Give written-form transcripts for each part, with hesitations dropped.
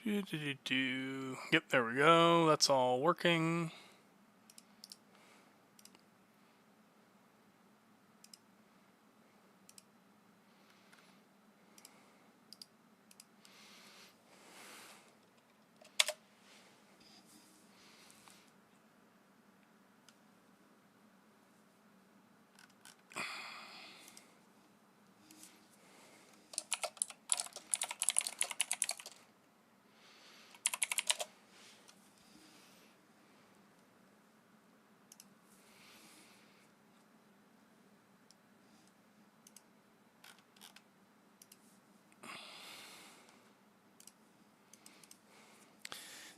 Yep, there we go. That's all working.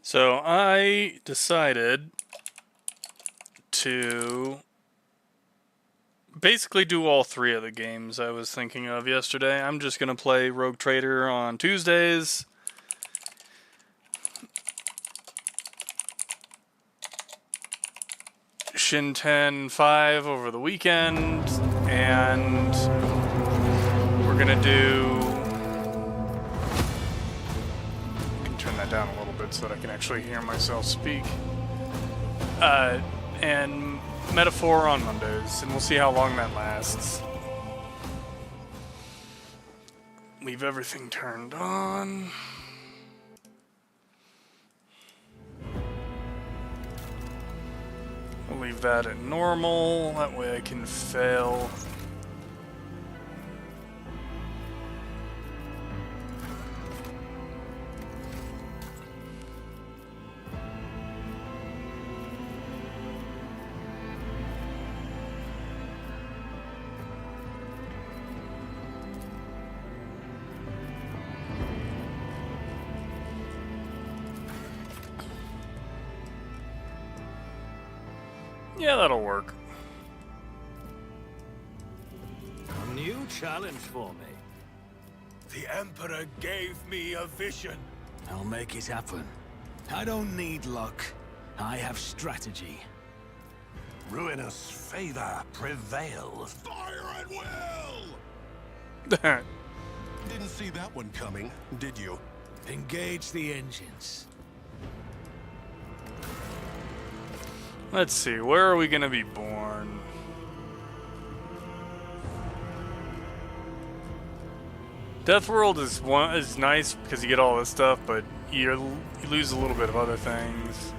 So I decided to basically do all three of the games I was thinking of yesterday. I'm just going to play Rogue Trader on Tuesdays. Shinten 5 over the weekend. And we're going to do... I can turn that down a little bit so that I can actually hear myself speak. And Metaphor on Mondays, and we'll see how long that lasts. Leave everything turned on. We'll leave that at normal, that way I can fail. Yeah, that'll work. A new challenge for me. The Emperor gave me a vision. I'll make it happen. I don't need luck. I have strategy. Ruinous favor prevails. Fire at will! Didn't see that one coming, did you? Engage the engines. Let's see, where are we gonna be born? Deathworld is nice because you get all this stuff, but you lose a little bit of other things.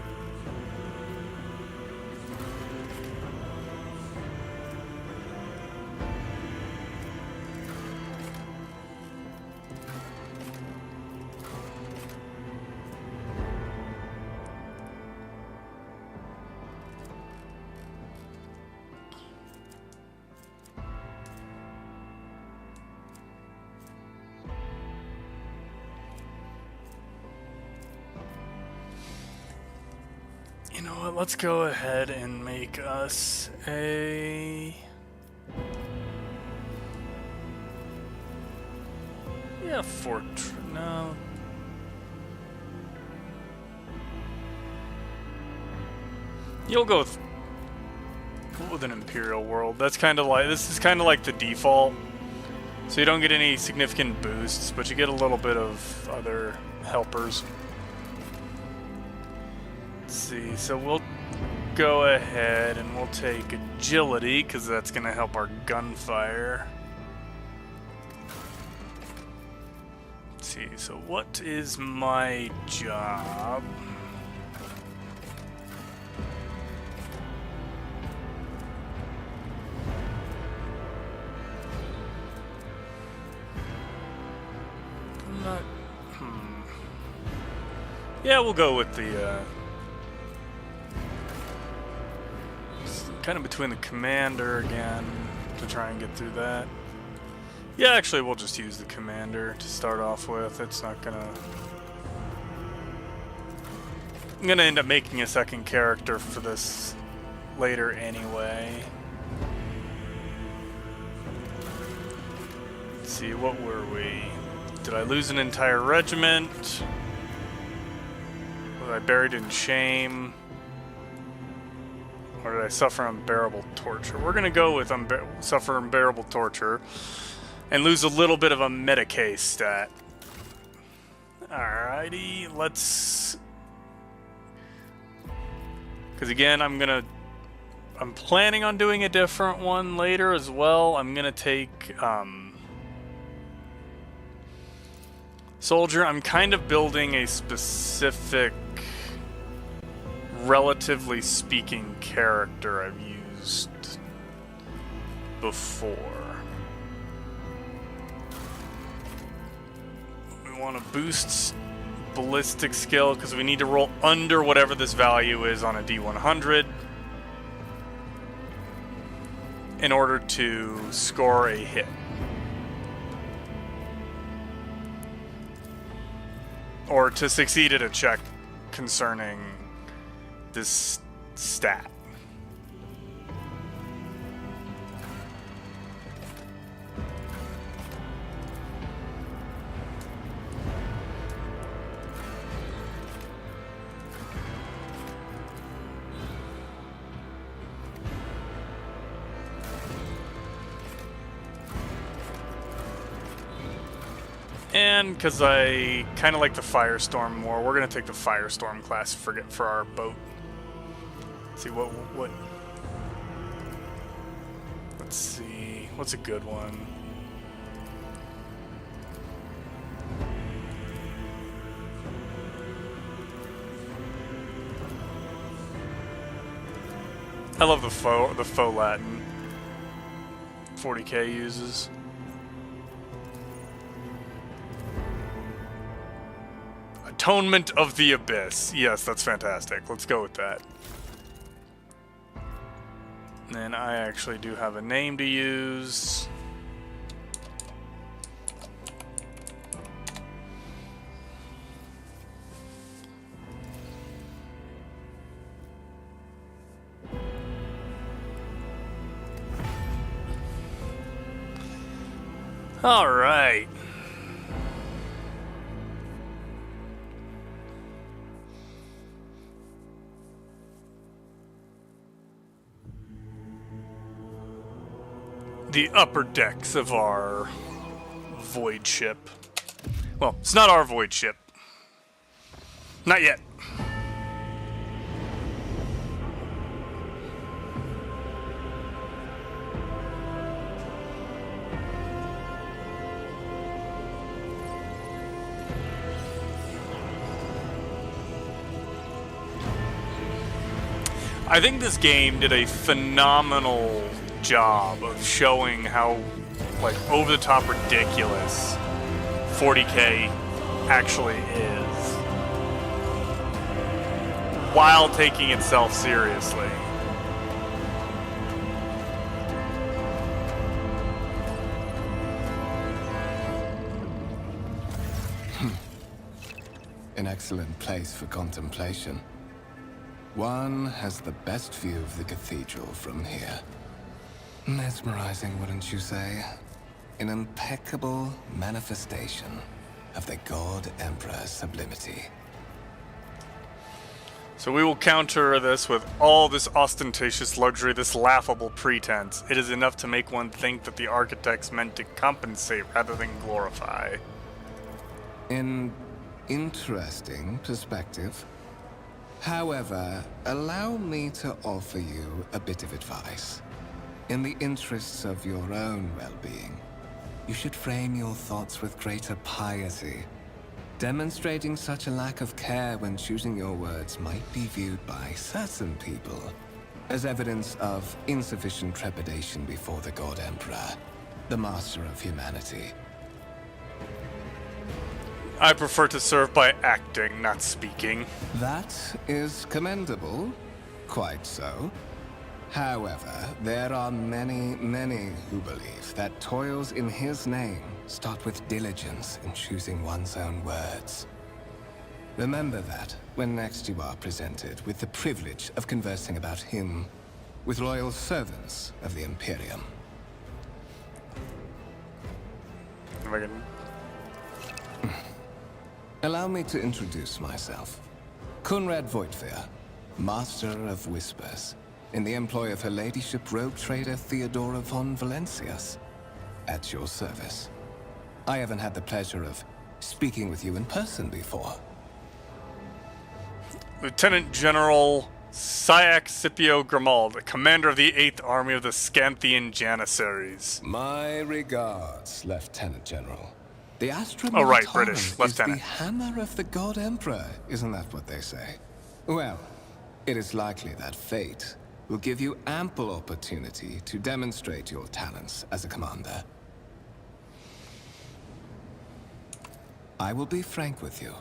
You know what, let's go ahead and make us a... Yeah, fortress, no. You'll go with an Imperial world. That's kind of like, this is kind of like the default. So you don't get any significant boosts, but you get a little bit of other helpers. Let's see, so we'll go ahead and we'll take agility, because that's going to help our gunfire. Let's see, so what is my job? I'm not... Yeah, we'll go with the... kind of between the commander again to try and get through that. Yeah, actually we'll just use the commander to start off with. It's not gonna... I'm gonna end up making a second character for this later anyway. Let's see, what were we? Did I lose an entire regiment? Was I buried in shame? Or did I suffer unbearable torture? We're gonna go with suffer unbearable torture and lose a little bit of a Medicae stat. Alrighty, let's... Because again, I'm planning on doing a different one later as well. I'm gonna take, Soldier. I'm kind of building a specific, relatively speaking, character I've used before. We want to boost ballistic skill because we need to roll under whatever this value is on a D100 in order to score a hit. Or to succeed at a check concerning this stat. And because I kind of like the Firestorm more, we're gonna take the Firestorm class for our boat. Let's see what. Let's see what's a good one. I love the faux Latin 40k uses. Atonement of the Abyss. Yes, that's fantastic. Let's go with that. And I actually do have a name to use. All right. The upper decks of our void ship. Well, it's not our void ship. Not yet. I think this game did a phenomenal job of showing how, like, over-the-top ridiculous 40k actually is, while taking itself seriously. An excellent place for contemplation. One has the best view of the cathedral from here. Mesmerizing, wouldn't you say? An impeccable manifestation of the God Emperor's sublimity. So we will counter this with all this ostentatious luxury, this laughable pretense. It is enough to make one think that the architects meant to compensate rather than glorify. An interesting perspective. However, allow me to offer you a bit of advice. In the interests of your own well-being, you should frame your thoughts with greater piety. Demonstrating such a lack of care when choosing your words might be viewed by certain people as evidence of insufficient trepidation before the God Emperor, the master of humanity. I prefer to serve by acting, not speaking. That is commendable, quite so. However, there are many, many who believe that toils in his name start with diligence in choosing one's own words. Remember that when next you are presented with the privilege of conversing about him with loyal servants of the Imperium. If I can... Allow me to introduce myself. Conrad Voigtveer, Master of Whispers, in the employ of Her Ladyship rogue trader Theodora von Valencius. At your service. I haven't had the pleasure of speaking with you in person before. Lieutenant General Syax Scipio Grimald, commander of the 8th Army of the Scanthian Janissaries. My regards, Lieutenant General. The Astra Oh, right, Militarum British, is Lieutenant. the hammer of the God Emperor, isn't that what they say? Well, it is likely that fate will give you ample opportunity to demonstrate your talents as a commander. I will be frank with you.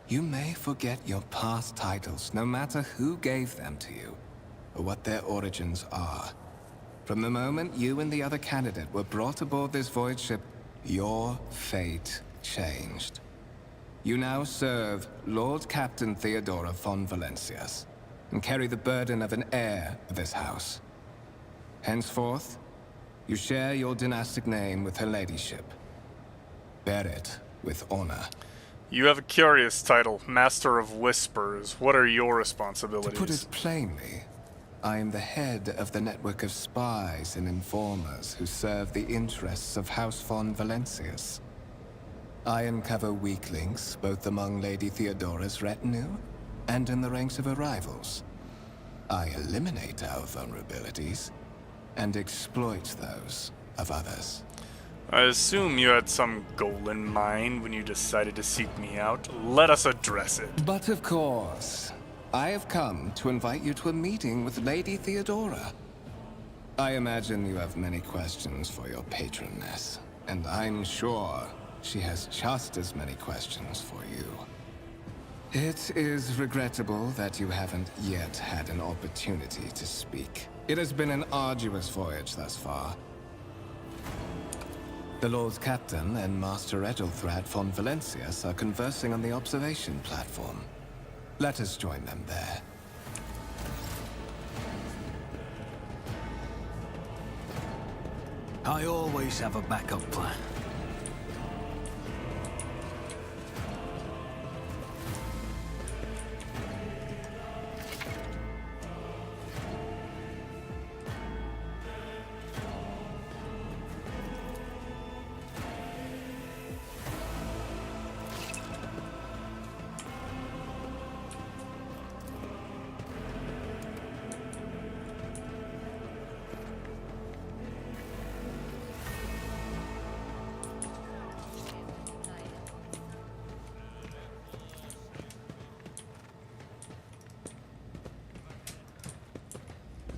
You may forget your past titles, no matter who gave them to you, or what their origins are. From the moment you and the other candidate were brought aboard this void ship, your fate changed. You now serve Lord Captain Theodora von Valencius, and carry the burden of an heir of this house. Henceforth, you share your dynastic name with her ladyship. Bear it with honor. You have a curious title, Master of Whispers. What are your To responsibilities? put it plainly, I am the head of the network of spies and informers who serve the interests of House von Valencius. I uncover weak links both among Lady Theodora's retinue and in the ranks of her rivals. I eliminate our vulnerabilities and exploit those of others. I assume you had some goal in mind when you decided to seek me out. Let us address it. But of course, I have come to invite you to a meeting with Lady Theodora. I imagine you have many questions for your patroness, and I'm sure she has just as many questions for you. It is regrettable that you haven't yet had an opportunity to speak. It has been an arduous voyage thus far. The Lord Captain and Master Ethelthrad von Valencius are conversing on the observation platform. Let us join them there. I always have a backup plan.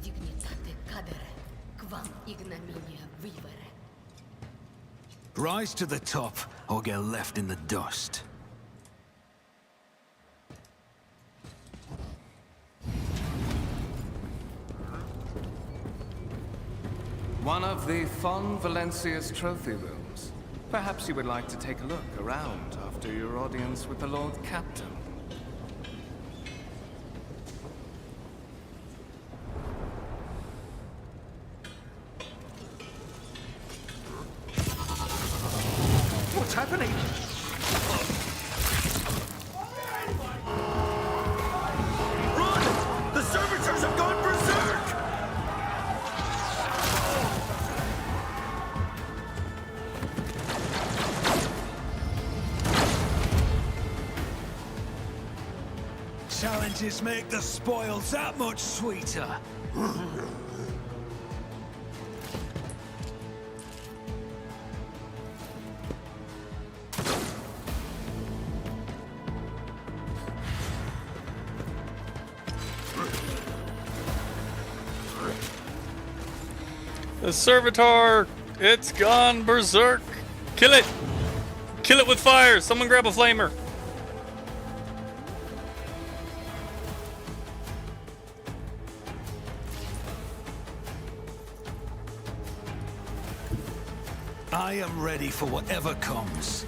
Dignitate cadere, quam ignominia vivere. Rise to the top, or get left in the dust. One of the von Valencius trophy rooms. Perhaps you would like to take a look around after your audience with the Lord Captain. What's happening? Run! The servitors have gone berserk! Challenges make the spoils that much sweeter. The servitor! It's gone berserk! Kill it! Kill it with fire! Someone grab a flamer! I am ready for whatever comes.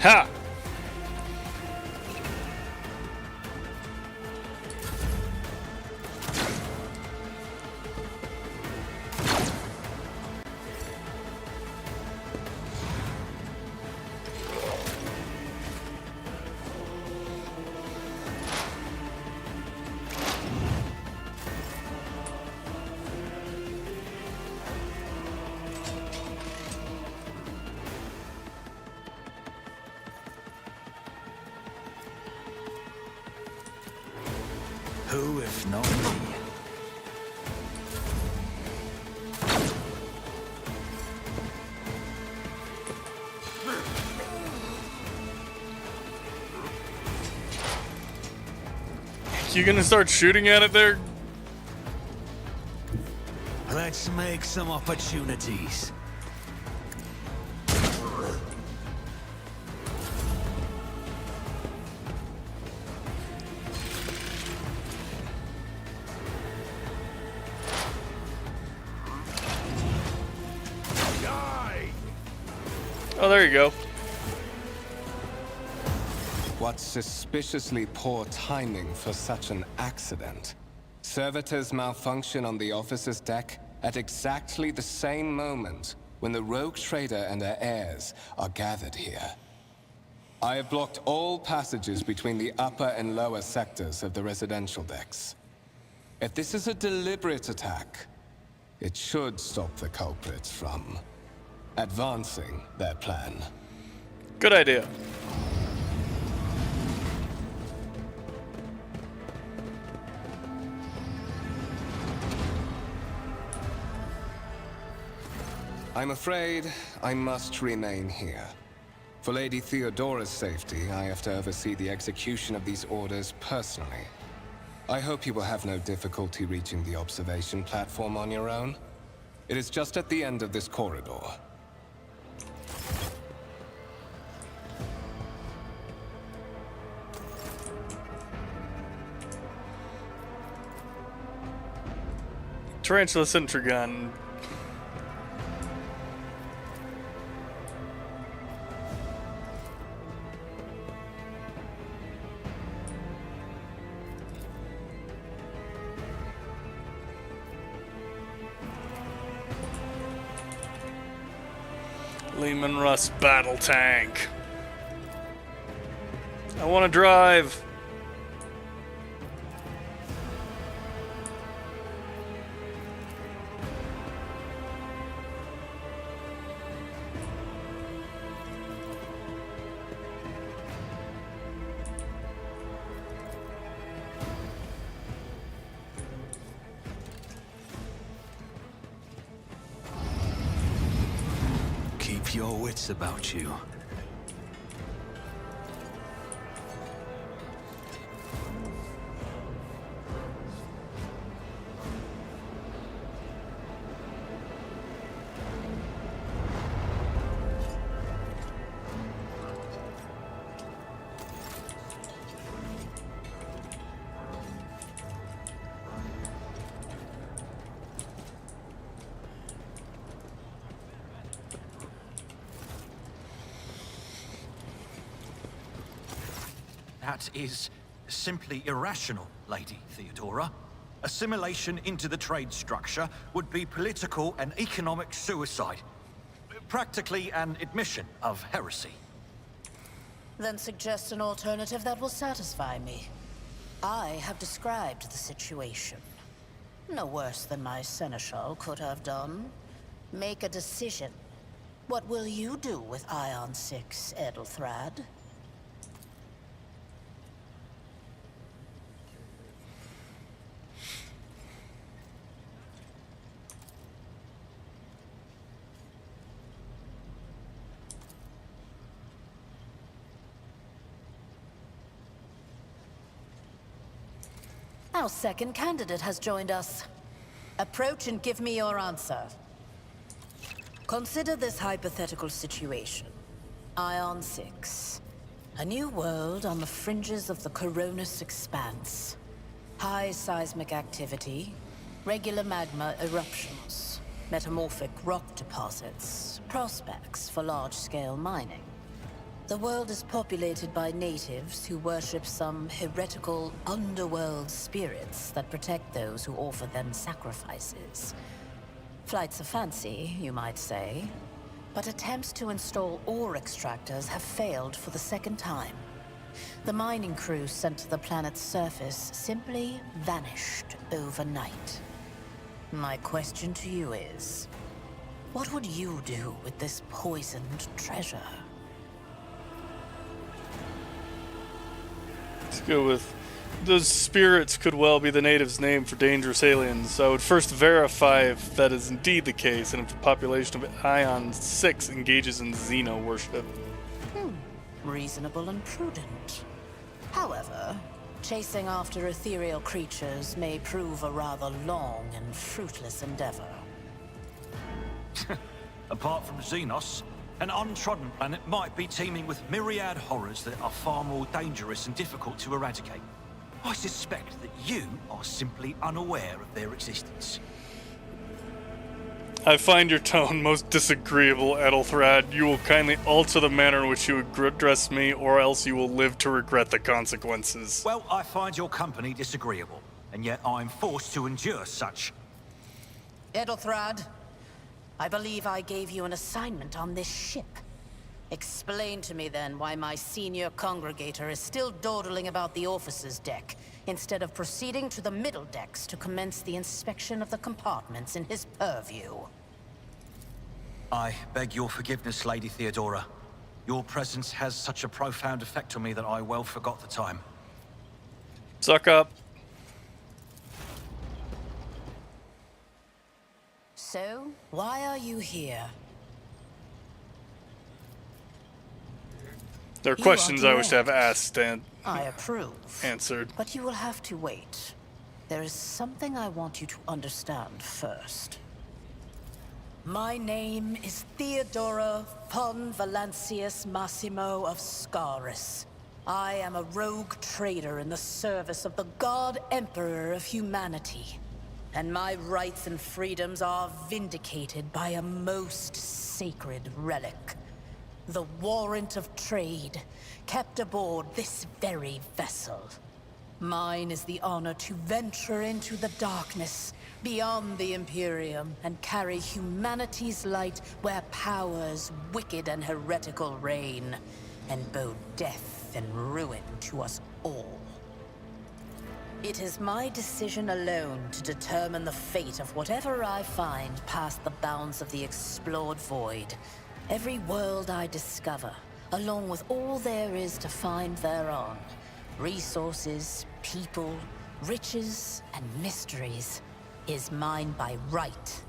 Ha! Who, if not me? You gonna start shooting at it there? Let's make some opportunities. Oh, there you go. What suspiciously poor timing for such an accident. Servitors malfunction on the officer's deck at exactly the same moment when the rogue trader and her heirs are gathered here. I have blocked all passages between the upper and lower sectors of the residential decks. If this is a deliberate attack, it should stop the culprits from advancing their plan. Good idea. I'm afraid I must remain here. For Lady Theodora's safety, I have to oversee the execution of these orders personally. I hope you will have no difficulty reaching the observation platform on your own. It is just at the end of this corridor. Tarantula sentry gun. Lehman Russ battle tank. I want to drive. Keep your wits about you. That is simply irrational, Lady Theodora. Assimilation into the trade structure would be political and economic suicide. Practically an admission of heresy. Then suggest an alternative that will satisfy me. I have described the situation. No worse than my seneschal could have done. Make a decision. What will you do with Ion 6, Edelthrad? Our second candidate has joined us. Approach and give me your answer. Consider this hypothetical situation. Ion 6. A new world on the fringes of the Coronis Expanse. High seismic activity, regular magma eruptions, metamorphic rock deposits, prospects for large-scale mining. The world is populated by natives who worship some heretical underworld spirits that protect those who offer them sacrifices. Flights of fancy, you might say, but attempts to install ore extractors have failed for the second time. The mining crews sent to the planet's surface simply vanished overnight. My question to you is, what would you do with this poisoned treasure? Let's go with Those spirits could well be the natives' name for dangerous aliens. I would first verify if that is indeed the case, and if the population of Ion 6 engages in Xeno worship. Reasonable and prudent. However, chasing after ethereal creatures may prove a rather long and fruitless endeavor. Apart from Xenos, an untrodden planet might be teeming with myriad horrors that are far more dangerous and difficult to eradicate. I suspect that you are simply unaware of their existence. I find your tone most disagreeable, Ethelthrad. You will kindly alter the manner in which you address me, or else you will live to regret the consequences. Well, I find your company disagreeable, and yet I'm forced to endure such. Ethelthrad, I believe I gave you an assignment on this ship. Explain to me then why my senior congregator is still dawdling about the officer's deck, instead of proceeding to the middle decks to commence the inspection of the compartments in his purview. I beg your forgiveness, Lady Theodora. Your presence has such a profound effect on me that I well forgot the time. Suck up. So, why are you here? There are You questions are I wish to have correct. asked and I approve. answered. But you will have to wait. There is something I want you to understand first. My name is Theodora von Valancius Massimo of Scaris. I am a rogue trader in the service of the God Emperor of humanity. And my rights and freedoms are vindicated by a most sacred relic. The warrant of trade, kept aboard this very vessel. Mine is the honor to venture into the darkness, beyond the Imperium, and carry humanity's light where powers wicked and heretical reign, and bow death and ruin to us all. It is my decision alone to determine the fate of whatever I find past the bounds of the explored void. Every world I discover, along with all there is to find thereon, resources, people, riches, and mysteries, is mine by right.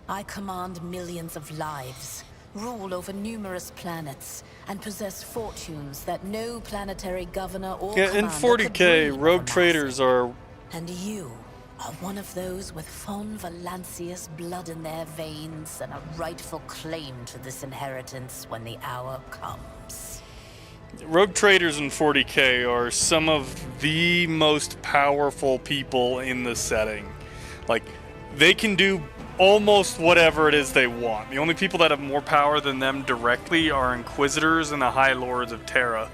I command millions of lives, rule over numerous planets, and possess fortunes that no planetary governor or Yeah, in commander could 40K, dream of rogue amassing. traders are... And you are one of those with von Valancius blood in their veins and a rightful claim to this inheritance when the hour comes. Rogue traders in 40K are some of the most powerful people in the setting. Like, they can do almost whatever it is they want. The only people that have more power than them directly are Inquisitors and the High Lords of Terra.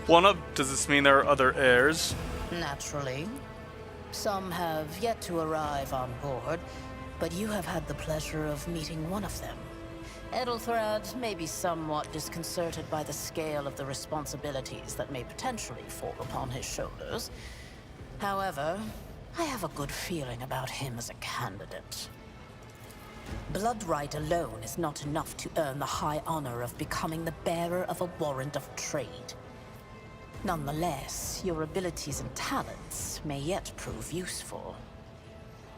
Does this mean there are other heirs? Naturally. Some have yet to arrive on board, but you have had the pleasure of meeting one of them. Ethelthrad may be somewhat disconcerted by the scale of the responsibilities that may potentially fall upon his shoulders. However, I have a good feeling about him as a candidate. Blood right alone is not enough to earn the high honor of becoming the bearer of a warrant of trade. Nonetheless, your abilities and talents may yet prove useful.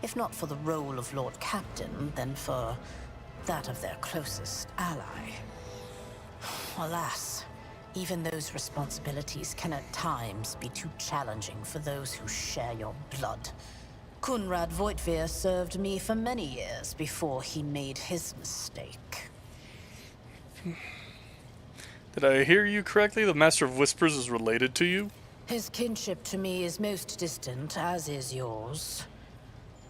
If not for the role of Lord Captain, then for that of their closest ally. Alas, even those responsibilities can at times be too challenging for those who share your blood. Kunrad Voitvir served me for many years before he made his mistake. Did I hear you correctly? The Master of Whispers is related to you? His kinship to me is most distant, as is yours.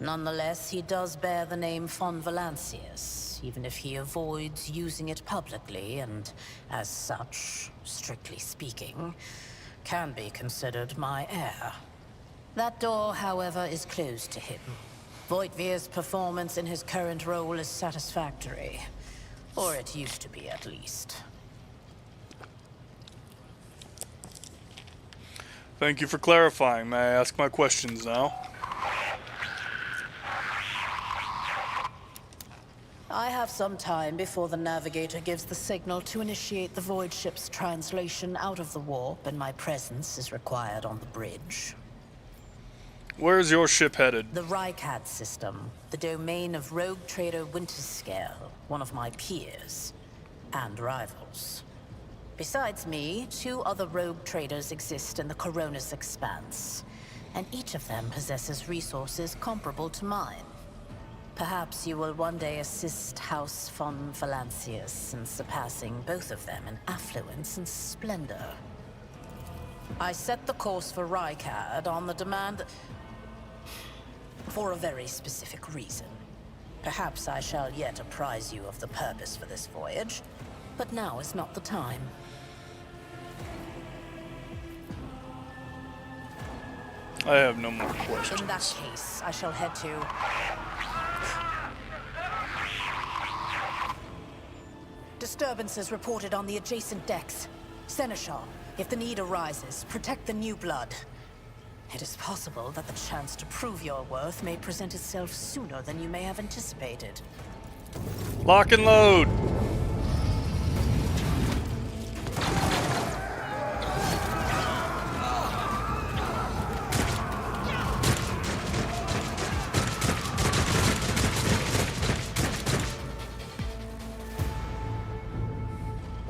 Nonetheless, he does bear the name von Valancius, even if he avoids using it publicly, and as such, strictly speaking, can be considered my heir. That door, however, is closed to him. Voitvir's performance in his current role is satisfactory. Or it used to be, at least. Thank you for clarifying. May I ask my questions now? I have some time before the navigator gives the signal to initiate the void ship's translation out of the warp, and my presence is required on the bridge. Where's your ship headed? The Rykad system, the domain of rogue trader Winterscale, one of my peers and rivals. Besides me, 2 other rogue traders exist in the Coronis Expanse, and each of them possesses resources comparable to mine. Perhaps you will one day assist House von Valancius in surpassing both of them in affluence and splendor. I set the course for Rykad on the demand for a very specific reason. Perhaps I shall yet apprise you of the purpose for this voyage, but now is not the time. I have no more questions. In that case, I shall head to... Disturbances reported on the adjacent decks. Seneschal, if the need arises, protect the new blood. It is possible that the chance to prove your worth may present itself sooner than you may have anticipated. Lock and load!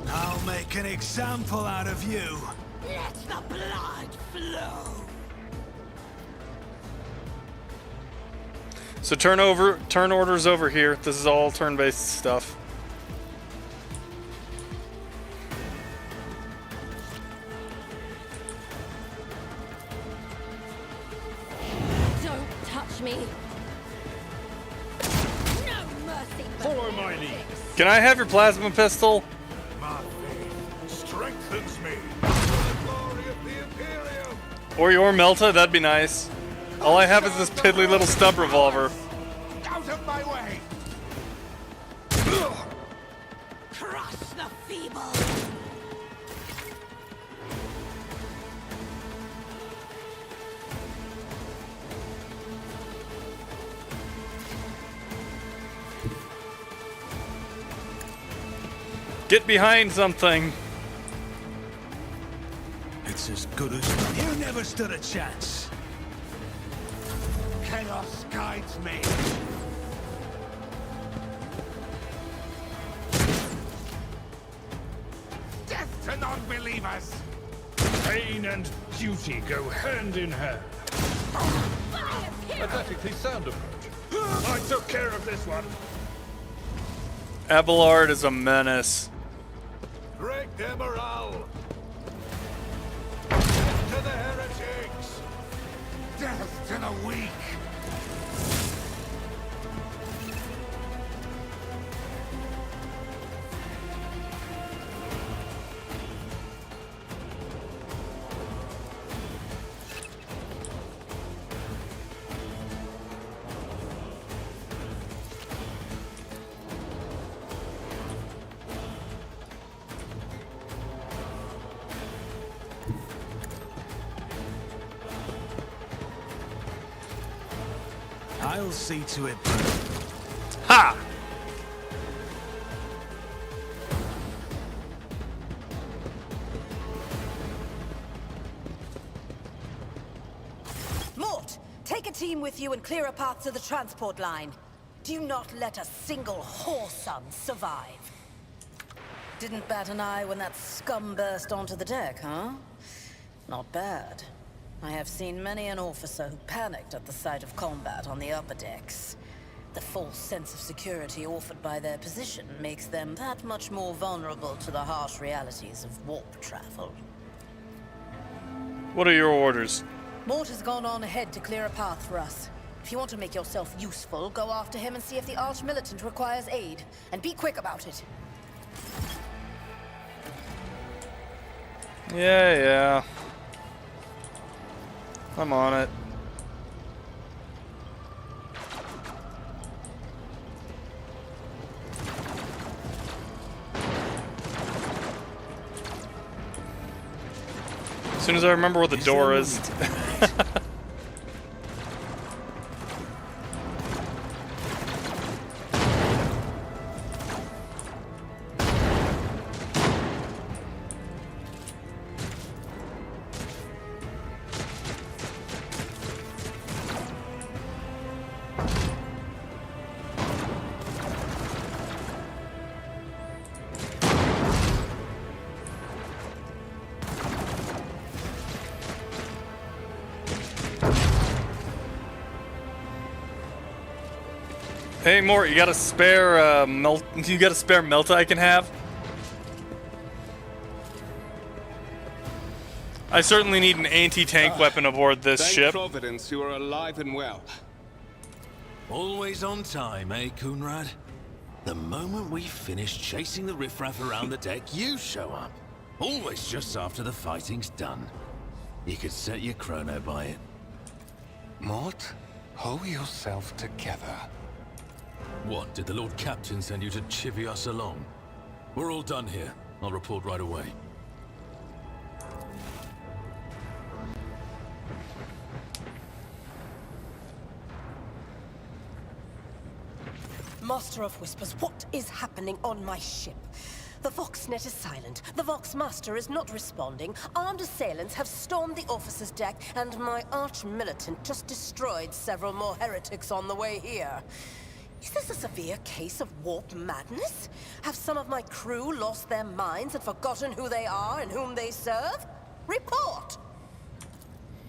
I'll make an example out of you. Let the blood flow. So turn orders over here. This is all turn-based stuff. Don't touch me. No mercy. Follow my lead. Can I have your plasma pistol? My faith strengthens me. For the glory of the Imperium. Or your Melta? That'd be nice. All I have is this piddly little stub revolver. Out of my way. Crush the feeble. Get behind something. It's as good as done. You never stood a chance. Chaos guides me. Death to non-believers. Pain and duty go hand in hand. Pathetically sound approach. I took care of this one. Abelard is a menace. Break their morale. Death to the heretics. Death to the weak. I'll see to it. Ha! Mort, take a team with you and clear a path to the transport line. Do not let a single whoreson survive. Didn't bat an eye when that scum burst onto the deck, huh? Not bad. I have seen many an officer who panicked at the sight of combat on the upper decks. The false sense of security offered by their position makes them that much more vulnerable to the harsh realities of warp travel. What are your orders? Mort has gone on ahead to clear a path for us. If you want to make yourself useful, go after him and see if the Arch-Militant requires aid. And be quick about it. Yeah. I'm on it. As soon as I remember where the door is. Hey, Mort, you got a spare melt? You got a spare melt I can have? I certainly need an anti-tank weapon aboard this Thank ship. Providence you are alive and well. Always on time, eh, Kunrad? The moment we finish chasing the riffraff around the deck, you show up. Always just after the fighting's done. You could set your chrono by it. Mort, hold yourself together. What, did the Lord Captain send you to chivvy us along? We're all done here. I'll report right away. Master of Whispers, what is happening on my ship? The Voxnet is silent. The Voxmaster is not responding. Armed assailants have stormed the officer's deck, and my arch-militant just destroyed several more heretics on the way here. Is this a severe case of warped madness? Have some of my crew lost their minds and forgotten who they are and whom they serve? Report!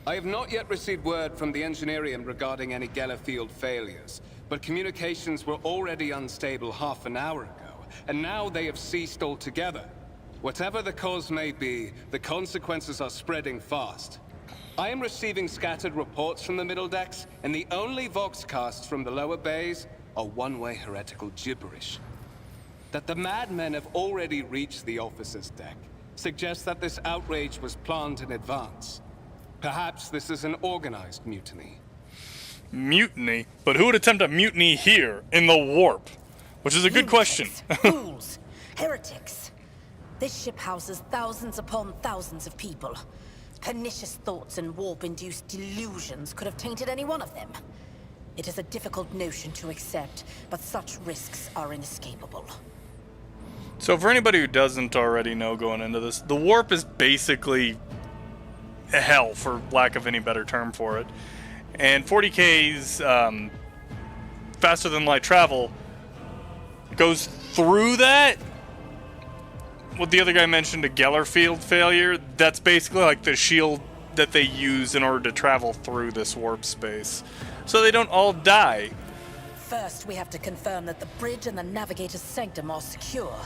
I have not yet received word from the Engineerium regarding any Gellerfield failures, but communications were already unstable half an hour ago, and now they have ceased altogether. Whatever the cause may be, the consequences are spreading fast. I am receiving scattered reports from the middle decks, and the only Voxcasts from the lower bays are one-way heretical gibberish. That the madmen have already reached the officer's deck suggests that this outrage was planned in advance. Perhaps this is an organized mutiny. Mutiny? But who would attempt a mutiny here, in the warp? Which is a good question. Fools! Heretics! This ship houses thousands upon thousands of people. Pernicious thoughts and warp-induced delusions could have tainted any one of them. It is a difficult notion to accept, but such risks are inescapable. So for anybody who doesn't already know going into this, the warp is basically hell, for lack of any better term for it. And 40K's faster than light travel goes through that. What the other guy mentioned, a Gellerfield failure, that's basically like the shield that they use in order to travel through this warp space. So they don't all die. First, we have to confirm that the bridge and the navigator's sanctum are secure.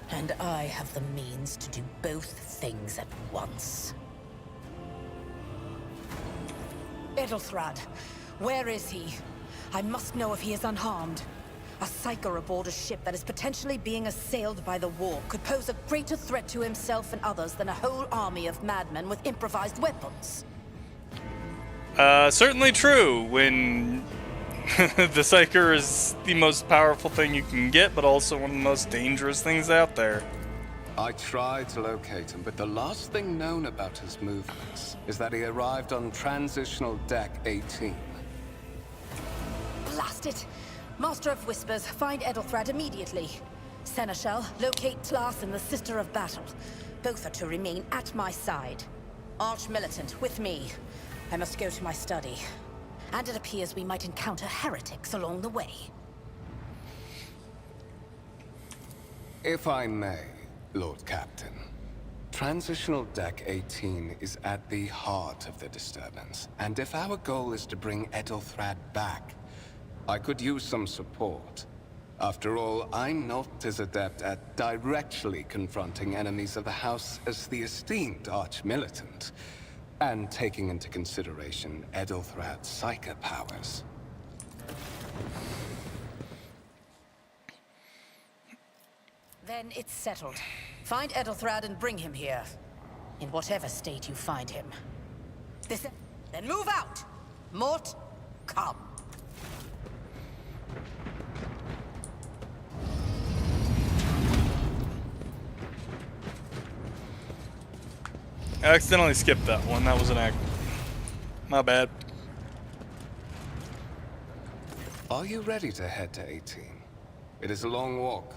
And I have the means to do both things at once. Edelthrad, where is he? I must know if he is unharmed. A psyker aboard a ship that is potentially being assailed by the war could pose a greater threat to himself and others than a whole army of madmen with improvised weapons. Certainly true when the Psyker is the most powerful thing you can get, but also one of the most dangerous things out there. I tried to locate him, but the last thing known about his movements is that he arrived on Transitional Deck 18. Blast it! Master of Whispers, find Edelthrad immediately. Seneschal, locate Tlas and the Sister of Battle. Both are to remain at my side. Arch-militant, with me. I must go to my study. And it appears we might encounter heretics along the way. If I may, Lord Captain. Transitional Deck 18 is at the heart of the disturbance, and if our goal is to bring Edelthrad back, I could use some support. After all, I'm not as adept at directly confronting enemies of the House as the esteemed Arch-Militant, and taking into consideration Edelthrad's psychic powers. Then it's settled. Find Edelthrad and bring him here. In whatever state you find him. Then move out! Mort, come. I accidentally skipped that one. That was an act. My bad. Are you ready to head to 18? It is a long walk,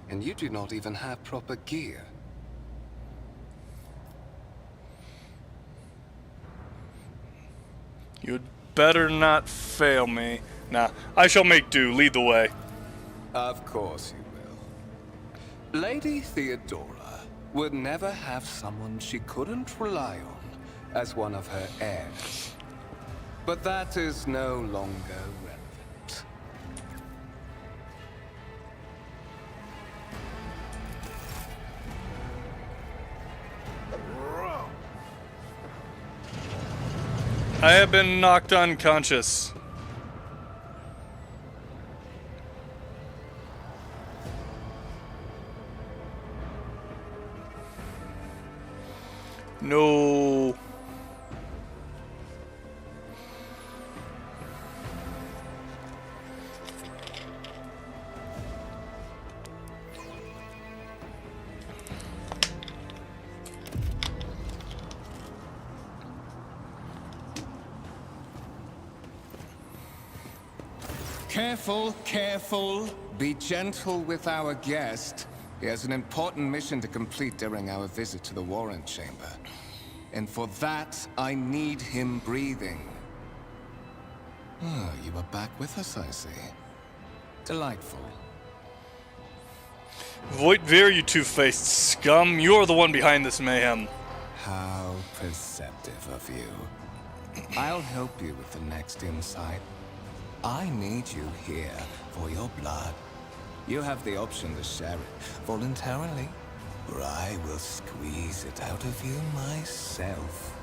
and you do not even have proper gear. You'd better not fail me. Nah, I shall make do. Lead the way. Of course you will. Lady Theodora would never have someone she couldn't rely on as one of her heirs. But that is no longer relevant. I have been knocked unconscious. No. Careful, careful. Be gentle with our guest. He has an important mission to complete during our visit to the Warrant Chamber. And for that, I need him breathing. Oh, you are back with us, I see. Delightful. Void Veer, you two-faced scum. You're the one behind this mayhem. How perceptive of you. I'll help you with the next insight. I need you here for your blood. You have the option to share it voluntarily, or I will squeeze it out of you myself.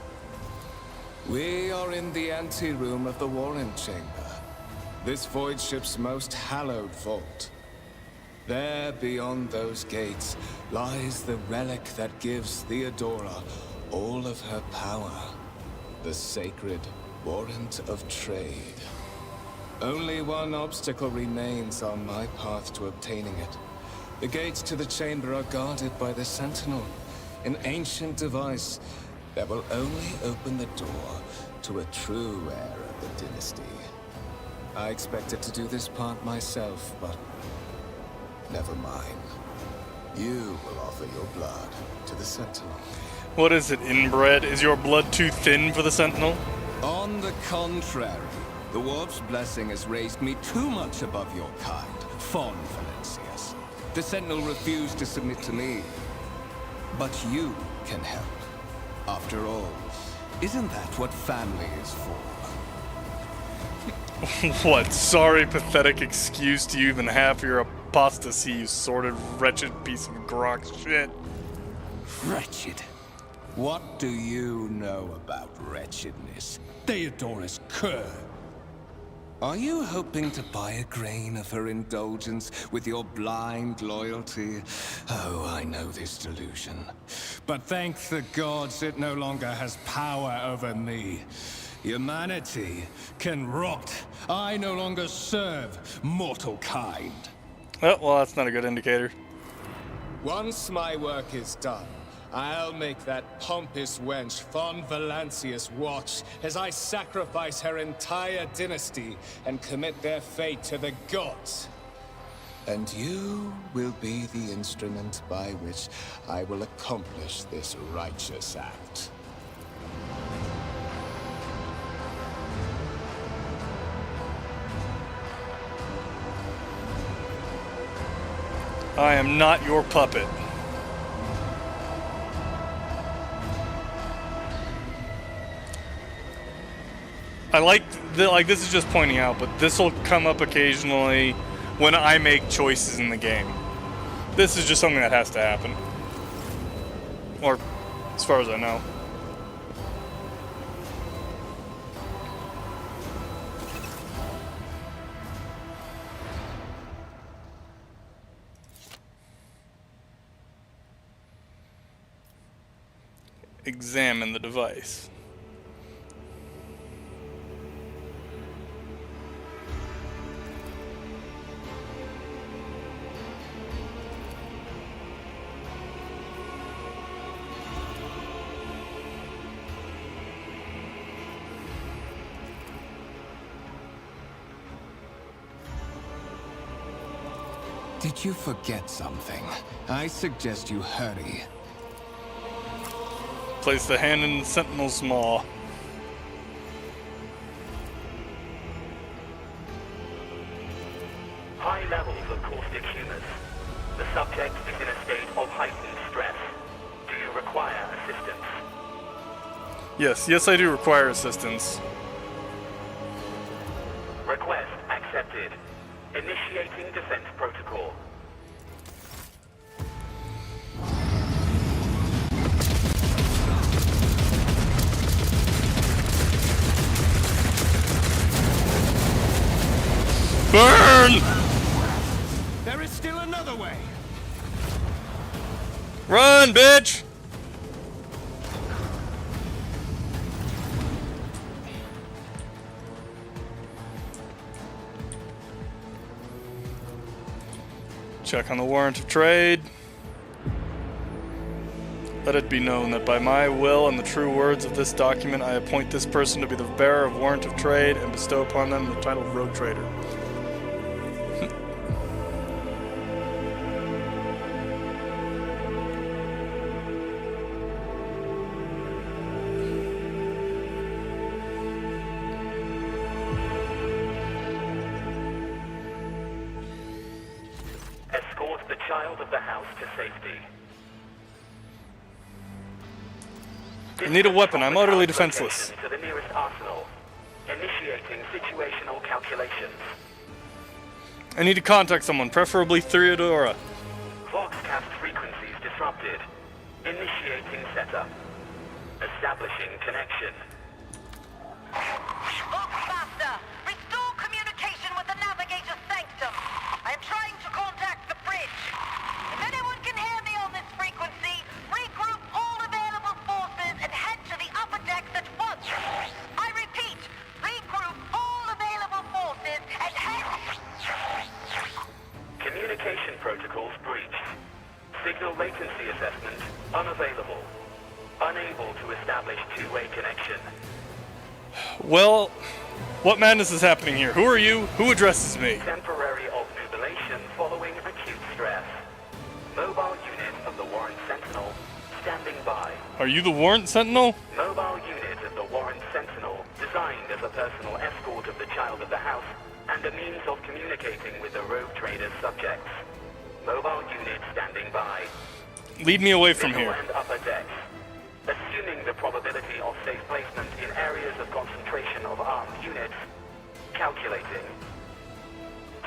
We are in the anteroom of the Warrant Chamber, this void ship's most hallowed vault. There, beyond those gates, lies the relic that gives Theodora all of her power. The sacred Warrant of Trade. Only one obstacle remains on my path to obtaining it. The gates to the chamber are guarded by the Sentinel, an ancient device that will only open the door to a true heir of the dynasty. I expected to do this part myself, but never mind. You will offer your blood to the Sentinel. What is it, inbred? Is your blood too thin for the Sentinel? On the contrary, the Warp's blessing has raised me too much above your kind, Fon Valencius. The Sentinel refused to submit to me. But you can help. After all, isn't that what family is for? What sorry, pathetic excuse do you even have for your apostasy, you sordid, wretched piece of grok shit? Wretched? What do you know about wretchedness? Theodora's cur. Are you hoping to buy a grain of her indulgence with your blind loyalty? Oh, I know this delusion. But thank the gods it no longer has power over me. Humanity can rot. I no longer serve mortal kind. Oh, well, that's not a good indicator. Once my work is done, I'll make that pompous wench Fon Valencius watch as I sacrifice her entire dynasty and commit their fate to the gods. And you will be the instrument by which I will accomplish this righteous act. I am not your puppet. I like this is just pointing out, but this will come up occasionally when I make choices in the game. This is just something that has to happen. Or, as far as I know. Examine the device. Did you forget something? I suggest you hurry. Place the hand in the Sentinel's maw. High levels of caustic humus. The subject is in a state of heightened stress. Do you require assistance? Yes, I do require assistance. Request accepted. Initiating defense protocol. Burn! There is still another way. Run, bitch! Check on the warrant of trade. Let it be known that by my will and the true words of this document, I appoint this person to be the bearer of warrant of trade and bestow upon them the title of rogue trader. Escort the child of the house to safety. I need a weapon. I'm utterly defenseless. To the nearest arsenal. Initiating situational calculations. I need to contact someone, preferably Theodora. Voxcast frequencies disrupted. Initiating setup. Establishing connection. Voxmaster, restore communication with the Navigator Sanctum. I am trying to contact the bridge. If anyone can hear me on this frequency, regroup all available forces and head to the upper decks at once. I repeat, regroup all available forces and head... Communication protocols breached. Signal latency assessment unavailable. Unable to establish two-way connection. Well, what madness is happening here? Who are you? Who addresses me? Temporary obnubilation following acute stress. Mobile unit of the Warrant Sentinel standing by. Are you the Warrant Sentinel? Mobile unit of the Warrant Sentinel designed as a personal escort of the child of the house and a means of communicating with the rogue trader's subjects. Mobile unit standing by. Lead me away from Middle here. and upper decks. Assuming the probability of safe placement in areas of concentration of armed units. Calculating.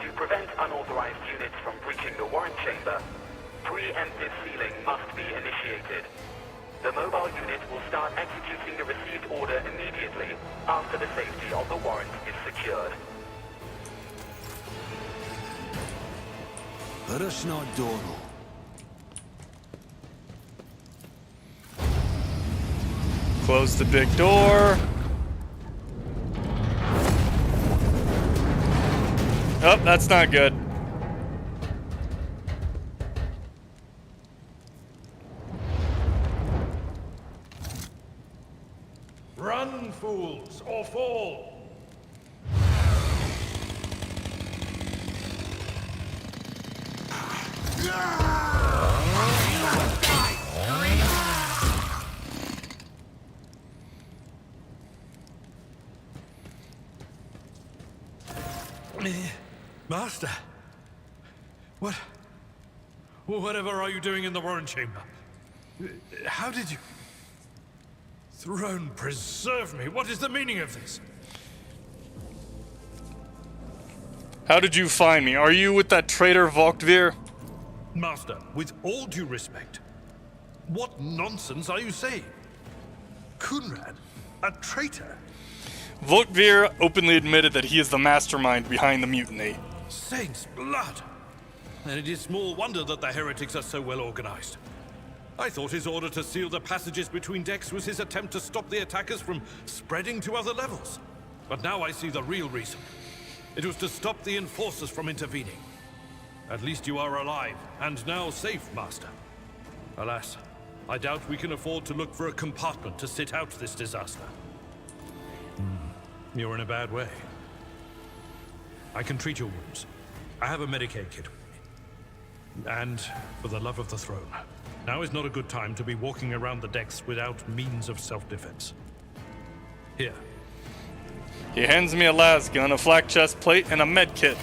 To prevent unauthorized units from breaching the warrant chamber, preemptive sealing must be initiated. The mobile unit will start executing the received order immediately after the safety of the warrant is secured. Let us not dawdle. Close the big door. Oh, that's not good. Run, fools, or fall. Master, whatever are you doing in the warrant chamber? How did you... Throne preserve me, what is the meaning of this? How did you find me? Are you with that traitor Volkvir? Master, with all due respect, what nonsense are you saying? Kunrad, a traitor? Volkvir openly admitted that he is the mastermind behind the mutiny. Saints' blood! And it is small wonder that the heretics are so well organized. I thought his order to seal the passages between decks was his attempt to stop the attackers from spreading to other levels. But now I see the real reason. It was to stop the enforcers from intervening. At least you are alive, and now safe, Master. Alas, I doubt we can afford to look for a compartment to sit out this disaster. You're in a bad way. I can treat your wounds. I have a Medicaid kit with me. And, for the love of the throne, now is not a good time to be walking around the decks without means of self-defense. Here. He hands me a las gun, a flak chest plate, and a med kit.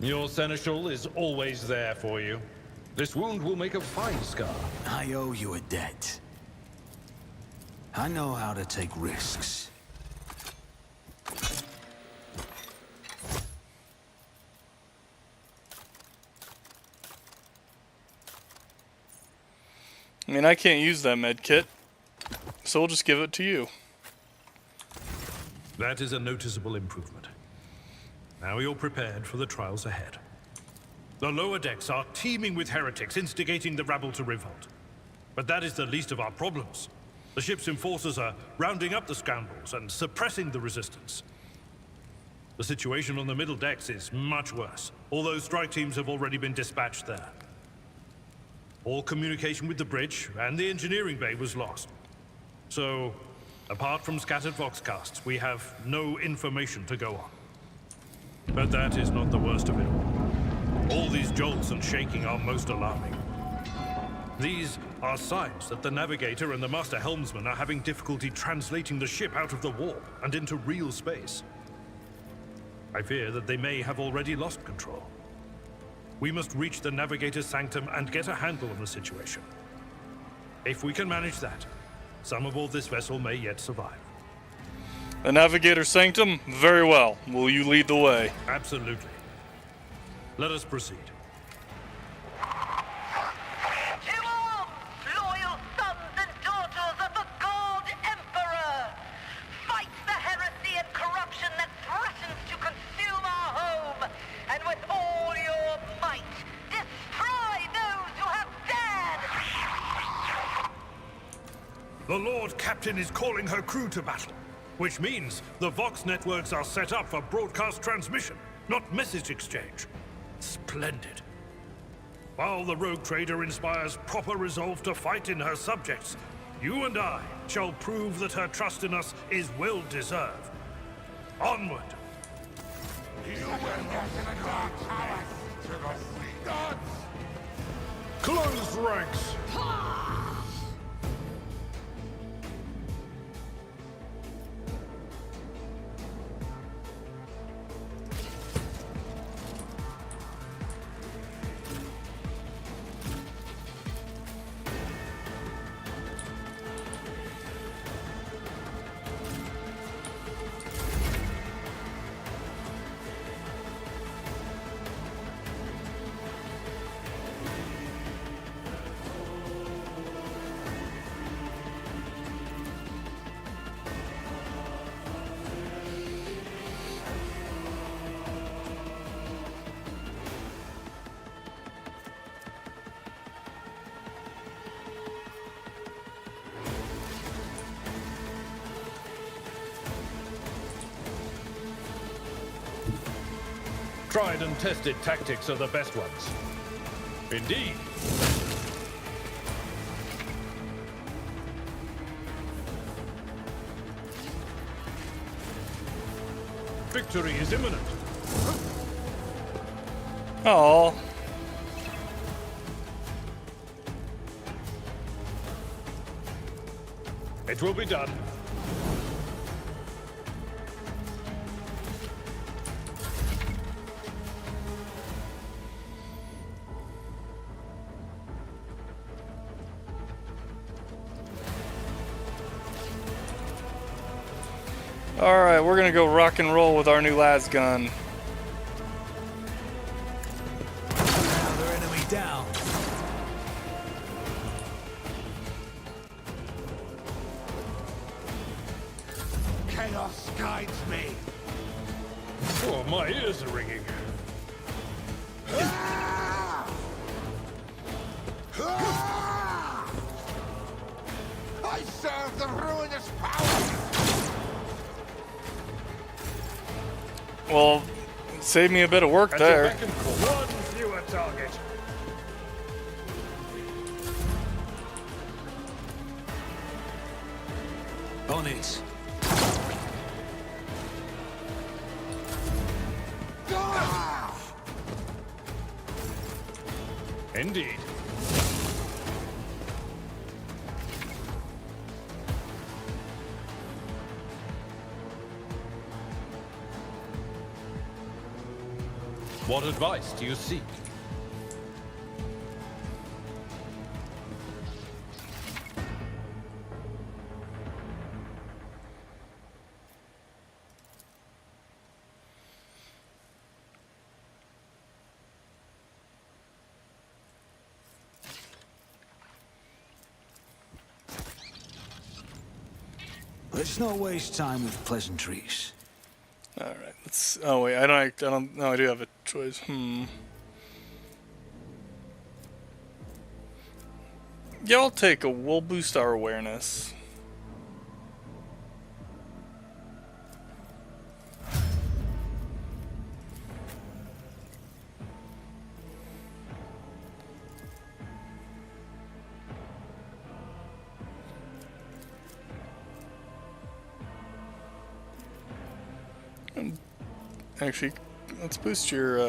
Your seneschal is always there for you. This wound will make a fine scar. I owe you a debt. I know how to take risks. I mean, I can't use that med kit, so we'll just give it to you. That is a noticeable improvement. Now you're prepared for the trials ahead. The lower decks are teeming with heretics instigating the rabble to revolt. But that is the least of our problems. The ship's enforcers are rounding up the scoundrels and suppressing the resistance. The situation on the middle decks is much worse, although strike teams have already been dispatched there. All communication with the bridge and the engineering bay was lost. So, apart from scattered voxcasts, we have no information to go on. But that is not the worst of it all. All these jolts and shaking are most alarming. These are signs that the navigator and the master helmsman are having difficulty translating the ship out of the warp and into real space. I fear that they may have already lost control. We must reach the navigator's sanctum and get a handle on the situation. If we can manage that, some aboard this vessel may yet survive. The Navigator's Sanctum? Very well. Will you lead the way? Absolutely. Let us proceed. To arms, loyal sons and daughters of the God Emperor! Fight the heresy and corruption that threatens to consume our home, and with all your might, destroy those who have dared! The Lord Captain is calling her crew to battle, which means the Vox networks are set up for broadcast transmission, not message exchange. Splendid. While the rogue trader inspires proper resolve to fight in her subjects, you and I shall prove that her trust in us is well deserved. Onward! You will get to the dark palace to the gods! Close ranks! Tried and tested tactics are the best ones. Indeed. Victory is imminent. Oh. It will be done. Alright, we're gonna go rock and roll with our new las gun. Another enemy down. Chaos guides me! Oh, my ears are ringing. I serve the ruinous power! Well, save me a bit of work At there. your beck and call. One fewer target. On it. Indeed. What advice do you seek? Let's not waste time with pleasantries. All right. Let's. Oh wait, I don't. No, I do have a choice. Yeah, I'll take a. We'll boost our awareness. Actually, let's boost your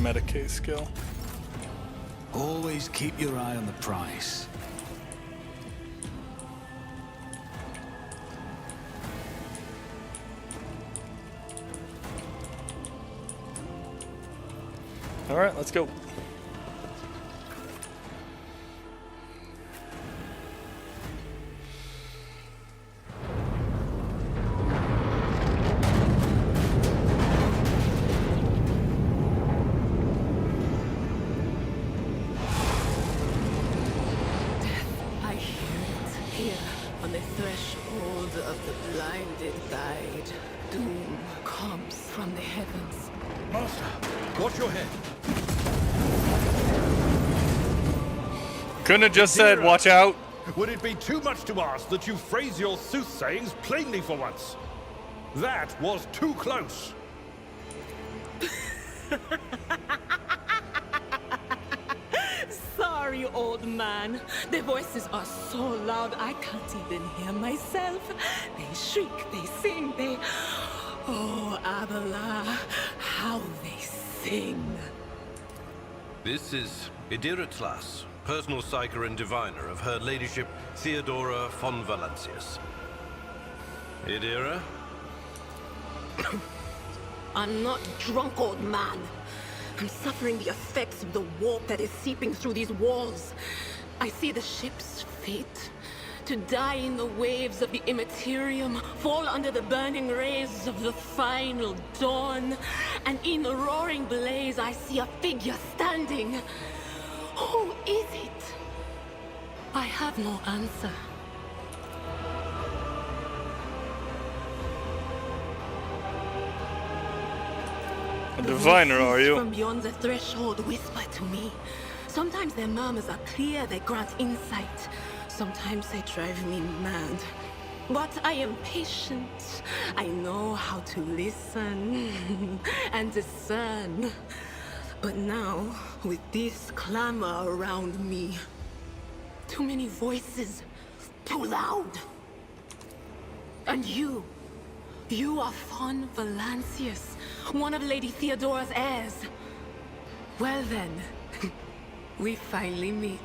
Medicaid skill. Always keep your eye on the price. All right, let's go. Couldn't have just said, watch out. Would it be too much to ask that you phrase your soothsayings plainly for once? That was too close. Sorry, old man. Their voices are so loud I can't even hear myself. They shriek, they sing, they... Oh, Abela, how they sing. This is Idira Tlas, personal psyker and diviner of Her Ladyship Theodora von Valancius. Idira? I'm not drunk, old man. I'm suffering the effects of the warp that is seeping through these walls. I see the ship's fate. To die in the waves of the Immaterium, fall under the burning rays of the final dawn. And in the roaring blaze, I see a figure standing. Who is it? I have no answer. A diviner, are you? From beyond the threshold whisper to me. Sometimes their murmurs are clear, they grant insight. Sometimes they drive me mad. But I am patient. I know how to listen and discern. But now, with this clamor around me, too many voices, too loud. And you are Von Valancius, one of Lady Theodora's heirs. Well then, we finally meet.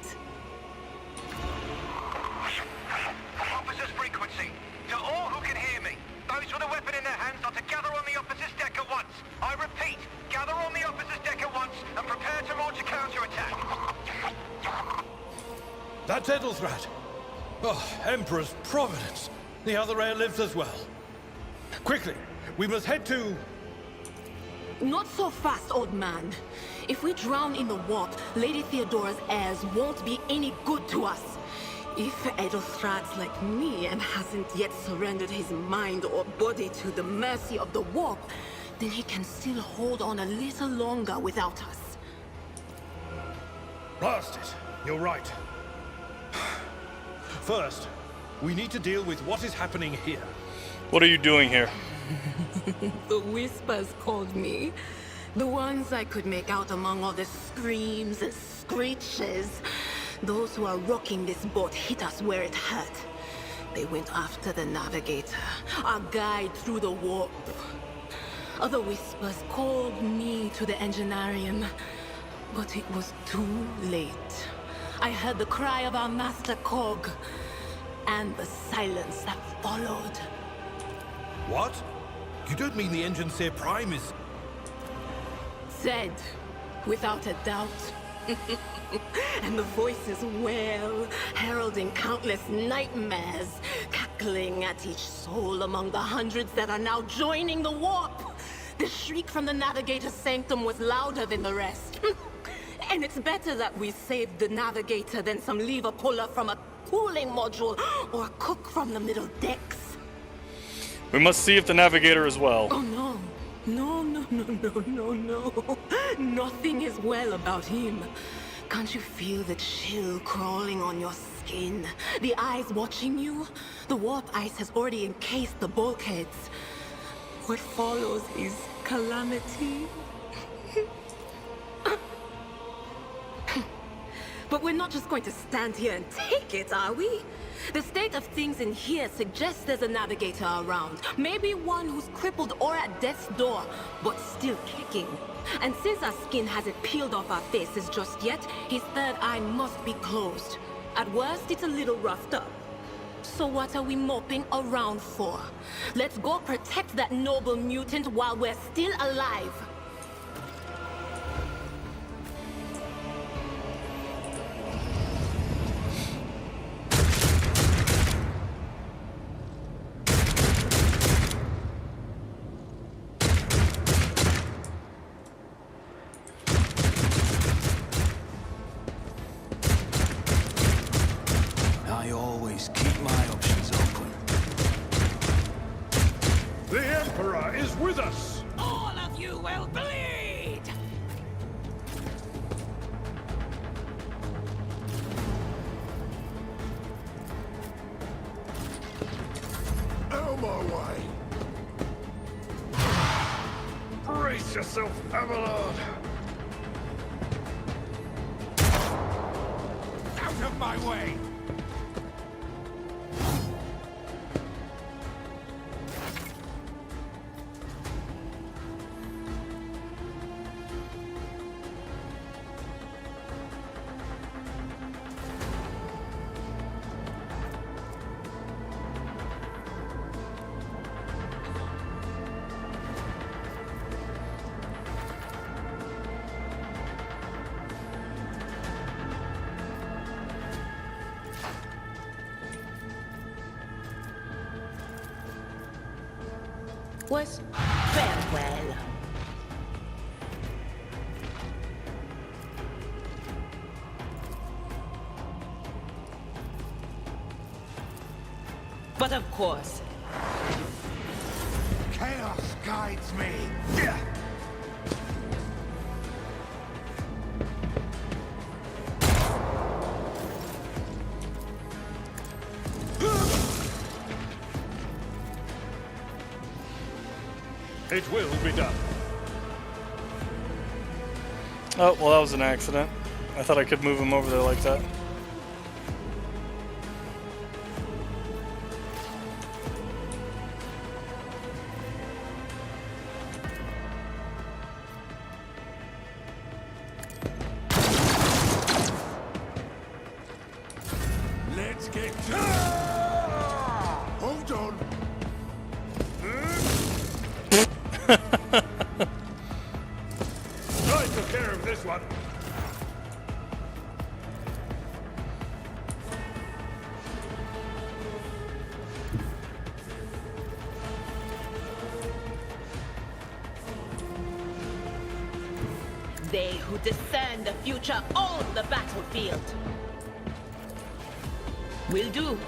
Officers frequency. To all who can hear me, those with a weapon in their hands are to gather on the officers' deck at once. I repeat, gather on the officers' deck at once and prepare to launch a counterattack. That's Edelthrat. Oh, Emperor's Providence. The other heir lives as well. Quickly, we must head to... Not so fast, old man. If we drown in the warp, Lady Theodora's heirs won't be any good to us. If Edelthrat's like me and hasn't yet surrendered his mind or body to the mercy of the warp, then he can still hold on a little longer without us. Blast it. You're right. First, we need to deal with what is happening here. What are you doing here? The whispers called me. The ones I could make out among all the screams and screeches. Those who are rocking this boat hit us where it hurt. They went after the navigator, our guide through the warp. Other whispers called me to the enginarium, but it was too late. I heard the cry of our master Cog, and the silence that followed. What? You don't mean the Enginseer Prime is... Dead, without a doubt. And the voices wail, heralding countless nightmares, cackling at each soul among the hundreds that are now joining the warp. The shriek from the Navigator's sanctum was louder than the rest. And it's better that we saved the Navigator than some lever puller from a cooling module or a cook from the middle decks. We must see if the Navigator is well. Oh no. No. Nothing is well about him. Can't you feel the chill crawling on your skin? The eyes watching you? The warp ice has already encased the bulkheads. What follows is calamity. But we're not just going to stand here and take it, are we? The state of things in here suggests there's a Navigator around. Maybe one who's crippled or at death's door, but still kicking. And since our skin hasn't peeled off our faces just yet, his third eye must be closed. At worst, it's a little roughed up. So what are we moping around for? Let's go protect that noble mutant while we're still alive. I always keep my options open. The Emperor is with us! All of you will bleed! Out my way! Brace yourself, Abelard! Out of my way! Was farewell. But of course, Chaos guides me! It will be done. Oh, well, that was an accident. I thought I could move him over there like that. Let's get to Hold on. I took care of this one. they who discern the future own the battlefield. Will do.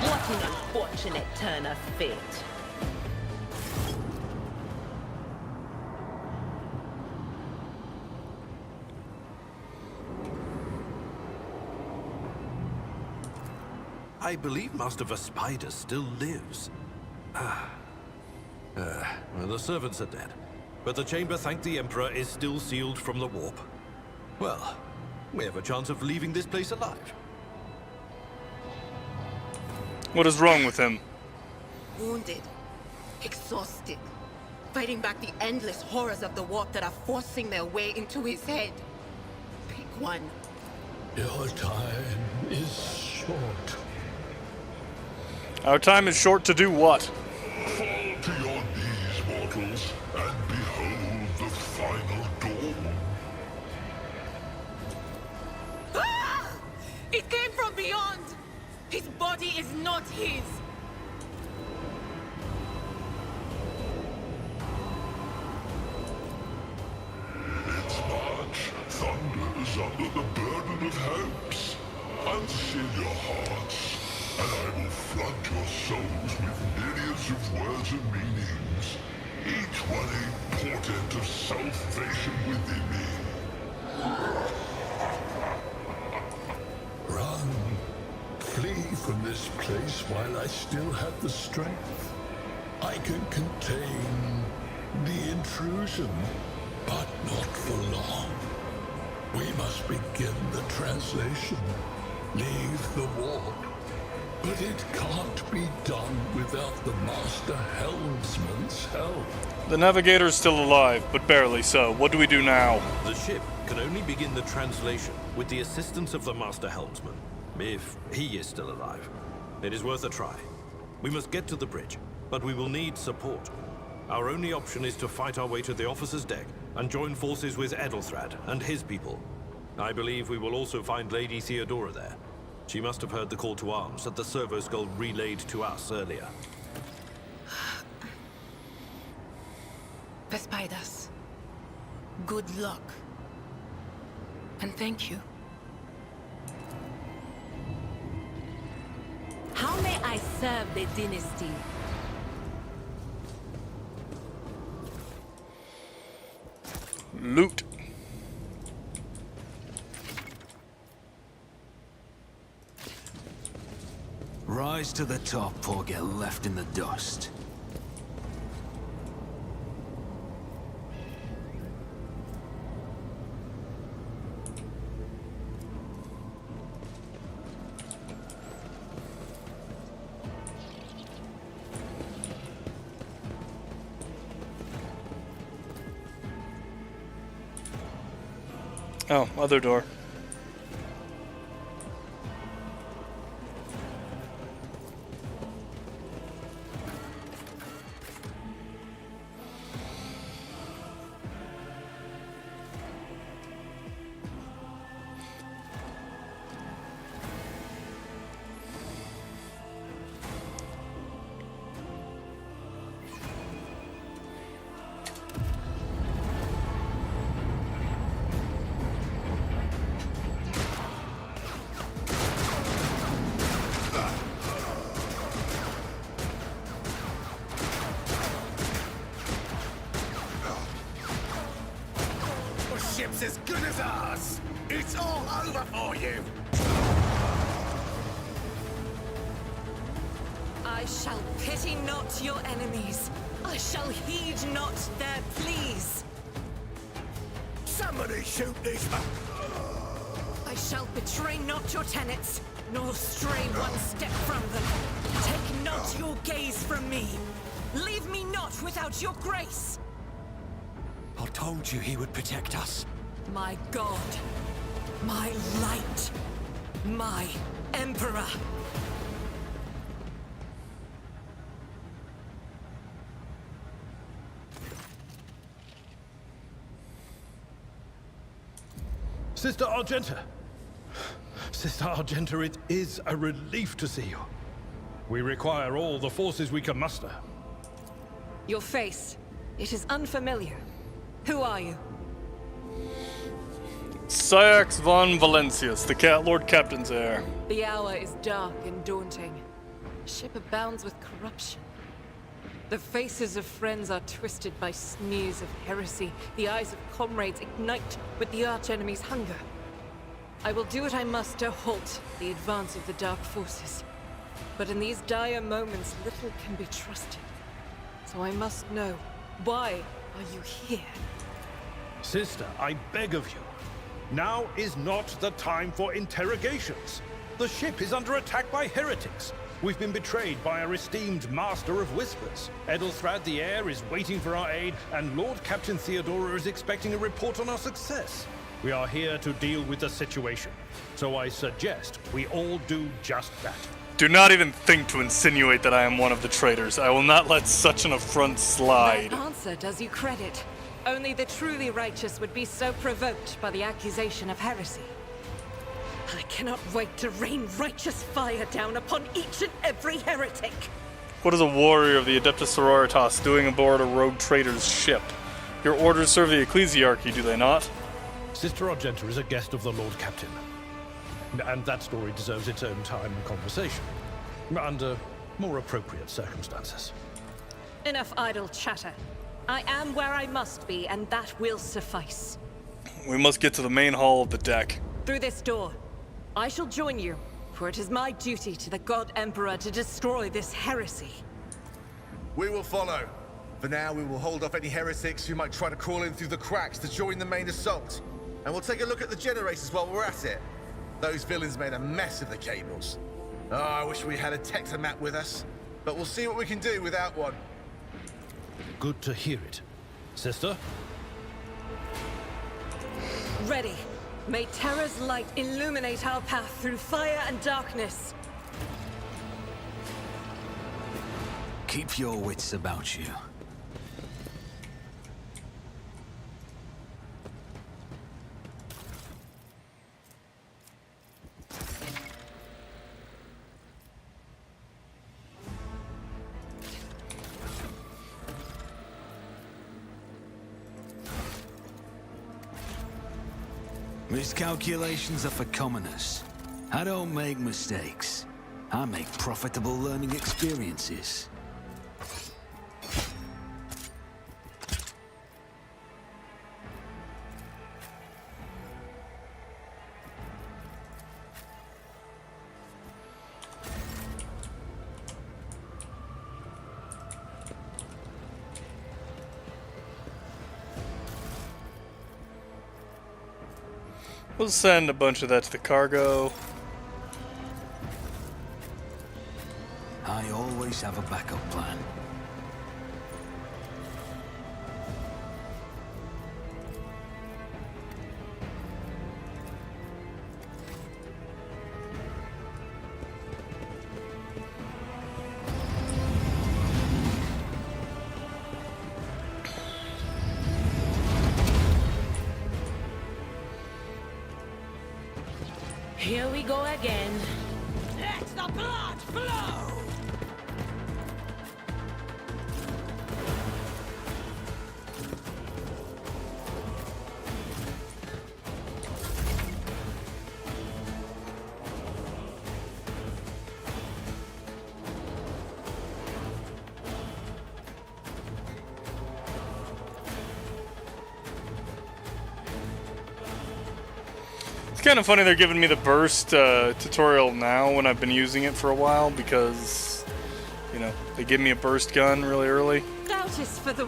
What an unfortunate turn of fate. I believe Master Vespider still lives. Well, the servants are dead, but the chamber, thank the Emperor, is still sealed from the warp. Well, we have a chance of leaving this place alive. What is wrong with him? Wounded, exhausted, fighting back the endless horrors of the warp that are forcing their way into his head. Pick one. Your time is short. Our time is short to do what? Fall to your knees, mortals, and behold the not his. Its march thunders under the burden of hopes. Unseal your hearts, and I will flood your souls with myriads of words and meanings, each one a portent of salvation within me. Run. Flee from this place while I still have the strength. I can contain the intrusion, but not for long. We must begin the translation. Leave the warp. But it can't be done without the Master Helmsman's help. The Navigator's still alive, but barely so. What do we do now? The ship can only begin the translation with the assistance of the Master Helmsman, if he is still alive. It is worth a try. We must get to the bridge, but we will need support. Our only option is to fight our way to the officer's deck and join forces with Edelthrad and his people. I believe we will also find Lady Theodora there. She must have heard the call to arms that the Servo Skull relayed to us earlier. Vespaidas, good luck. And thank you. How may I serve the dynasty? Loot. Rise to the top or get left in the dust. Oh, other door. Ship's as good as ours! It's all over for you! I shall pity not your enemies. I shall heed not their pleas. Somebody shoot these... I shall betray not your tenets, nor stray one step from them. Take not your gaze from me. Leave me not without your grace. I told you he would protect us. My God, my light, my Emperor. Sister Argenta! Sister Argenta, it is a relief to see you. We require all the forces we can muster. Your face, it is unfamiliar. Who are you? Syax von Valencius, the Lord Captain's heir. The hour is dark and daunting. Ship abounds with corruption. The faces of friends are twisted by sneers of heresy. The eyes of comrades ignite with the archenemy's hunger. I will do what I must to halt the advance of the Dark Forces. But in these dire moments, little can be trusted. So I must know, why are you here? Sister, I beg of you. Now is not the time for interrogations. The ship is under attack by heretics. We've been betrayed by our esteemed Master of Whispers. Edelthrad the Heir is waiting for our aid, and Lord Captain Theodora is expecting a report on our success. We are here to deal with the situation, so I suggest we all do just that. Do not even think to insinuate that I am one of the traitors. I will not let such an affront slide. That answer does you credit. Only the truly righteous would be so provoked by the accusation of heresy. I cannot wait to rain righteous fire down upon each and every heretic. What is a warrior of the Adeptus Sororitas doing aboard a rogue trader's ship? Your orders serve the Ecclesiarchy, do they not? Sister Argenta is a guest of the Lord Captain. And that story deserves its own time and conversation. Under more appropriate circumstances. Enough idle chatter. I am where I must be, and that will suffice. We must get to the main hall of the deck. Through this door. I shall join you, for it is my duty to the God Emperor to destroy this heresy. We will follow. For now, we will hold off any heretics who might try to crawl in through the cracks to join the main assault. And we'll take a look at the generators while we're at it. Those villains made a mess of the cables. Oh, I wish we had a Tectomat with us. But we'll see what we can do without one. Good to hear it. Sister? Ready. May Terra's light illuminate our path through fire and darkness. Keep your wits about you. Miscalculations are for commoners. I don't make mistakes. I make profitable learning experiences. We'll send a bunch of that to the cargo. I always have a backup plan. Here we go again. Let the blood flow! It's kind of funny they're giving me the burst tutorial now when I've been using it for a while because, you know, they give me a burst gun really early. Doubt is for the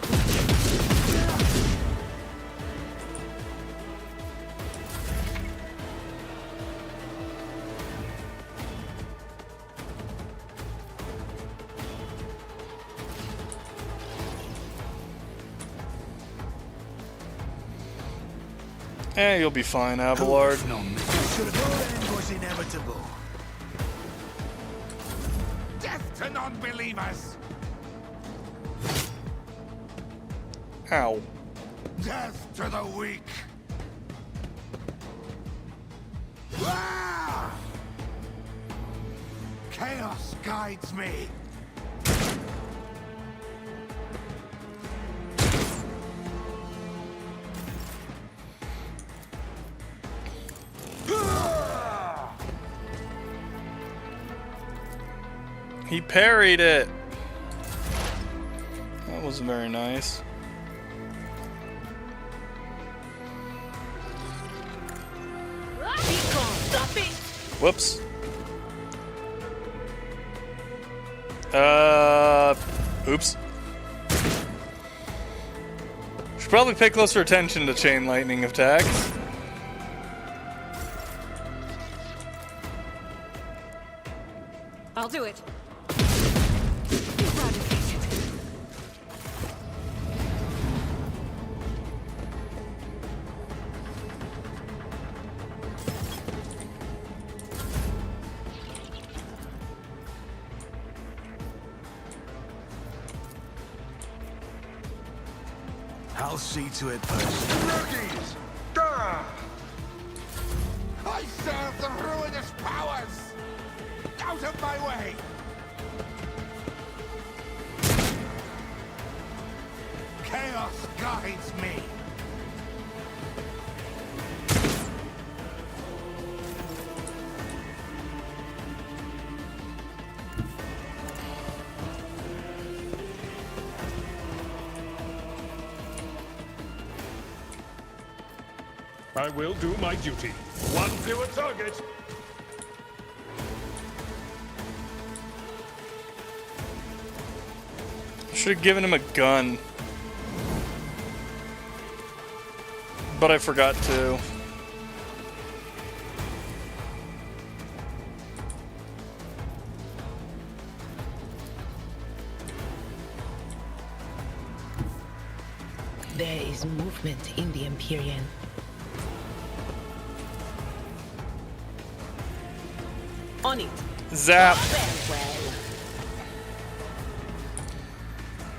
You'll be fine, Abelard. Should have thought it was inevitable. Death to non-believers! Ow. Death to the weak! Ah! Chaos guides me! He parried it. That wasn't very nice. Whoops. Oops. Should probably pay closer attention to chain lightning attacks. I'll do it. I'll see to it personally. Rookies! Grr! I I serve the ruinous powers! Out of my way! Chaos guides me! I will do my duty. One fewer target. Should have given him a gun. But I forgot to. There is movement in the Empyrean. On it. Zap. Well.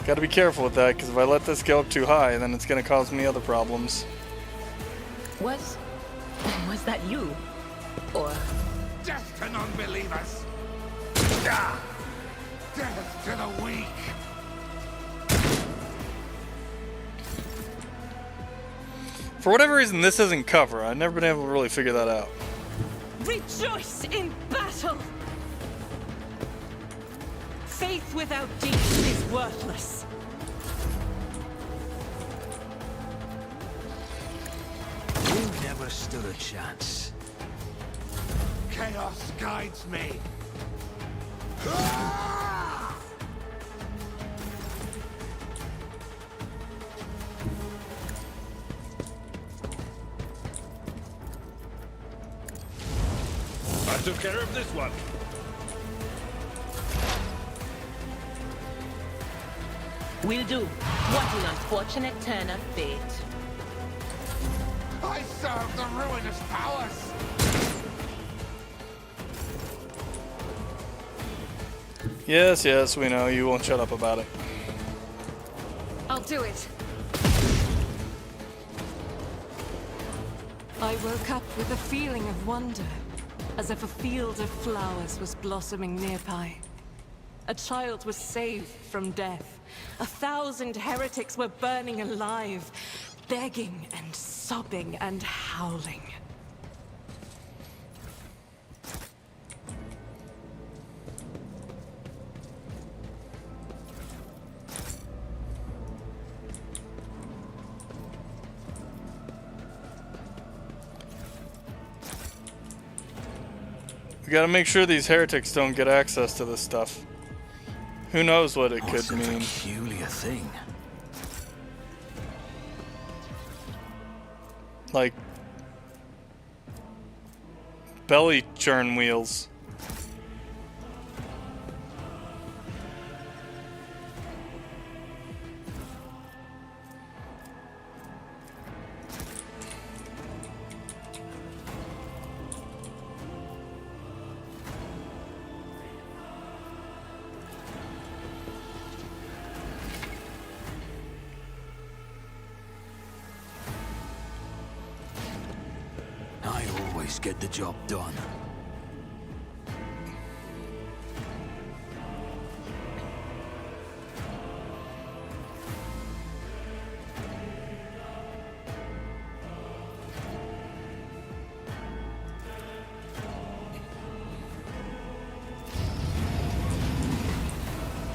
Gotta be careful with that, because if I let this go up too high, then it's gonna cause me other problems. Was that you? Or... Death to non-believers! Ah! Death to the weak! For whatever reason, this isn't cover. I've never been able to really figure that out. Rejoice in battle! Faith without deeds is worthless. You never stood a chance. Chaos guides me! Ah! I took care of this one. Will do. What an unfortunate turn of fate. I serve the ruinous powers! Yes, yes, we know. You won't shut up about it. I'll do it. I woke up with a feeling of wonder, as if a field of flowers was blossoming nearby. A child was saved from death. 1,000 heretics were burning alive, begging and sobbing and howling. We gotta make sure these heretics don't get access to this stuff. Who knows what it could mean. Peculiar thing. Like belly churn wheels. I always get the job done.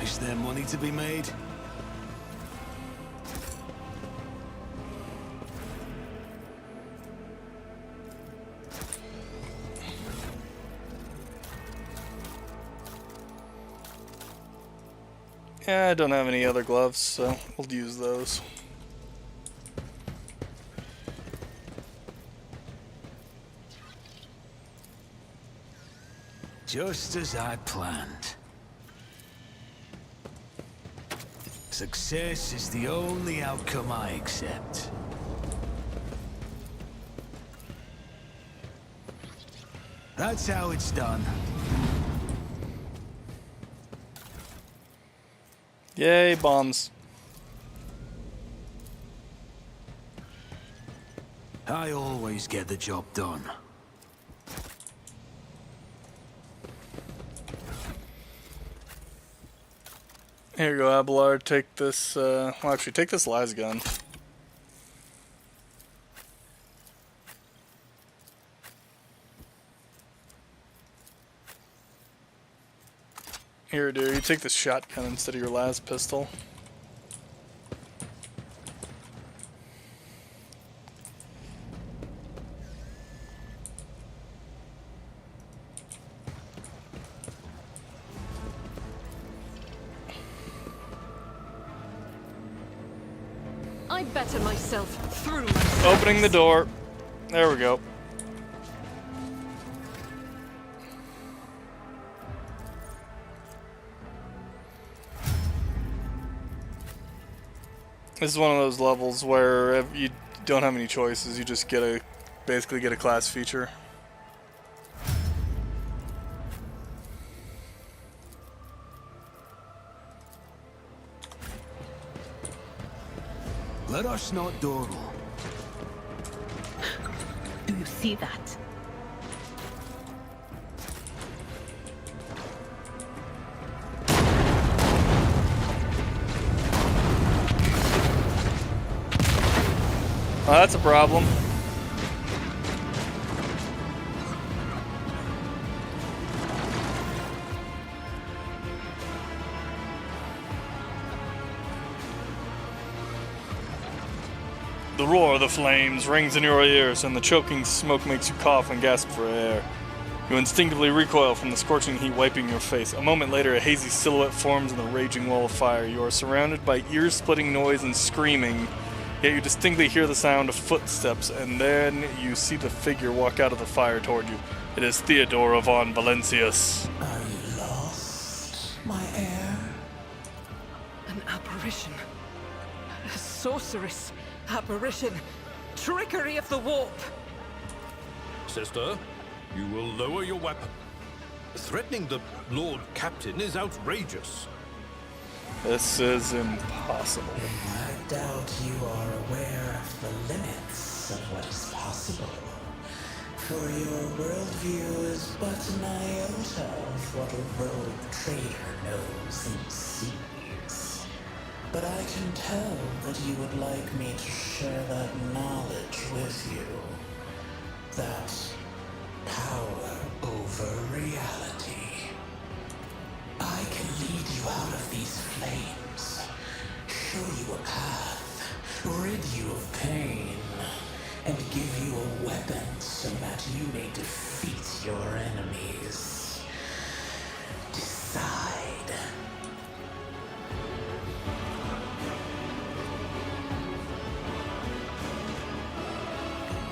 Is there money to be made? Yeah, I don't have any other gloves, so we'll use those. Just as I planned. Success is the only outcome I accept. That's how it's done. Yay, bombs. I always get the job done. Here you go, Abelard. Take this, well, actually, take this las gun. Here, dude, you take this shotgun instead of your las pistol. I better myself through myself. Opening the door. There we go. This is one of those levels where you don't have any choices. You just basically get a class feature. Let us not dawdle. Do you see that? Oh, that's a problem. The roar of the flames rings in your ears, and the choking smoke makes you cough and gasp for air. You instinctively recoil from the scorching heat wiping your face. A moment later, a hazy silhouette forms in the raging wall of fire. You are surrounded by ear-splitting noise and screaming, yet you distinctly hear the sound of footsteps, and then you see the figure walk out of the fire toward you. It is Theodora von Valencius. Are you lost, my heir? An apparition. A sorceress. Apparition. Trickery of the warp. Sister, you will lower your weapon. Threatening the Lord Captain is outrageous. This is impossible. I doubt you are aware of the limits of what is possible. For your worldview is but an iota of what a rogue trader knows and sees. But I can tell that you would like me to share that knowledge with you. That power over reality. I can lead you out of these flames, show you a path, rid you of pain, and give you a weapon so that you may defeat your enemies. Decide.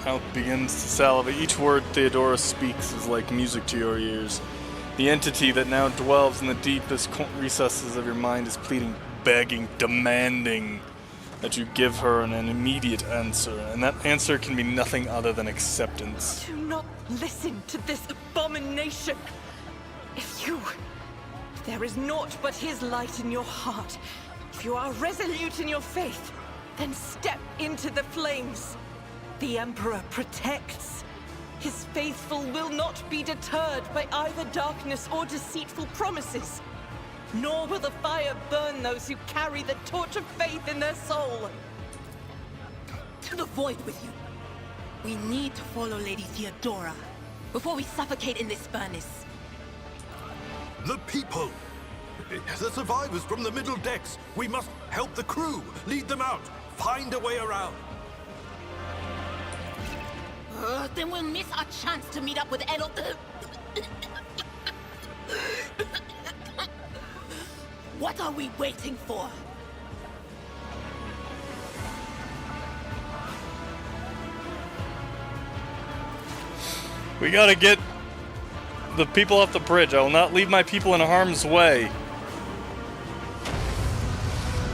Mouth begins to salivate. Each word Theodora speaks is like music to your ears. The entity that now dwells in the deepest recesses of your mind is pleading, begging, demanding that you give her an immediate answer, and that answer can be nothing other than acceptance. Do not listen to this abomination. If there is naught but his light in your heart, if you are resolute in your faith, then step into the flames. The Emperor protects. His faithful will not be deterred by either darkness or deceitful promises. Nor will the fire burn those who carry the torch of faith in their soul. To the void with you. We need to follow Lady Theodora before we suffocate in this furnace. The people! The survivors from the middle decks! We must help the crew! Lead them out! Find a way around! Then we'll miss our chance to meet up with Elo. What are we waiting for? We gotta get the people off the bridge. I will not leave my people in harm's way.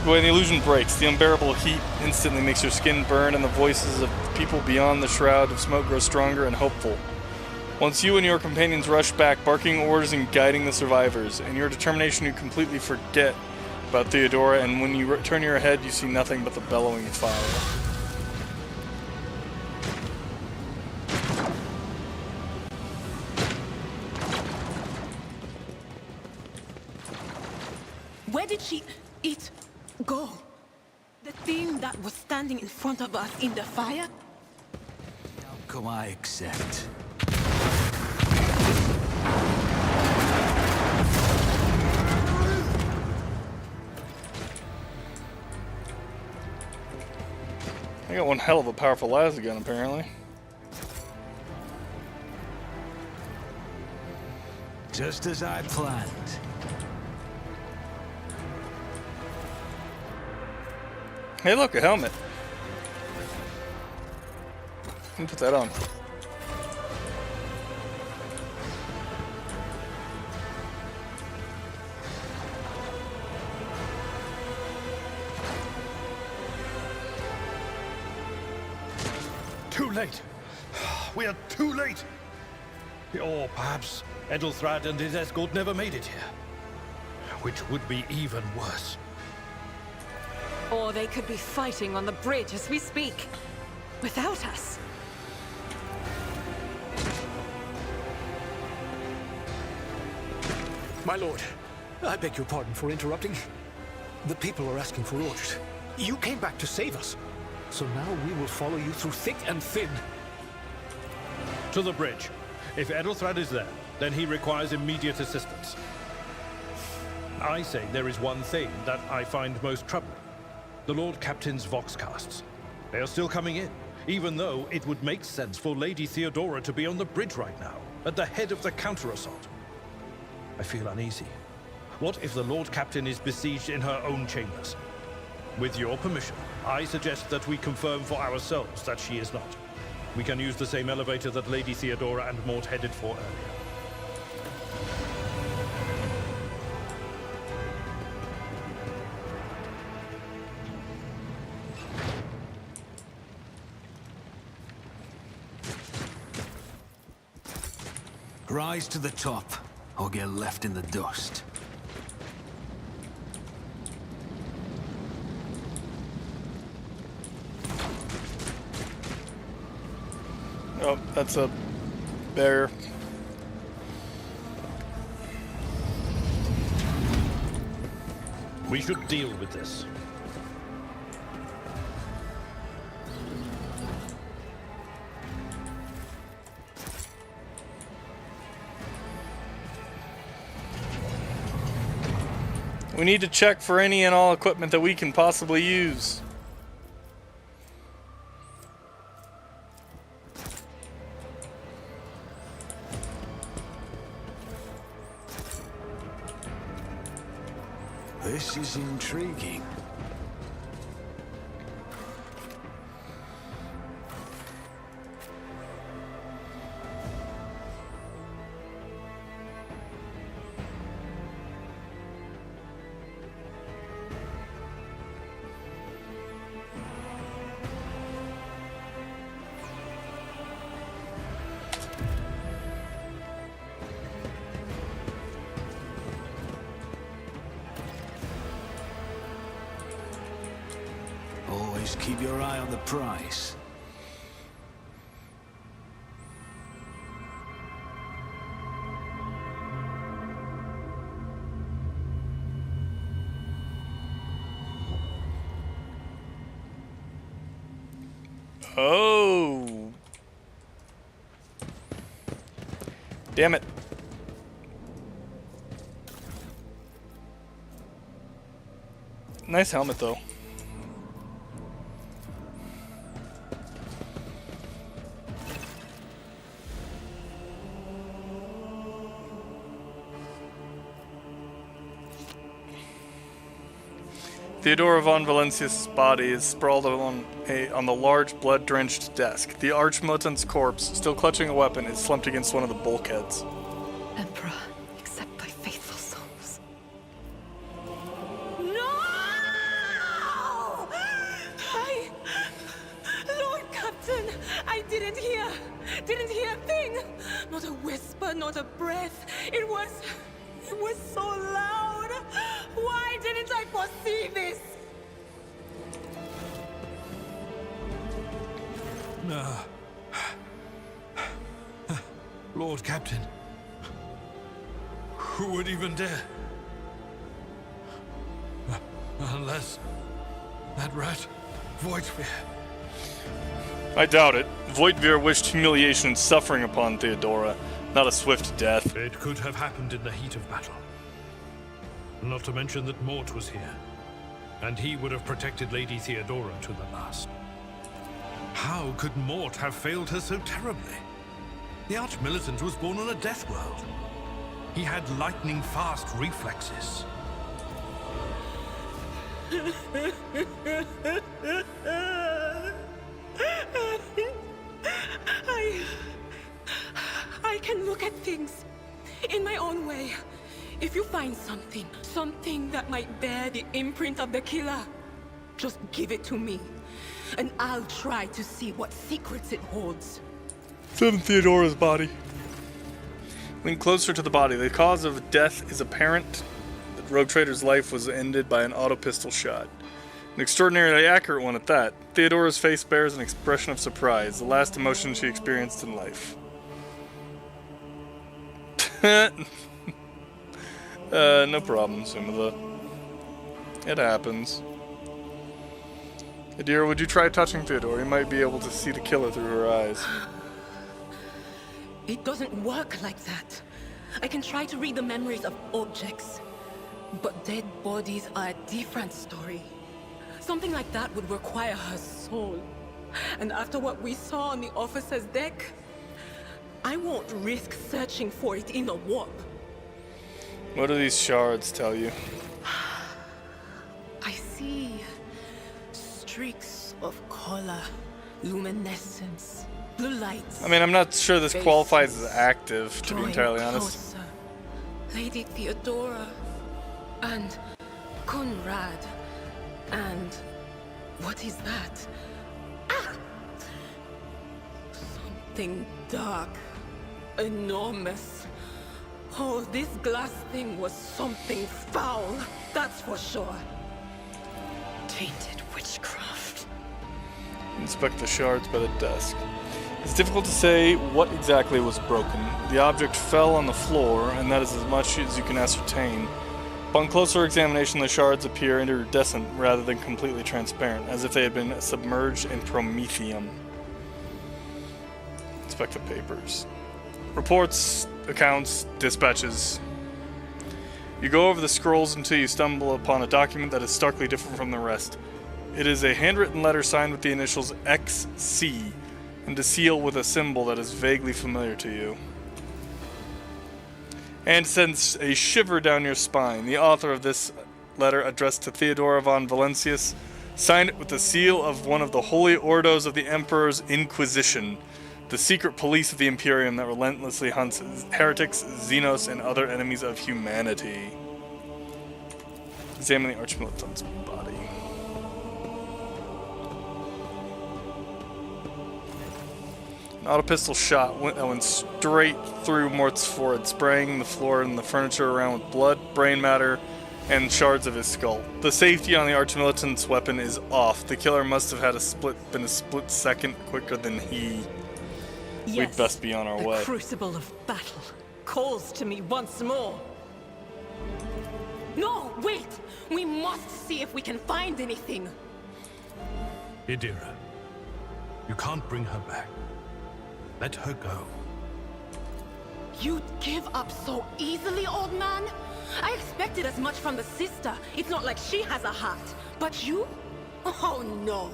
When the illusion breaks, the unbearable heat instantly makes your skin burn, and the voices of people beyond the shroud of smoke grow stronger and hopeful. Once you and your companions rush back, barking orders and guiding the survivors. In your determination, you completely forget about Theodora, and when you turn your head, you see nothing but the bellowing fire. Where did she... it go? The thing that was standing in front of us in the fire? Outcome I accept. I got one hell of a powerful lasgun, apparently. Just as I planned. Hey, look, a helmet. Let me put that on. Too late. We are too late. Or perhaps Edelthrad and his escort never made it here. Which would be even worse. Or they could be fighting on the bridge as we speak. Without us. My lord, I beg your pardon for interrupting. The people are asking for orders. You came back to save us. So now we will follow you through thick and thin. To the bridge. If Edelthrad is there, then he requires immediate assistance. I say there is one thing that I find most troubling. The Lord Captain's Voxcasts. They are still coming in, even though it would make sense for Lady Theodora to be on the bridge right now, at the head of the counter-assault. I feel uneasy. What if the Lord Captain is besieged in her own chambers? With your permission, I suggest that we confirm for ourselves that she is not. We can use the same elevator that Lady Theodora and Mort headed for earlier. Rise to the top, or get left in the dust. Oh, that's a bear. We should deal with this. We need to check for any and all equipment that we can possibly use. This is intriguing. Always keep your eye on the prize. Oh. Damn it. Nice helmet though. Theodora von Valencia's body is sprawled on the large, blood-drenched desk. The Archmutant's corpse, still clutching a weapon, is slumped against one of the bulkheads. Emperor, accept thy faithful souls. No! Lord Captain, I didn't hear a thing. Not a whisper, not a breath. It was so loud. Why didn't I foresee this? Lord Captain. Who would even dare? Unless that rat, Voidsphere. I doubt it. Voidveer wished humiliation and suffering upon Theodora, not a swift death. It could have happened in the heat of battle. Not to mention that Mort was here, and he would have protected Lady Theodora to the last. How could Mort have failed her so terribly? The Arch-Militant was born on a death world. He had lightning-fast reflexes. I can look at things in my own way. If you find something that might bear the imprint of the killer, just give it to me, and I'll try to see what secrets it holds. From Theodora's body. Lean closer to the body. The cause of death is apparent. The rogue trader's life was ended by an auto pistol shot. An extraordinarily accurate one at that. Theodora's face bears an expression of surprise, the last emotion she experienced in life. No problem, Sumida. It happens. Adira, would you try touching Theodora? You might be able to see the killer through her eyes. It doesn't work like that. I can try to read the memories of objects, but dead bodies are a different story. Something like that would require her soul. And after what we saw on the officer's deck, I won't risk searching for it in a warp. What do these shards tell you? I see streaks of color, luminescence, blue lights. I mean, I'm not sure this qualifies as active, to be entirely honest. Closer. Lady Theodora and Conrad and what is that? Ah! Something dark, enormous. Oh, this glass thing was something foul, that's for sure. Tainted witchcraft. Inspect the shards by the desk. It's difficult to say what exactly was broken. The object fell on the floor, and that is as much as you can ascertain. Upon closer examination, the shards appear iridescent rather than completely transparent, as if they had been submerged in promethium. Inspect the papers. Reports, accounts, dispatches. You go over the scrolls until you stumble upon a document that is starkly different from the rest. It is a handwritten letter signed with the initials XC, and a seal with a symbol that is vaguely familiar to you. And sends a shiver down your spine. The author of this letter, addressed to Theodora von Valancius, signed it with the seal of one of the holy ordos of the Emperor's Inquisition, the secret police of the Imperium that relentlessly hunts heretics, Xenos, and other enemies of humanity. Examine the Arch-Militant's body. An auto pistol shot went straight through Mort's forehead, spraying the floor and the furniture around with blood, brain matter, and shards of his skull. The safety on the Arch-Militant's weapon is off. The killer must have had been a split second quicker than he. Yes, we'd best be on our way. The crucible of battle calls to me once more. No, wait! We must see if we can find anything. Idira, you can't bring her back. Let her go. You'd give up so easily, old man? I expected as much from the sister. It's not like she has a heart. But you? Oh no.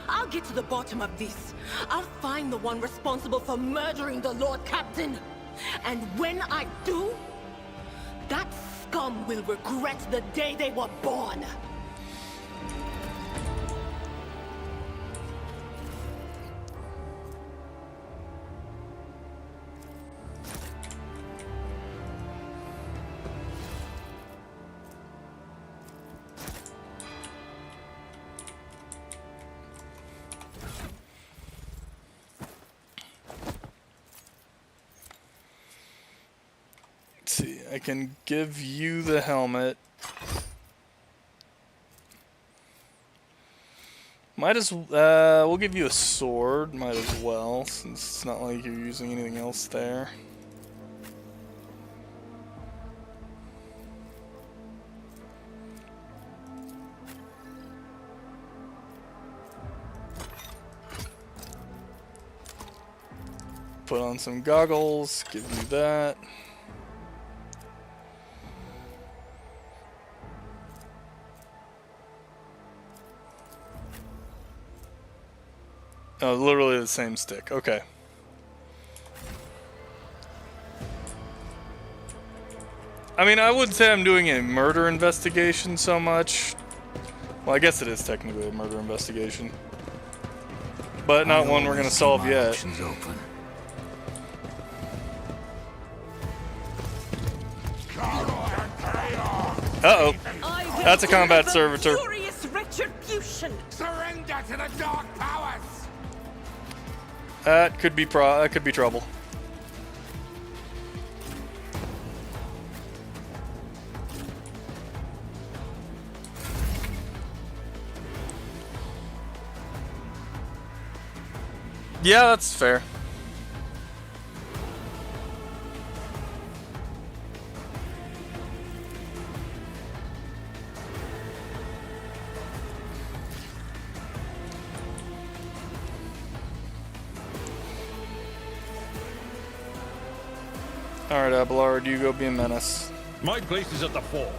I'll get to the bottom of this. I'll find the one responsible for murdering the Lord Captain. And when I do, that scum will regret the day they were born. See, I can give you the helmet. We'll give you a sword, might as well, since it's not like you're using anything else there. Put on some goggles, give you that. Oh, literally the same stick. Okay. I mean, I wouldn't say I'm doing a murder investigation so much. Well, I guess it is technically a murder investigation. But not one we're going to solve yet. Uh-oh. That's a combat servitor. Furious retribution. Surrender to the dark powers. That could be trouble. Yeah, that's fair. Alright, Abelard, you go be a menace. My place is at the fore.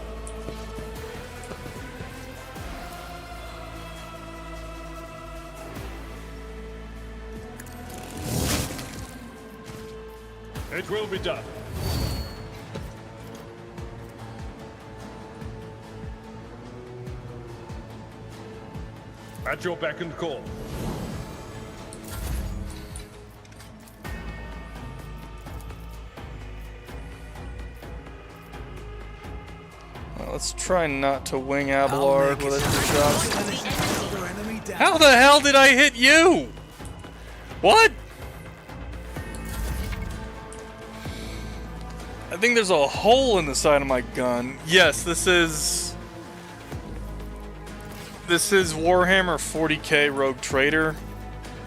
It will be done. At your beck and call. Well, let's try not to wing Abelard with extra shots. How the hell did I hit you? What? I think there's a hole in the side of my gun. Yes, this is Warhammer 40k Rogue Trader.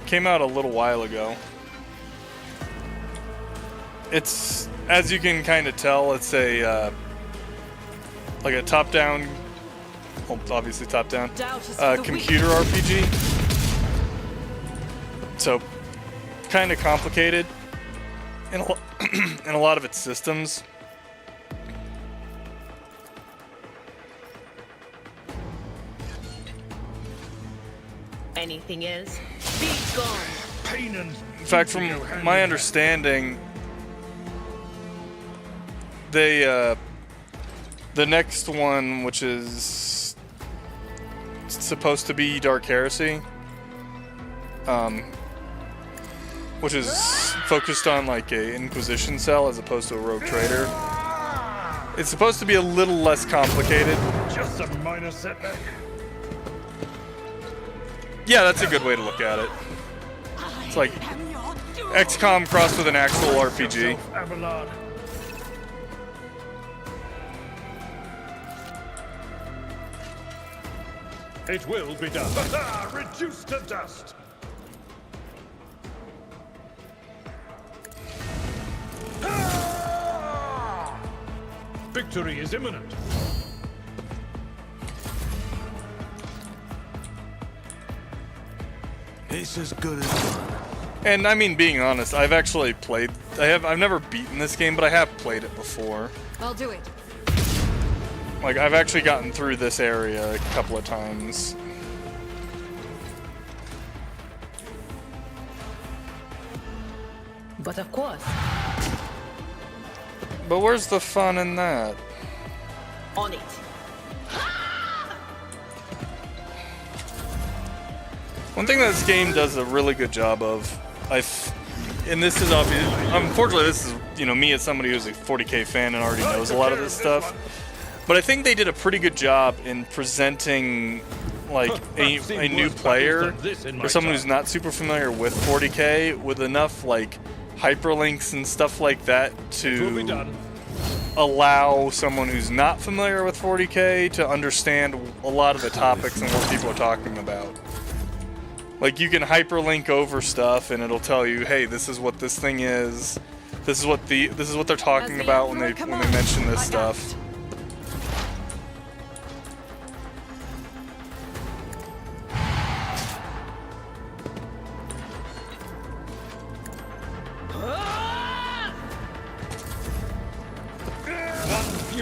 Came out a little while ago. It's, as you can kind of tell, it's a like a top-down, well, obviously top-down, computer RPG. So, kind of complicated in a lot of its systems. Anything else? Be gone. Pain and in fact, from my understanding, they the next one, which is supposed to be Dark Heresy, which is focused on like a Inquisition cell as opposed to a Rogue Trader. It's supposed to be a little less complicated. Just a minor setback. Yeah, that's a good way to look at it. It's like XCOM crossed with an actual RPG. Abelard. It will be done. Reduced to dust. Victory is imminent. It's as good as done. And I mean, being honest, I've actually played. I've never beaten this game, but I have played it before. I'll do it. Like, I've actually gotten through this area a couple of times. But of course. But where's the fun in that? On it. One thing that this game does a really good job of, and this is obvious, unfortunately this is, you know, me as somebody who's a 40k fan and already knows a lot of this stuff, but I think they did a pretty good job in presenting like a new player or someone who's not super familiar with 40k with enough like hyperlinks and stuff like that to allow someone who's not familiar with 40k to understand a lot of the topics and what people are talking about. Like, you can hyperlink over stuff and it'll tell you, hey, this is what this thing is. This is what they're talking about when they mention this stuff.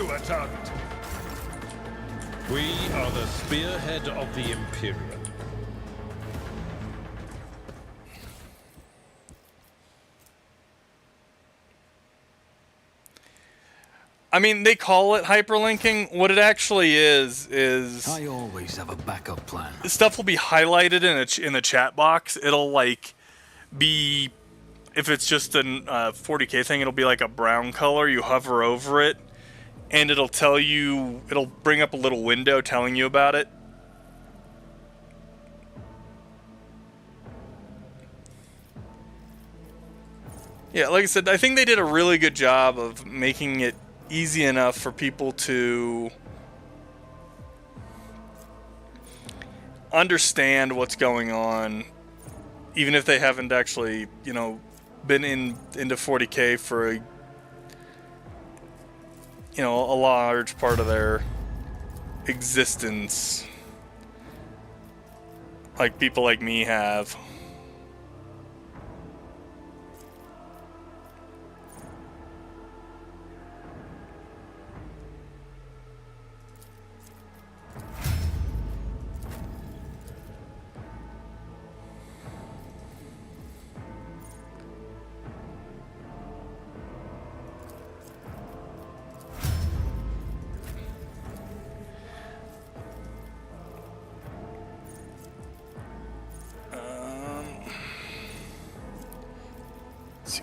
you a target. We are the spearhead of the Imperium. I mean, they call it hyperlinking. What it actually is I always have a backup plan. stuff will be highlighted in the chat box. It'll like be, if it's just a 40K thing, it'll be like a brown color. You hover over it, and it'll tell you. It'll bring up a little window telling you about it. Yeah, like I said, I think they did a really good job of making it easy enough for people to understand what's going on, even if they haven't actually, you know, been into 40K for a, you know, a large part of their existence, like people like me have.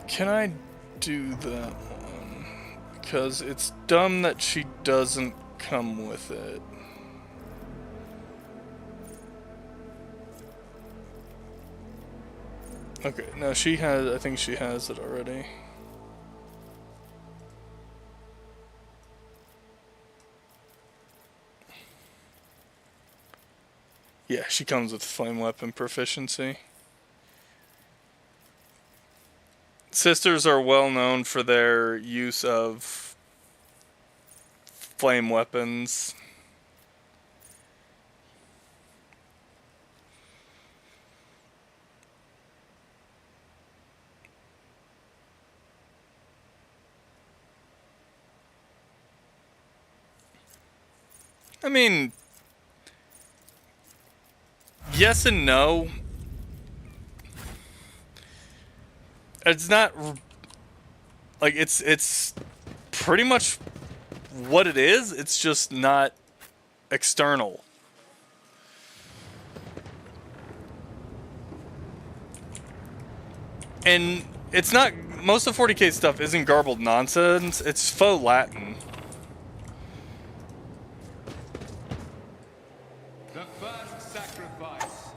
Can I do that one? Because it's dumb that she doesn't come with it. Okay, no, she has, I think she has it already. Yeah, she comes with flame weapon proficiency. Sisters are well known for their use of flame weapons. I mean, yes and no. It's not like it's pretty much what it is. It's just not external. And it's not, most of 40K stuff isn't garbled nonsense. It's faux Latin. The first sacrifice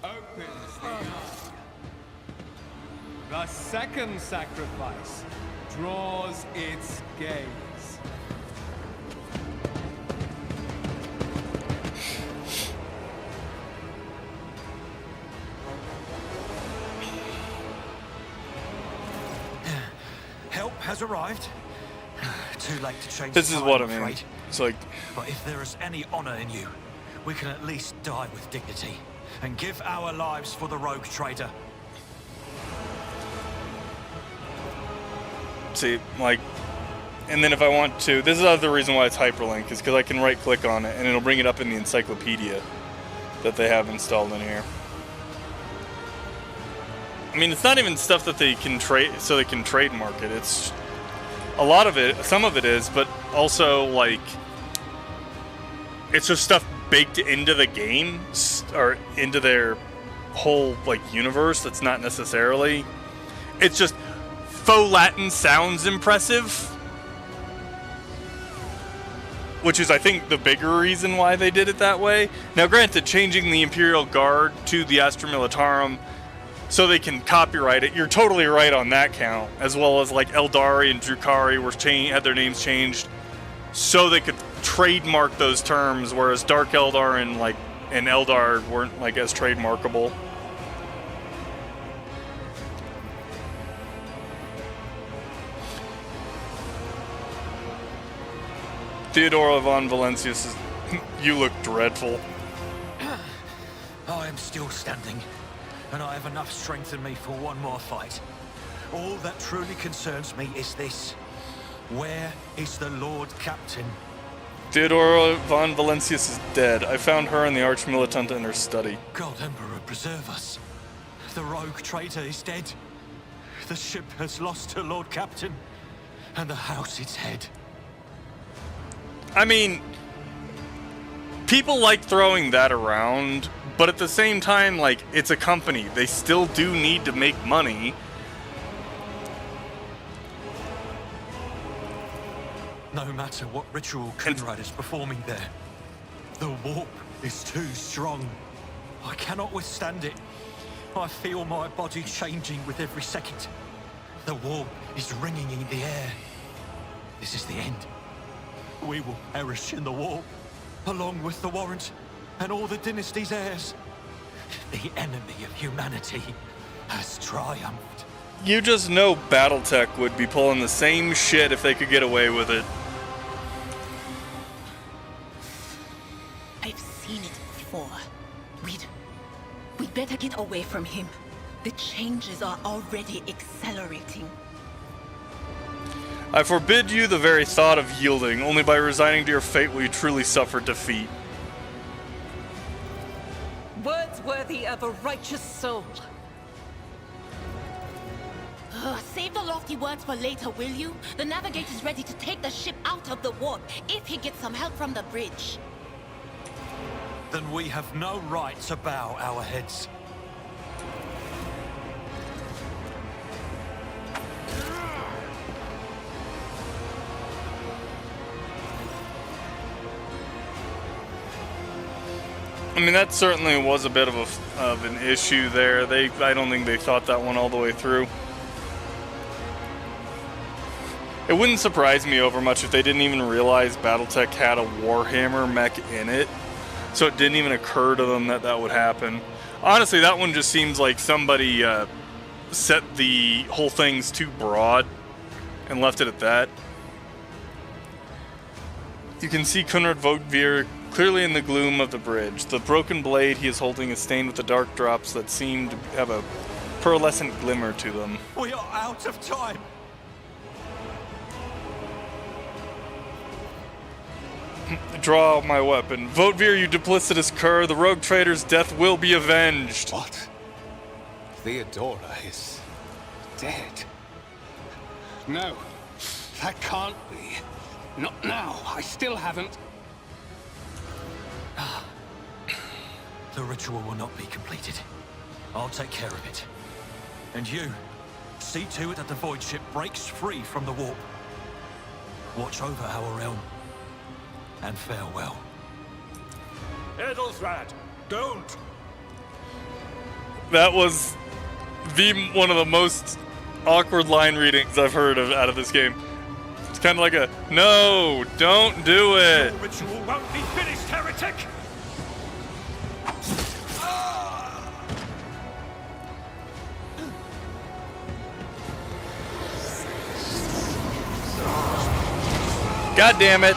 opens the eye. The second sacrifice draws its gaze. Help has arrived. Too late to change. This is what I mean. It's like, but if there is any honor in you, we can at least die with dignity and give our lives for the rogue trader. see, like, and then if I want to, this is the other reason why it's hyperlink, is because I can right click on it and it'll bring it up in the encyclopedia that they have installed in here. I mean, it's not even stuff that they can trade, so they can trademark it. It's a lot of it, some of it is, but also like it's just stuff baked into the game or into their whole like universe. That's not necessarily. It's just faux Latin sounds impressive, which is, I think, the bigger reason why they did it that way. Now, granted, changing the Imperial Guard to the Astra Militarum so they can copyright it, you're totally right on that count, as well as like Eldari and Drukhari had their names changed so they could trademark those terms, whereas Dark Eldar and Eldar weren't like as trademarkable. Theodora von Valencia says, "You look dreadful." I am still standing, and I have enough strength in me for one more fight. All that truly concerns me is this. Where is the Lord Captain? Theodora von Valencius is dead. I found her and the Arch-Militant in her study. God Emperor preserve us. The rogue traitor is dead. The ship has lost her Lord Captain, and the house its head. I mean, people like throwing that around, but at the same time, like, it's a company. They still do need to make money. No matter what ritual Kunrad is performing there, the warp is too strong. I cannot withstand it. I feel my body changing with every second. The warp is ringing in the air. This is the end. We will perish in the warp, along with the Warrant and all the dynasty's heirs. The enemy of humanity has triumphed. You just know Battletech would be pulling the same shit if they could get away with it. I've seen it before. We'd better get away from him. The changes are already accelerating. I forbid you the very thought of yielding. Only by resigning to your fate will you truly suffer defeat. Words worthy of a righteous soul. Save the lofty words for later, will you? The Navigator's ready to take the ship out of the warp if he gets some help from the bridge. Then we have no right to bow our heads. I mean, that certainly was a bit of an issue there. I don't think they thought that one all the way through. It wouldn't surprise me over much if they didn't even realize Battletech had a Warhammer mech in it. So it didn't even occur to them that that would happen. Honestly, that one just seems like somebody set the whole things too broad and left it at that. You can see Kunrad Vogtveer clearly in the gloom of the bridge. The broken blade he is holding is stained with the dark drops that seem to have a pearlescent glimmer to them. We are out of time. Draw my weapon. Vogtveer, you duplicitous cur. The rogue traitor's death will be avenged. What? Theodora is dead? No, that can't be. Not now. I still haven't. The ritual will not be completed. I'll take care of it. And you, see to it that the void ship breaks free from the warp. Watch over our realm. And farewell. Edelthrad, don't! That was one of the most awkward line readings I've heard out of this game. It's kind of like a, no, don't do it. Your ritual won't be finished, heretic! God damn it.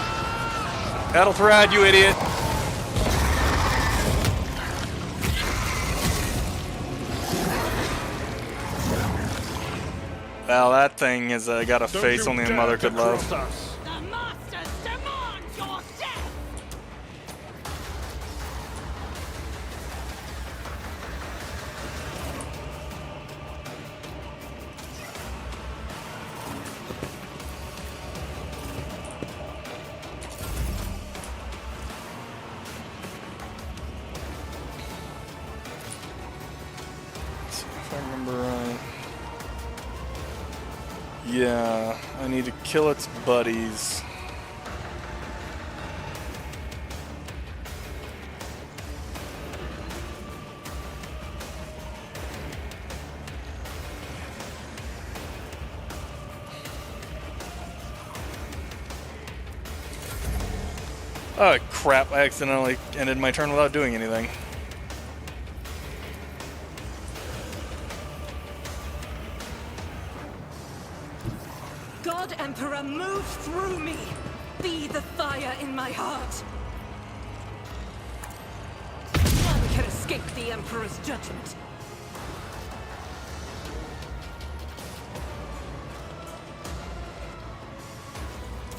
Edelthrad, you idiot. Well, that thing has got a face only a mother could love. The Masters demand your death! If I remember right. Yeah, I need to kill its buddies. Oh crap, I accidentally ended my turn without doing anything. God Emperor, move through me! Be the fire in my heart! None can escape the Emperor's judgment.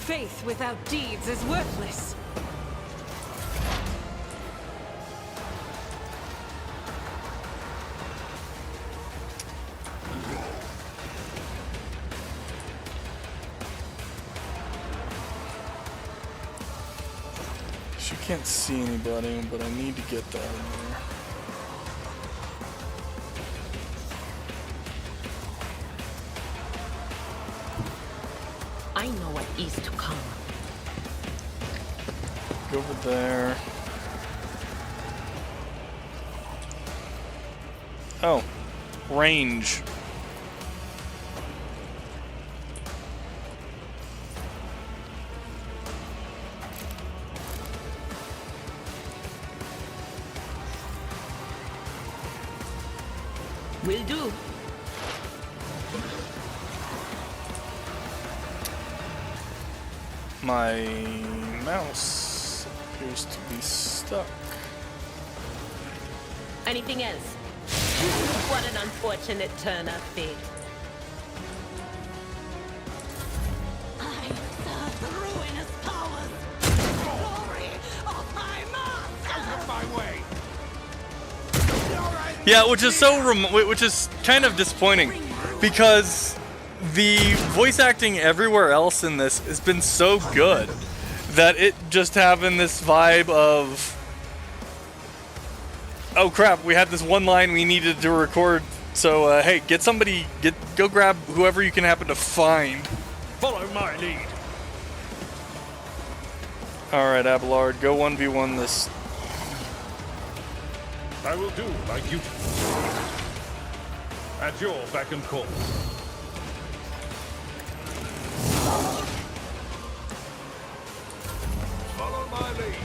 Faith without deeds is worthless. She can't see anybody, but I need to get that in there. I know what is to come. Go over there. Oh, range. Will do. My mouse appears to be stuck. Anything else? What an unfortunate turn of fate. I serve the ruinous powers. Glory of my master. Out of my way! Yeah, which is kind of disappointing, because the voice acting everywhere else in this has been so good that it just having this vibe of, oh crap, we had this one line we needed to record, so hey, go grab whoever you can happen to find. Follow my lead. Alright, Abelard, go 1v1 this. I will do like you do. At your beck and call. Follow my lead.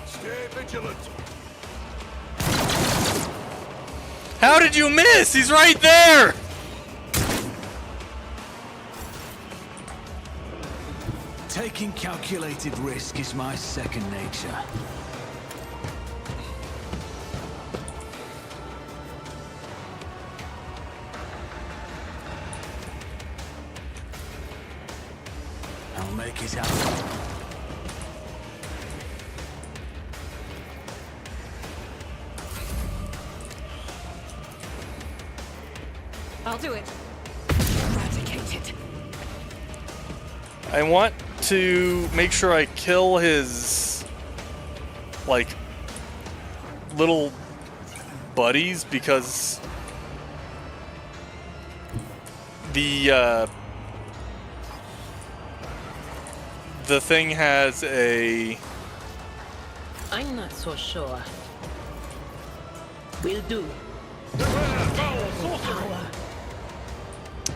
Stay vigilant. How did you miss? He's right there! Taking calculated risk is my second nature. I'll make it happen. I'll do it. Eradicated. I want to make sure I kill his, like, little buddies, because the thing has a... I'm not so sure. Will do. Power.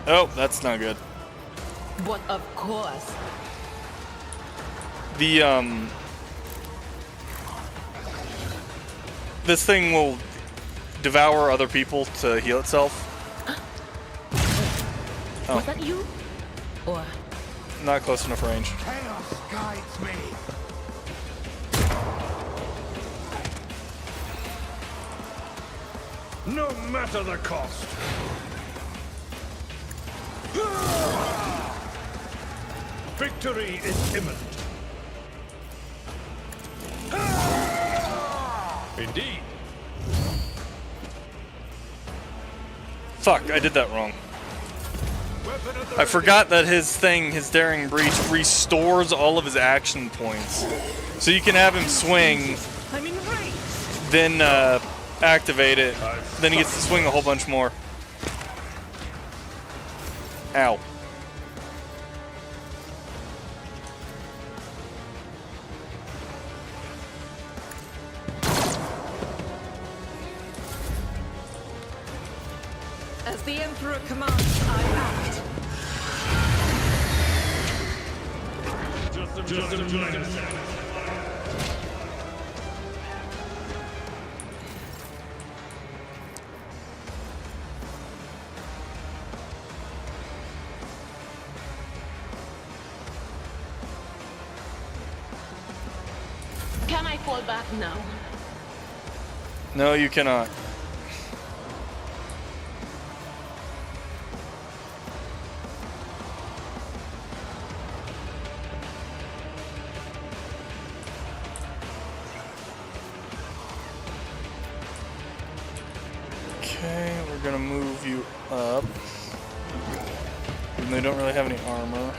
Oh, that's not good. But of course. This thing will devour other people to heal itself. Oh. Was that you? Or Not close enough range. Chaos guides me. No matter the cost. Victory is imminent. Indeed. Fuck, I did that wrong. I forgot that his Daring Breach, restores all of his action points. So you can have him swing, then activate it, then he gets to swing a whole bunch more. Ow. As the Emperor commands, I act. Just a minute. Can I fall back now? No, you cannot. Okay, we're gonna move you up. And they don't really have any armor.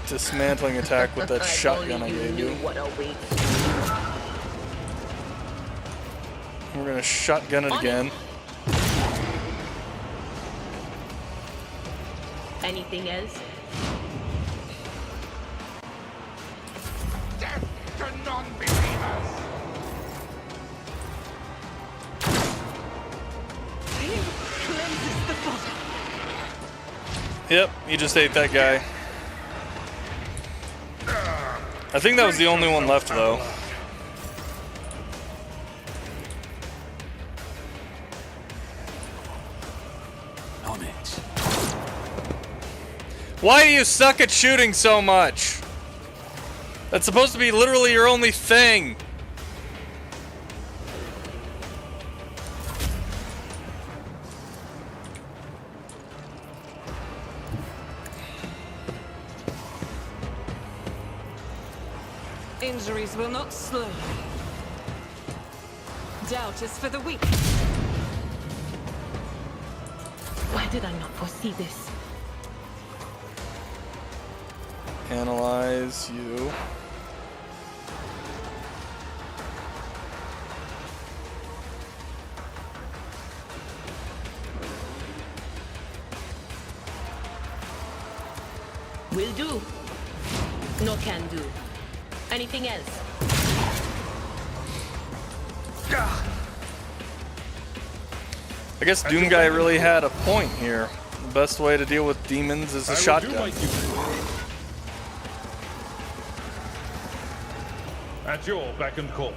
Dismantling attack with that shotgun I gave you. We're gonna shotgun it again. Anything else? Death to non-believers! Cleanses the body. Yep, you just ate that guy. I think that was the only one left, though. On it. Why do you suck at shooting so much? That's supposed to be literally your only thing. Injuries will not slow. Doubt is for the weak. Why did I not foresee this? Analyze you. Will do. No can do. Anything else? I guess Doom Guy really had a point here. The best way to deal with demons is a shotgun. At your beck and call.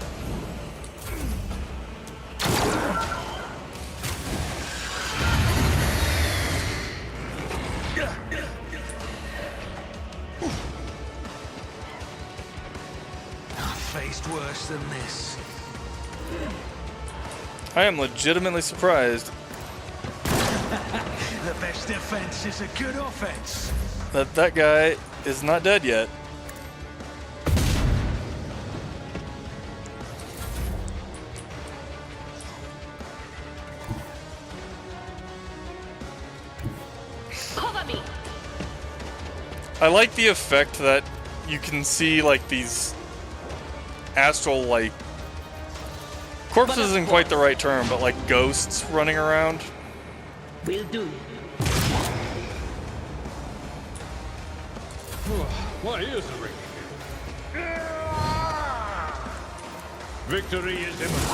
Faced worse than this. I am legitimately surprised The best defense is a good offense. that that guy is not dead yet. Cover me. I like the effect that you can see like these astral like corpses isn't quite the right term, but like ghosts running around. Will do. My ears are ringing. Victory is imminent.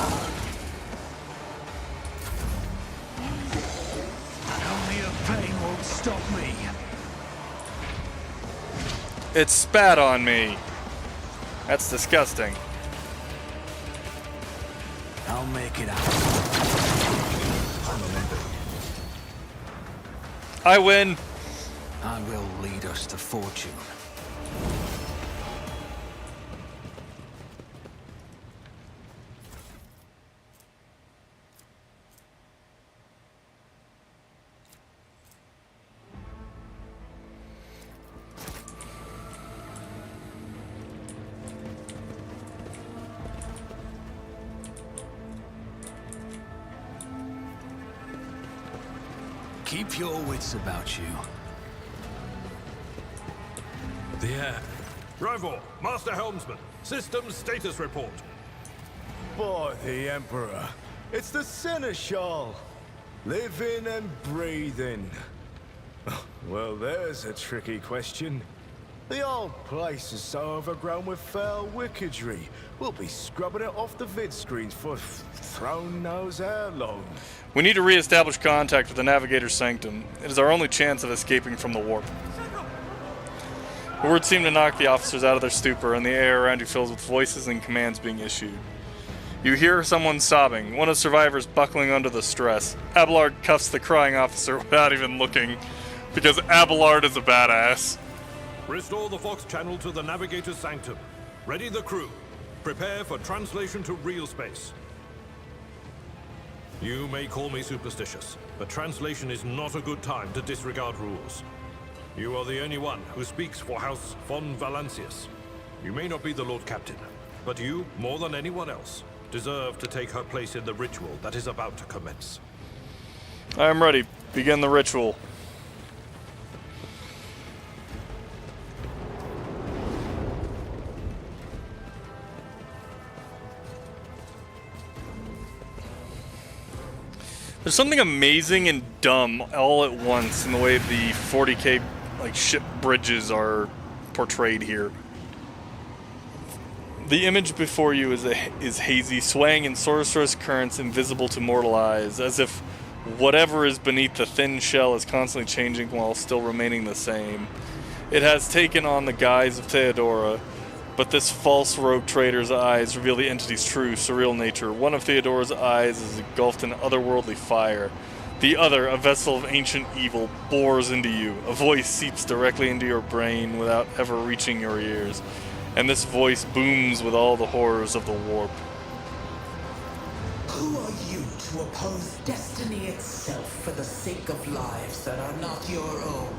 Only a pain won't stop me. It spat on me. That's disgusting. I'll make it out. I win. I will lead us to fortune. Keep your wits about you. The air. Rivor, Master Helmsman, systems status report. By the Emperor, it's the Seneschal. Living and breathing. Well, there's a tricky question. The old place is so overgrown with foul wickedry. We'll be scrubbing it off the vid screens for throne knows how long. We need to re-establish contact with the Navigator's Sanctum. It is our only chance of escaping from the warp. The words seem to knock the officers out of their stupor, and the air around you fills with voices and commands being issued. You hear someone sobbing, one of the survivors buckling under the stress. Abelard cuffs the crying officer without even looking, because Abelard is a badass. Restore the Fox channel to the Navigator's Sanctum. Ready the crew. Prepare for translation to real space. You may call me superstitious, but translation is not a good time to disregard rules. You are the only one who speaks for House von Valancius. You may not be the Lord Captain, but you, more than anyone else, deserve to take her place in the ritual that is about to commence. I am ready. Begin the ritual. There's something amazing and dumb all at once in the way the 40K like ship bridges are portrayed here. The image before you is hazy, swaying in sorcerous currents invisible to mortal eyes, as if whatever is beneath the thin shell is constantly changing while still remaining the same. It has taken on the guise of Theodora, but this false rogue trader's eyes reveal the entity's true, surreal nature. One of Theodora's eyes is engulfed in otherworldly fire. The other, a vessel of ancient evil, bores into you. A voice seeps directly into your brain without ever reaching your ears. And this voice booms with all the horrors of the warp. Who are you to oppose destiny itself for the sake of lives that are not your own?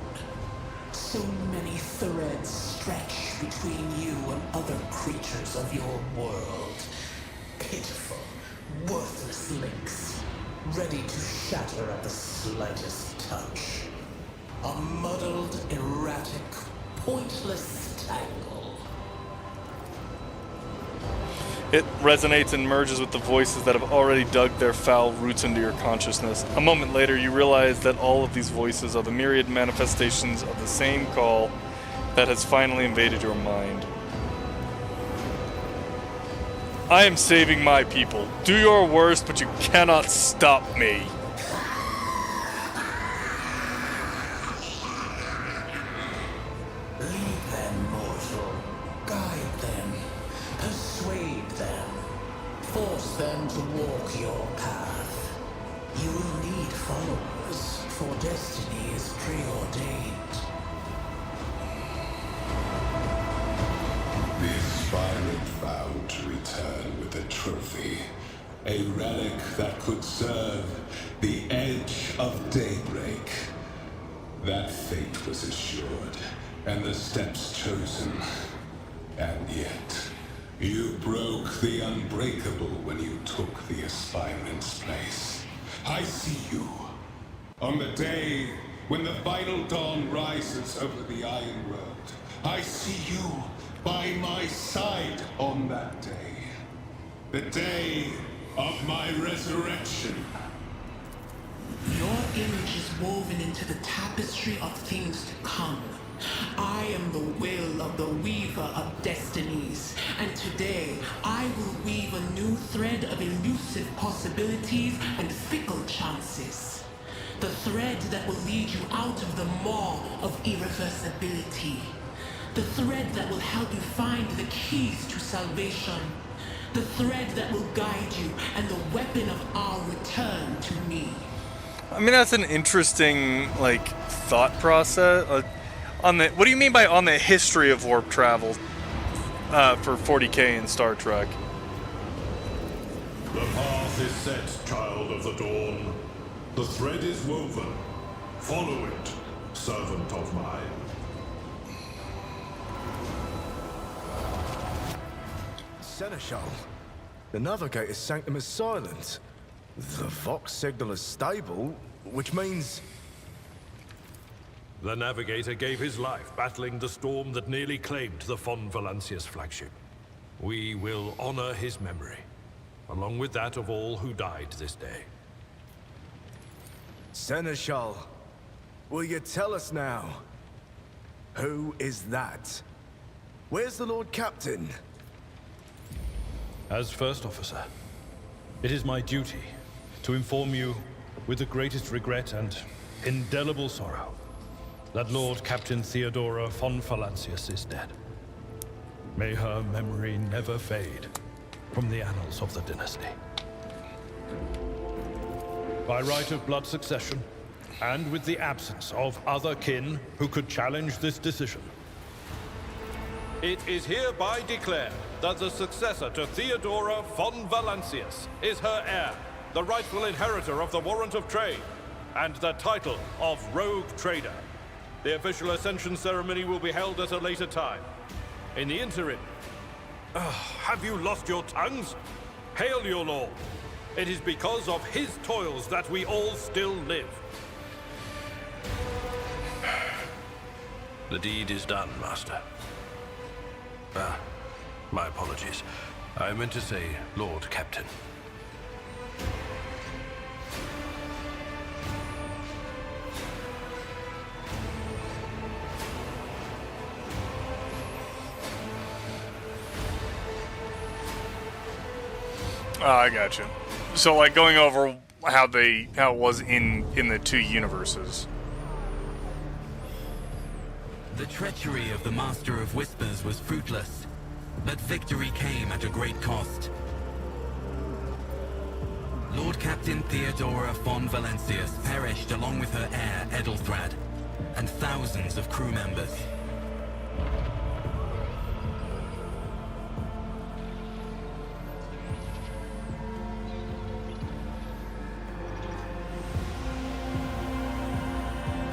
So many threads stretch between you and other creatures of your world. Pitiful, worthless links, ready to shatter at the slightest touch. A muddled, erratic, pointless tangle. It resonates and merges with the voices that have already dug their foul roots into your consciousness. A moment later, you realize that all of these voices are the myriad manifestations of the same call that has finally invaded your mind. I am saving my people. Do your worst, but you cannot stop me. Lead them, mortal. Guide them. Persuade them. Force them to walk your path. You will need followers, for destiny is preordained. The aspirant vowed to return with a trophy, a relic that could serve the edge of daybreak. That fate was assured, and the steps chosen. And yet, you broke the unbreakable when you took the aspirant's place. I see you. On the day when the final dawn rises over the Iron World, I see you by my side on that day. The day of my resurrection. Your image is woven into the tapestry of things to come. I am the will of the weaver of destinies, and today I will weave a new thread of elusive possibilities and fickle chances. The thread that will lead you out of the maw of irreversibility. The thread that will help you find the keys to salvation. The thread that will guide you and the weapon of our return to me. I mean, that's an interesting, like, thought process. On the, what do you mean by on the history of warp travel for 40K and Star Trek? The path is set, child of the dawn. The thread is woven. Follow it, servant of mine. Seneschal, the Navigator's Sanctum is silent. The Vox signal is stable, which means... The Navigator gave his life battling the storm that nearly claimed the von Valancius flagship. We will honor his memory, along with that of all who died this day. Seneschal, will you tell us now? Who is that? Where's the Lord Captain? As First Officer, it is my duty to inform you with the greatest regret and indelible sorrow that Lord Captain Theodora von Valancius is dead. May her memory never fade from the annals of the dynasty. By right of blood succession, and with the absence of other kin who could challenge this decision, It is hereby declared that the successor to Theodora von Valancius is her heir, the rightful inheritor of the Warrant of Trade, and the title of Rogue Trader. The official ascension ceremony will be held at a later time. In the interim, have you lost your tongues? Hail your lord. It is because of his toils that we all still live. The deed is done, Master. My apologies. I meant to say Lord Captain. I gotcha. So, like, going over how it was in the two universes. The treachery of the Master of Whispers was fruitless, but victory came at a great cost. Lord Captain Theodora von Valancius perished along with her heir, Edelthrad, and thousands of crew members.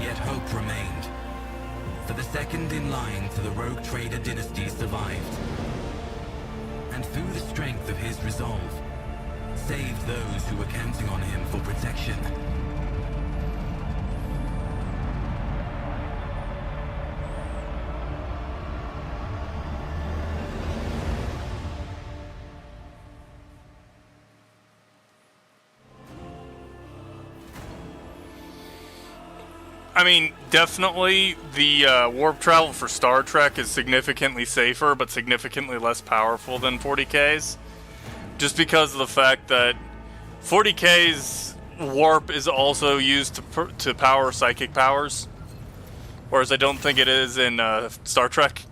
Yet hope remained. For the second in line to the Rogue Trader dynasty survived. And through the strength of his resolve, saved those who were counting on him for protection. I mean, definitely the warp travel for Star Trek is significantly safer, but significantly less powerful than 40K's. Just because of the fact that 40K's warp is also used to power psychic powers, whereas I don't think it is in Star Trek.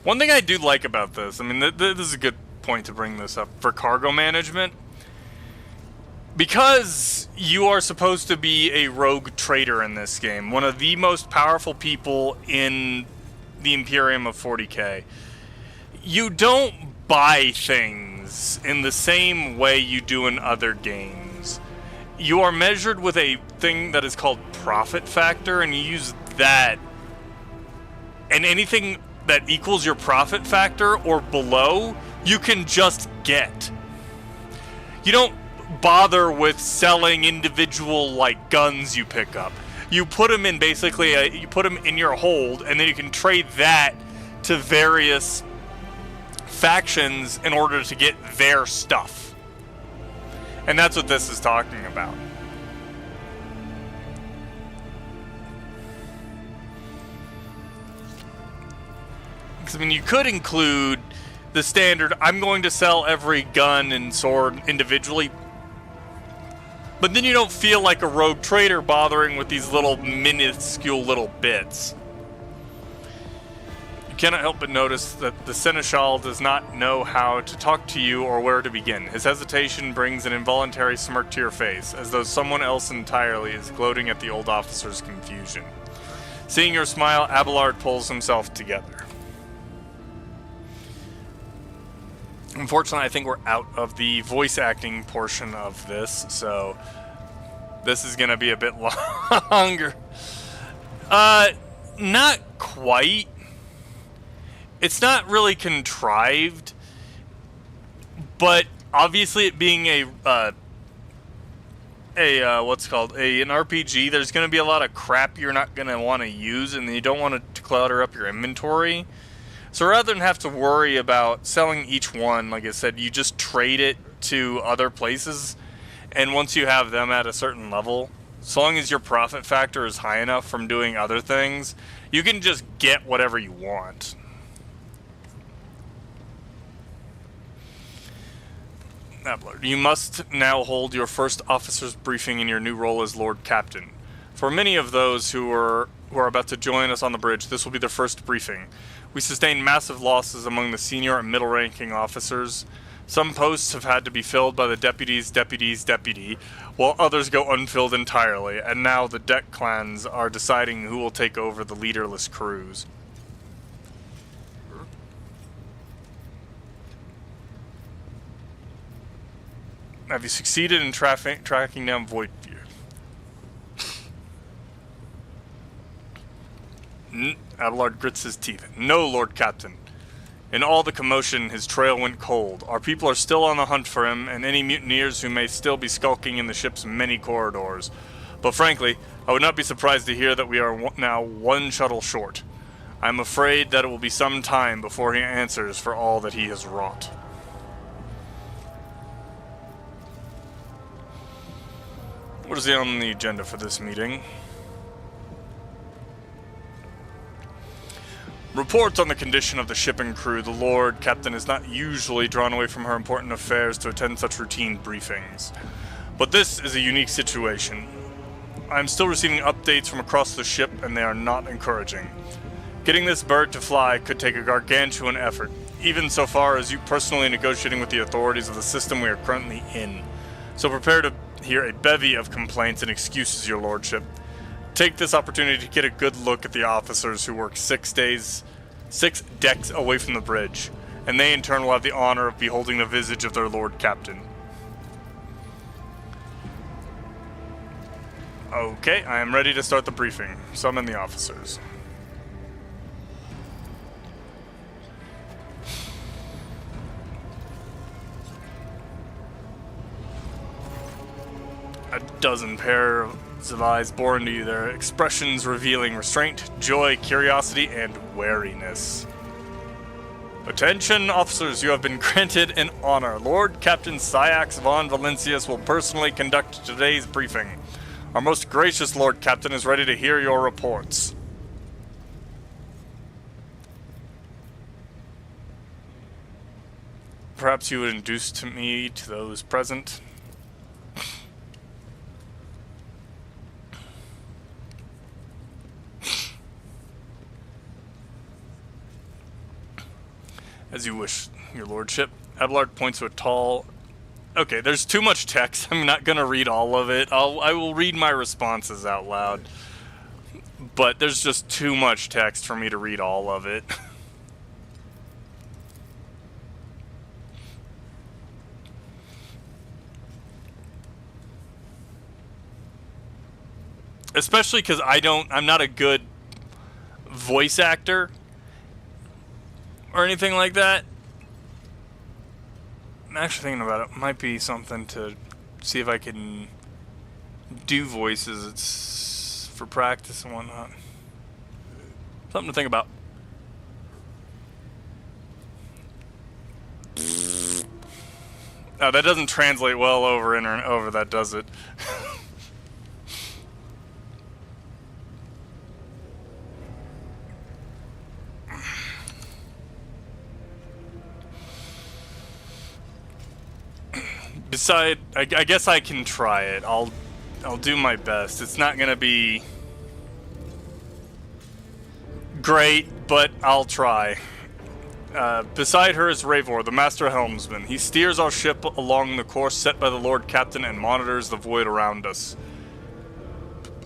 One thing I do like about this, I mean, this is a good point to bring this up, for cargo management. Because you are supposed to be a rogue trader in this game, one of the most powerful people in the Imperium of 40K, you don't buy things in the same way you do in other games. You are measured with a thing that is called profit factor, and you use that. And anything that equals your profit factor or below, you can just get. You don't bother with selling individual, like, guns you pick up. You put them in basically you put them in your hold, and then you can trade that to various factions in order to get their stuff. And that's what this is talking about. Because, I mean, you could include the standard, I'm going to sell every gun and sword individually, but then you don't feel like a rogue trader bothering with these little minuscule little bits. You cannot help but notice that the Seneschal does not know how to talk to you or where to begin. His hesitation brings an involuntary smirk to your face, as though someone else entirely is gloating at the old officer's confusion. Seeing your smile, Abelard pulls himself together. Unfortunately, I think we're out of the voice acting portion of this, so this is going to be a bit longer. Not quite. It's not really contrived, but obviously it being an RPG, there's going to be a lot of crap you're not going to want to use, and you don't want to clutter up your inventory. So rather than have to worry about selling each one, like I said, you just trade it to other places, and once you have them at a certain level, so long as your profit factor is high enough from doing other things, you can just get whatever you want. You must now hold your first officer's briefing in your new role as Lord Captain. For many of those who are about to join us on the bridge, this will be their first briefing. We sustained massive losses among the senior and middle-ranking officers. Some posts have had to be filled by the deputy's deputy, while others go unfilled entirely, and now the deck clans are deciding who will take over the leaderless crews. Have you succeeded in tracking down Voidbeard? Abelard grits his teeth. No, Lord Captain. In all the commotion, his trail went cold. Our people are still on the hunt for him, and any mutineers who may still be skulking in the ship's many corridors. But frankly, I would not be surprised to hear that we are now one shuttle short. I am afraid that it will be some time before he answers for all that he has wrought. What is on the agenda for this meeting? Reports on the condition of the ship and crew. The Lord Captain is not usually drawn away from her important affairs to attend such routine briefings. But this is a unique situation. I am still receiving updates from across the ship, and they are not encouraging. Getting this bird to fly could take a gargantuan effort, even so far as you personally negotiating with the authorities of the system we are currently in. So prepare to hear a bevy of complaints and excuses, your lordship. Take this opportunity to get a good look at the officers who work 6 decks away from the bridge, and they in turn will have the honor of beholding the visage of their Lord Captain. Okay, I am ready to start the briefing. Summon the officers. A dozen pairs of eyes bore into you, their expressions revealing restraint, joy, curiosity, and wariness. Attention, officers, you have been granted an honor. Lord Captain Syax von Valencius will personally conduct today's briefing. Our most gracious Lord Captain is ready to hear your reports. Perhaps you would introduce me to those present. As you wish, your lordship. Abelard points to a tall... Okay, there's too much text. I'm not going to read all of it. I will read my responses out loud. But there's just too much text for me to read all of it. Especially because I'm not a good voice actor or anything like that. I'm actually thinking about it. Might be something to see if I can do voices. It's for practice and whatnot. Something to think about. Oh, that doesn't translate well over that, does it? I guess I can try it. I'll do my best. It's not gonna be great, but I'll try. Beside her is Ravor, the master helmsman. He steers our ship along the course set by the Lord Captain and monitors the void around us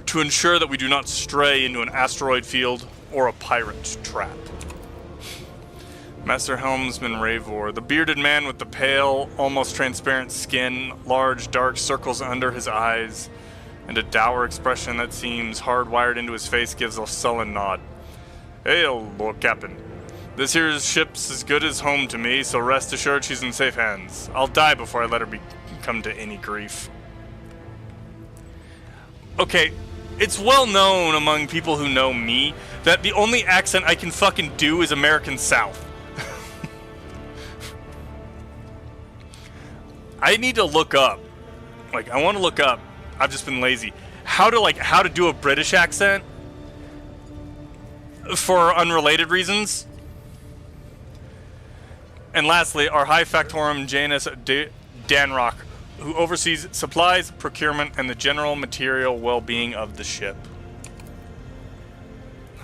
to ensure that we do not stray into an asteroid field or a pirate trap. Master Helmsman Ravor, the bearded man with the pale, almost transparent skin, large dark circles under his eyes, and a dour expression that seems hardwired into his face, gives a sullen nod. Hail, Lord Captain. This here ship's as good as home to me, so rest assured she's in safe hands. I'll die before I let her come to any grief. Okay, it's well known among people who know me that the only accent I can fucking do is American South. I need to look up, I want to look up, I've just been lazy, how to do a British accent for unrelated reasons. And lastly, our High Factorum Janus Danrock, who oversees supplies, procurement, and the general material well-being of the ship.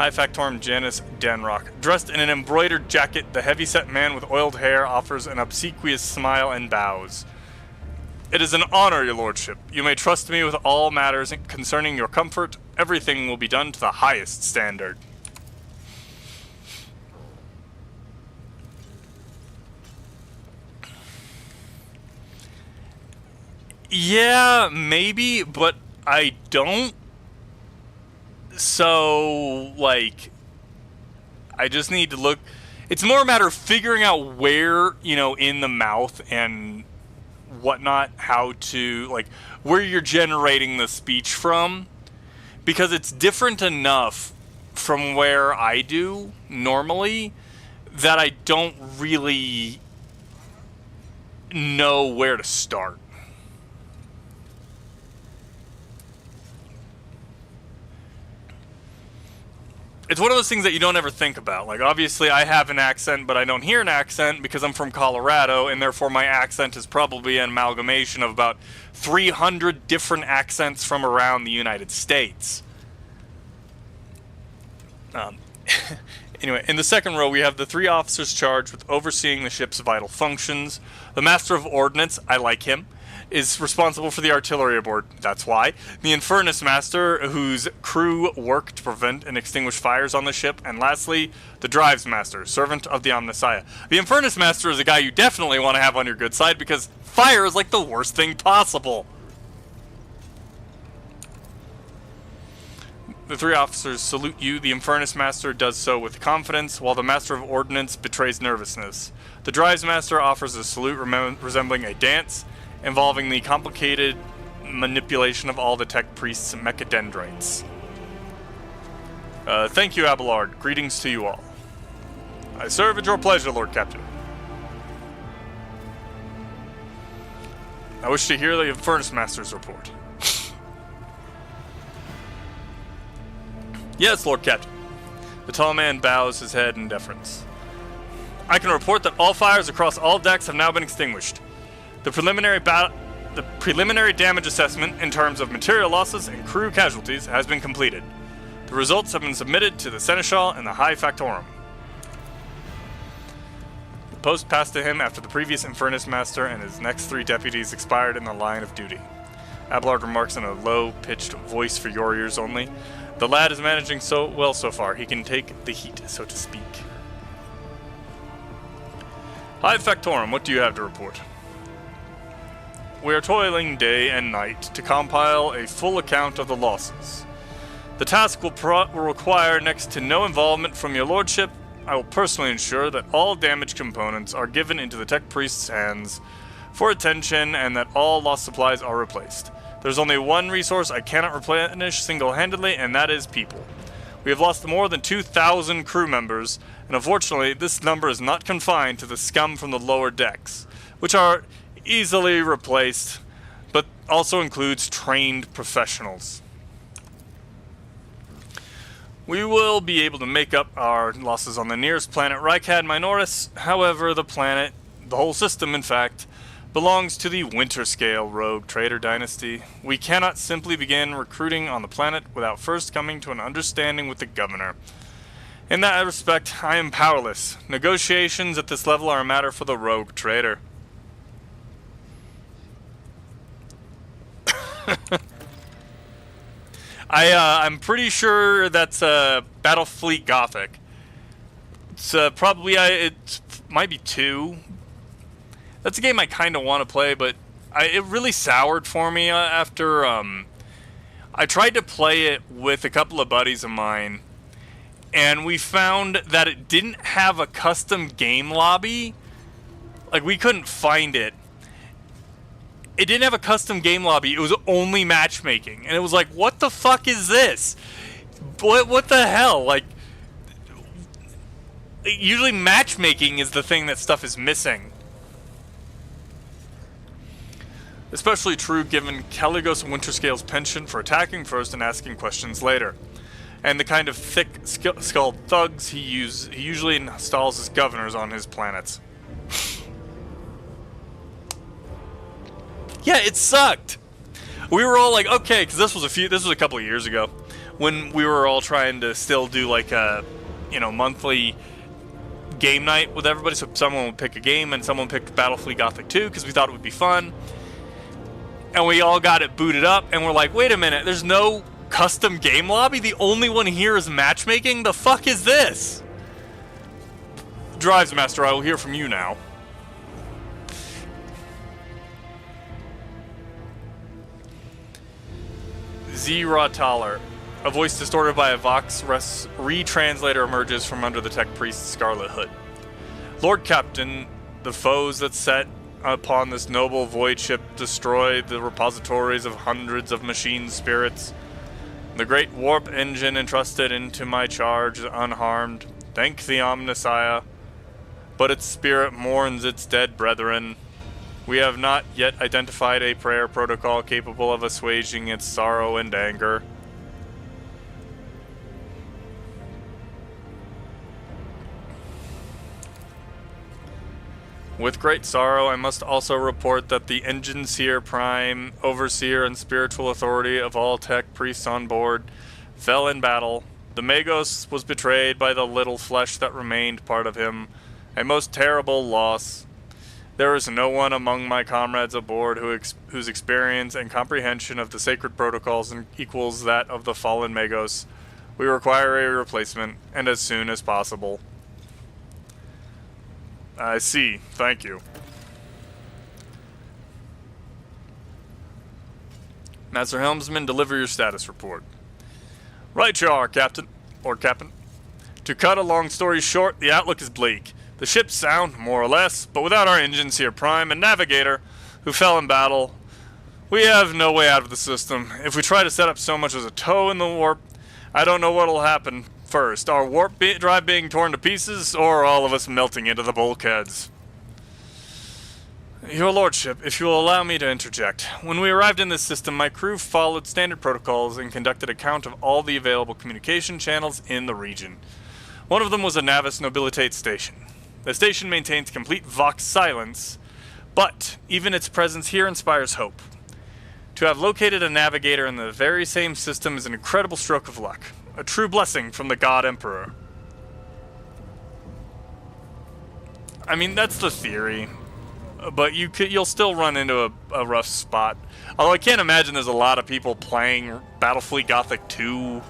High Factorum Janus Danrock. Dressed in an embroidered jacket, the heavyset man with oiled hair offers an obsequious smile and bows. It is an honor, your lordship. You may trust me with all matters concerning your comfort. Everything will be done to the highest standard. Yeah, maybe, but I don't. So, like, I just need to look. It's more a matter of figuring out where, you know, in the mouth and whatnot, how to, like, where you're generating the speech from. Because it's different enough from where I do normally that I don't really know where to start. It's one of those things that you don't ever think about. Like, obviously, I have an accent, but I don't hear an accent because I'm from Colorado, and therefore my accent is probably an amalgamation of about 300 different accents from around the United States. Anyway, in the second row, we have the 3 officers charged with overseeing the ship's vital functions. The Master of Ordnance, I like him, is responsible for the artillery aboard. That's why. The Infernus Master, whose crew work to prevent and extinguish fires on the ship. And lastly, the Drives Master, servant of the Omnissiah. The Infernus Master is a guy you definitely want to have on your good side because fire is like the worst thing possible. The 3 officers salute you. The Infernus Master does so with confidence, while the Master of Ordnance betrays nervousness. The Drives Master offers a salute resembling a dance, involving the complicated manipulation of all the tech priests' mechadendrites. Thank you, Abelard. Greetings to you all. I serve at your pleasure, Lord Captain. I wish to hear the Infernus Master's report. Yes, Lord Captain. The tall man bows his head in deference. I can report that all fires across all decks have now been extinguished. The preliminary damage assessment in terms of material losses and crew casualties has been completed. The results have been submitted to the Seneschal and the High Factorum. The post passed to him after the previous Infernus Master and his next 3 deputies expired in the line of duty. Abelard remarks in a low-pitched voice for your ears only. The lad is managing so well so far, he can take the heat, so to speak. High Factorum, what do you have to report? We are toiling day and night to compile a full account of the losses. The task will require next to no involvement from your lordship. I will personally ensure that all damaged components are given into the tech priest's hands for attention and that all lost supplies are replaced. There's only one resource I cannot replenish single-handedly, and that is people. We have lost more than 2,000 crew members, and unfortunately this number is not confined to the scum from the lower decks, which are easily replaced, but also includes trained professionals. We will be able to make up our losses on the nearest planet, Rykad Minoris. However, the planet, the whole system in fact, belongs to the Winterscale rogue trader dynasty. We cannot simply begin recruiting on the planet without first coming to an understanding with the governor. In that respect, I am powerless. Negotiations at this level are a matter for the rogue trader. I'm pretty sure that's Battlefleet Gothic. It's probably it might be 2. That's a game I kind of want to play, but it really soured for me after I tried to play it with a couple of buddies of mine, and we found that it didn't have a custom game lobby. Like, we couldn't find it. It didn't have a custom game lobby. It was only matchmaking. And it was like, what the fuck is this? What the hell? Like, usually matchmaking is the thing that stuff is missing. Especially true given Caligos Winterscale's penchant for attacking first and asking questions later. And the kind of thick-skulled thugs he usually installs as governors on his planets. Yeah, it sucked. We were all like, okay, because this was a couple of years ago. when we were all trying to still do like a, monthly game night with everybody. So someone would pick a game and someone picked Battlefleet Gothic 2 because we thought it would be fun. And we all got it booted up and we're like, wait a minute, there's no custom game lobby? The only one here is matchmaking? The fuck is this? Drives Master, I will hear from you now. Z-Ra-Taller. A voice distorted by a Vox retranslator emerges from under the tech priest's scarlet hood. Lord Captain, the foes that set upon this noble void ship destroyed the repositories of hundreds of machine spirits. The great warp engine entrusted into my charge unharmed. Thank the Omnissiah. But its spirit mourns its dead brethren. We have not yet identified a prayer protocol capable of assuaging its sorrow and anger. With great sorrow, I must also report that the Engine Seer Prime, Overseer and Spiritual Authority of all tech priests on board, fell in battle. The Magos was betrayed by the little flesh that remained part of him. A most terrible loss. There is no one among my comrades aboard whose experience and comprehension of the sacred protocols equals that of the fallen Magos. We require a replacement, and as soon as possible. I see. Thank you. Master Helmsman, deliver your status report. Right you are, Captain. Or Captain. To cut a long story short, the outlook is bleak. The ship's sound, more or less, but without our Engine Seer Prime and Navigator, who fell in battle, we have no way out of the system. If we try to set up so much as a toe in the warp, I don't know what'll happen first. Our warp drive being torn to pieces, or all of us melting into the bulkheads. Your Lordship, if you will allow me to interject. When we arrived in this system, my crew followed standard protocols and conducted a count of all the available communication channels in the region. One of them was a Navis Nobilitate station. The station maintains complete Vox silence, but even its presence here inspires hope. To have located a navigator in the very same system is an incredible stroke of luck. A true blessing from the God Emperor. I mean, that's the theory, but you'll still run into a rough spot. Although I can't imagine there's a lot of people playing Battlefleet Gothic 2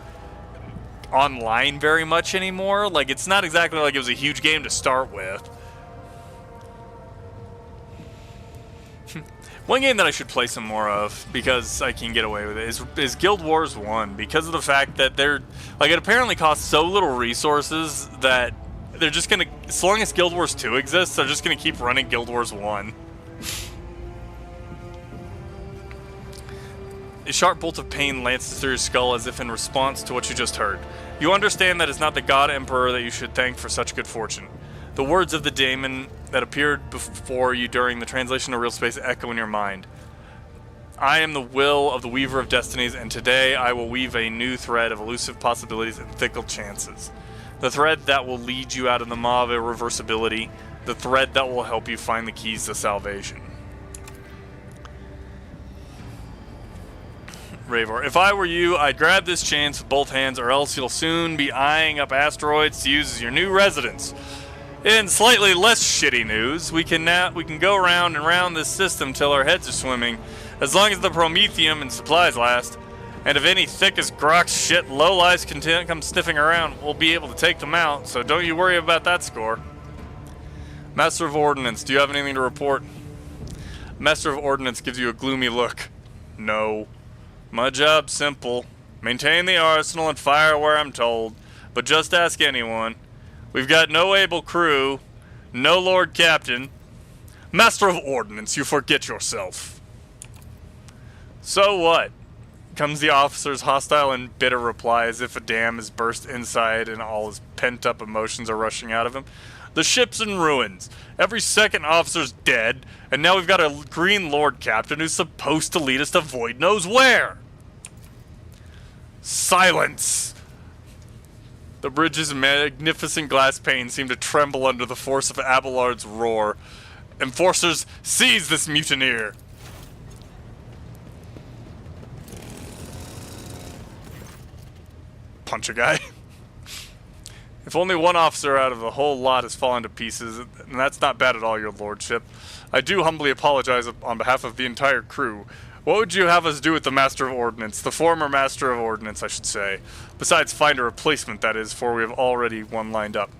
online very much anymore. Like, it's not exactly like it was a huge game to start with. One game that I should play some more of, because I can get away with it, is Guild Wars 1, because of the fact that it apparently costs so little resources that they're just gonna, as long as Guild Wars 2 exists, they're just gonna keep running Guild Wars 1. A sharp bolt of pain lances through your skull as if in response to what you just heard. You understand that it's not the God Emperor that you should thank for such good fortune. The words of the daemon that appeared before you during the translation of real space echo in your mind. I am the will of the Weaver of Destinies, and today I will weave a new thread of elusive possibilities and fickle chances. The thread that will lead you out of the maw of irreversibility. The thread that will help you find the keys to salvation. Ravor, if I were you, I'd grab this chance with both hands, or else you'll soon be eyeing up asteroids to use as your new residence. In slightly less shitty news, we can go round and round this system till our heads are swimming, as long as the Promethium and supplies last. And if any thick as Grok shit lowlifes come sniffing around, we'll be able to take them out, so don't you worry about that score. Master of Ordnance, do you have anything to report? Master of Ordnance gives you a gloomy look. No. My job's simple. Maintain the arsenal and fire where I'm told, but just ask anyone. We've got no able crew, no Lord Captain. Master of Ordnance, you forget yourself. So what? Comes the officer's hostile and bitter reply as if a dam has burst inside and all his pent-up emotions are rushing out of him. The ship's in ruins. Every second officer's dead, and now we've got a green Lord Captain who's supposed to lead us to Void knows where. Silence! The bridge's magnificent glass panes seem to tremble under the force of Abelard's roar. Enforcers, seize this mutineer! punch a guy. If only one officer out of the whole lot has fallen to pieces, and that's not bad at all, your lordship. I do humbly apologize on behalf of the entire crew. What would you have us do with the Master of Ordnance? The former Master of Ordnance, I should say. Besides find a replacement, that is, for we have already one lined up.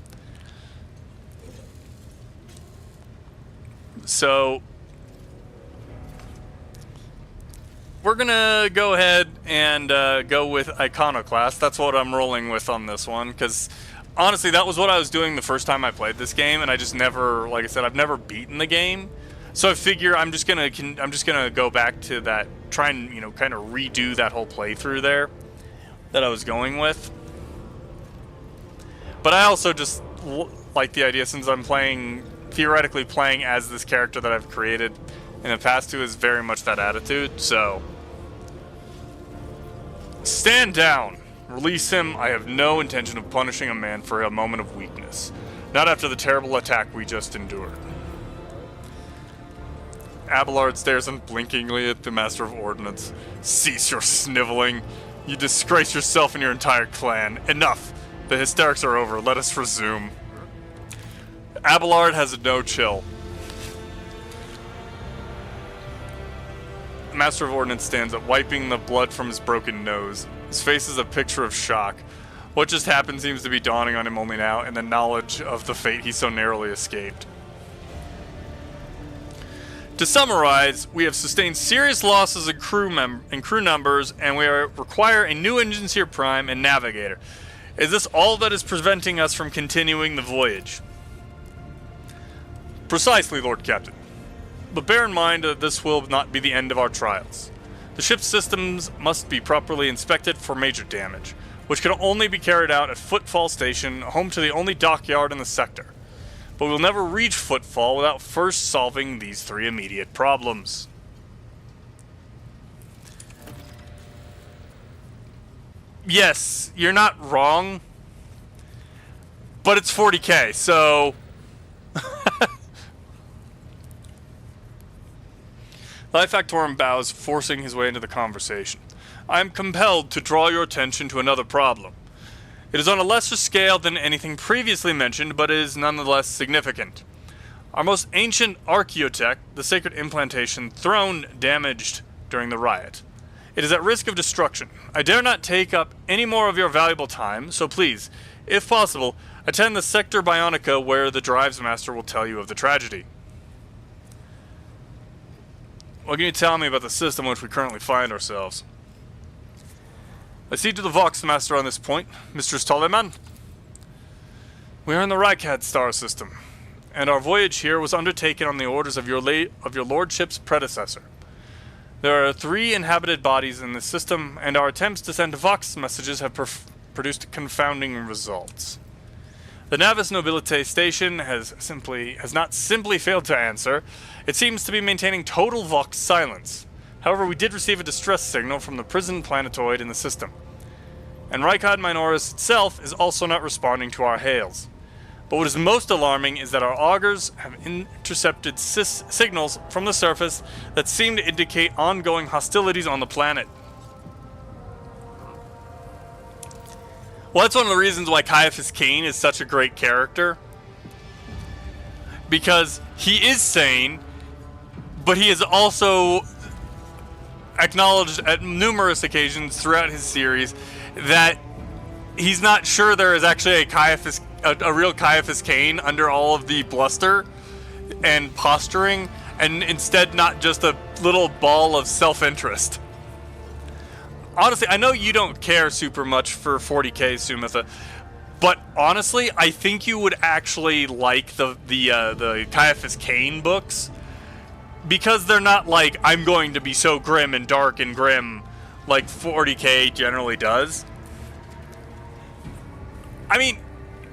So, we're gonna go ahead and go with Iconoclast. That's what I'm rolling with on this one, because honestly, that was what I was doing the first time I played this game, and I just never, like I said, I've never beaten the game. So I figure I'm just gonna go back to that, try and, you know, kind of redo that whole playthrough there that I was going with. But I also just like the idea, since I'm theoretically playing as this character that I've created in the past, who is very much that attitude. So, stand down. Release him. I have no intention of punishing a man for a moment of weakness. Not after the terrible attack we just endured. Abelard stares unblinkingly at the Master of Ordnance. Cease your sniveling. You disgrace yourself and your entire clan. Enough. The hysterics are over. Let us resume. Abelard has no chill. The Master of Ordnance stands up, wiping the blood from his broken nose. His face is a picture of shock. What just happened seems to be dawning on him only now, and the knowledge of the fate he so narrowly escaped. To summarize, we have sustained serious losses in crew numbers, and we require a new Engineer Prime and Navigator. Is this all that is preventing us from continuing the voyage? Precisely, Lord Captain. But bear in mind that this will not be the end of our trials. The ship's systems must be properly inspected for major damage, which can only be carried out at Footfall Station, home to the only dockyard in the sector. But we'll never reach Footfall without first solving these 3 immediate problems. Yes, you're not wrong, but it's 40k, so... Life Factorum bows, forcing his way into the conversation. I am compelled to draw your attention to another problem. It is on a lesser scale than anything previously mentioned, but is nonetheless significant. Our most ancient archaeotech, the sacred implantation throne, damaged during the riot. It is at risk of destruction. I dare not take up any more of your valuable time, so please, if possible, attend the Sector Bionica where the Drives Master will tell you of the tragedy. What can you tell me about the system in which we currently find ourselves? I cede to the Vox Master on this point, Mistress Toleman. We are in the Rykad star system, and our voyage here was undertaken on the orders of your lordship's predecessor. There are 3 inhabited bodies in this system, and our attempts to send Vox messages have produced confounding results. The Navis Nobilite station has not simply failed to answer, it seems to be maintaining total Vox silence. However, we did receive a distress signal from the prison planetoid in the system. And Rykad Minoris itself is also not responding to our hails. But what is most alarming is that our augurs have intercepted signals from the surface that seem to indicate ongoing hostilities on the planet. Well, that's one of the reasons why Caiaphas Cain is such a great character. Because he is sane, but he is also acknowledged at numerous occasions throughout his series that he's not sure there is actually a real Caiaphas Cain under all of the bluster and posturing, and instead not just a little ball of self-interest. Honestly, I know you don't care super much for 40k, Sumitha, but honestly, I think you would actually like the Caiaphas Cain books, because they're not like, I'm going to be so grim and dark and grim like 40k generally does. I mean,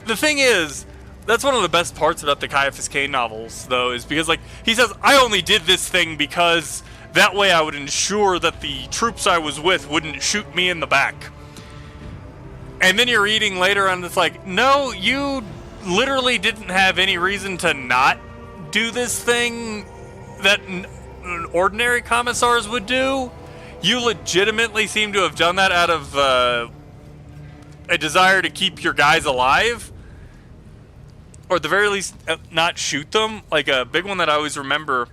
the thing is, that's one of the best parts about the Caiaphas Cain novels, though, is because, like, he says, I only did this thing because that way I would ensure that the troops I was with wouldn't shoot me in the back. And then you're reading later and it's like, no, you literally didn't have any reason to not do this thing that ordinary commissars would do. You legitimately seem to have done that out of a desire to keep your guys alive, or at the very least not shoot them. Like a big one that I always remember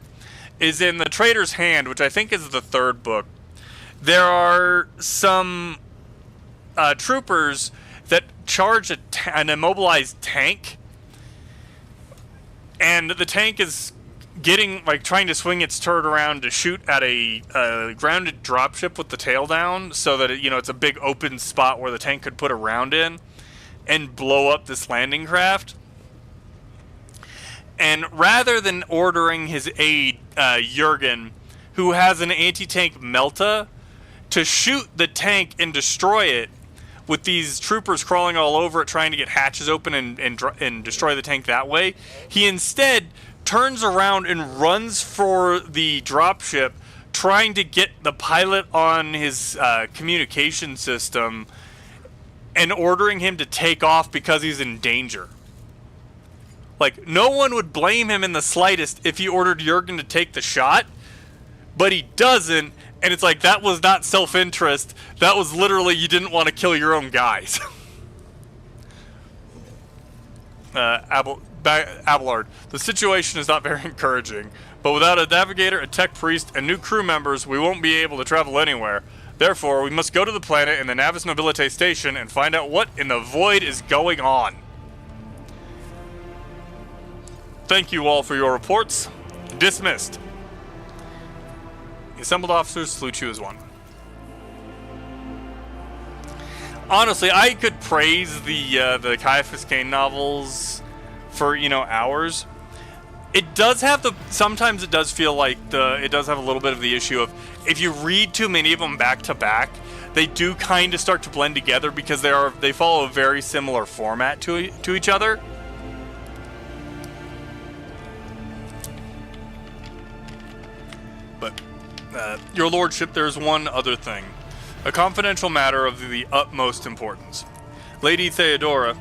is in The Traitor's Hand, which I think is the 3rd book. There are some troopers that charge an immobilized tank, and the tank is trying to swing its turret around to shoot at a grounded dropship with the tail down, so that it's a big open spot where the tank could put a round in and blow up this landing craft. And rather than ordering his aide, Jurgen, who has an anti-tank Melta, to shoot the tank and destroy it, with these troopers crawling all over it trying to get hatches open and destroy the tank that way, he instead turns around and runs for the dropship, trying to get the pilot on his communication system and ordering him to take off because he's in danger. Like, no one would blame him in the slightest if he ordered Jurgen to take the shot, but he doesn't, and it's like, that was not self-interest. That was literally, you didn't want to kill your own guys. Abelard, the situation is not very encouraging, but without a navigator, a tech priest, and new crew members, we won't be able to travel anywhere. Therefore, we must go to the planet in the Navis Nobilite station and find out what in the void is going on. Thank you all for your reports. Dismissed. The assembled officers salute you as one. Honestly, I could praise the Caiaphas Cain novels for, hours. It does have sometimes it does feel like it does have a little bit of the issue of, if you read too many of them back to back, they do kind of start to blend together because they follow a very similar format to each other. But, your lordship, there's one other thing. A confidential matter of the utmost importance. Lady Theodora,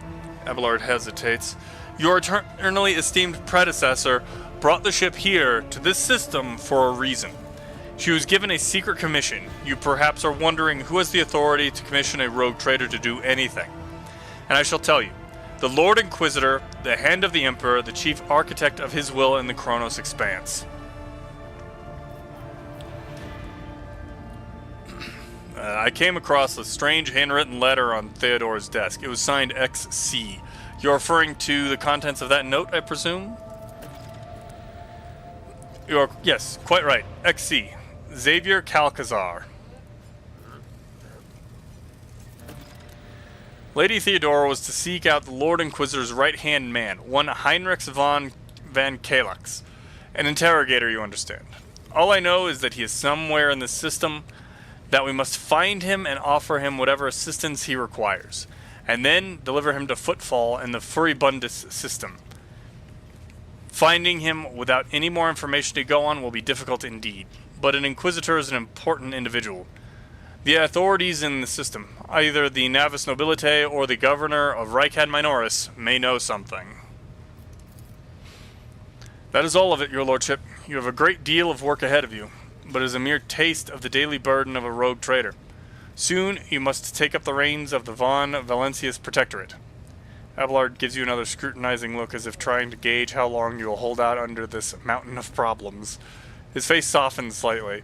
Abelard hesitates, your eternally esteemed predecessor brought the ship here to this system for a reason. She was given a secret commission. You perhaps are wondering who has the authority to commission a rogue trader to do anything. And I shall tell you. The Lord Inquisitor, the hand of the Emperor, the chief architect of his will in the Kronos Expanse. I came across a strange handwritten letter on Theodora's desk. It was signed XC. You're referring to the contents of that note, I presume? Yes, quite right. XC. Xavier Calcazar. Lady Theodora was to seek out the Lord Inquisitor's right-hand man, one Heinrich van Kalax. An interrogator, you understand. All I know is that he is somewhere in the system, that we must find him and offer him whatever assistance he requires, and then deliver him to Footfall in the Furibundus system. Finding him without any more information to go on will be difficult indeed, but an Inquisitor is an important individual. The authorities in the system, either the Navis Nobilite or the Governor of Rykad Minoris, may know something. That is all of it, your lordship. You have a great deal of work ahead of you, but it is a mere taste of the daily burden of a rogue trader. Soon you must take up the reins of the Von Valencius Protectorate. Abelard gives you another scrutinizing look as if trying to gauge how long you will hold out under this mountain of problems. His face softens slightly,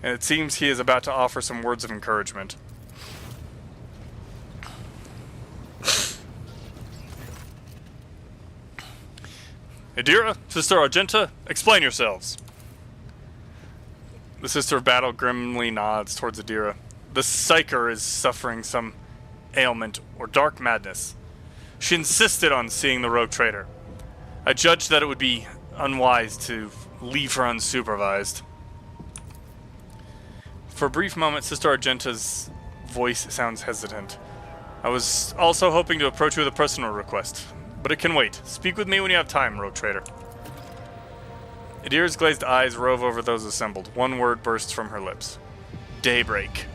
and it seems he is about to offer some words of encouragement. Idira, Sister Argenta, explain yourselves. The Sister of Battle grimly nods towards Idira. The Psyker is suffering some ailment or dark madness. She insisted on seeing the rogue trader. I judged that it would be unwise to leave her unsupervised. For a brief moment, Sister Argenta's voice sounds hesitant. I was also hoping to approach you with a personal request, but it can wait. Speak with me when you have time, rogue trader. Idira's glazed eyes rove over those assembled. One word bursts from her lips. Daybreak.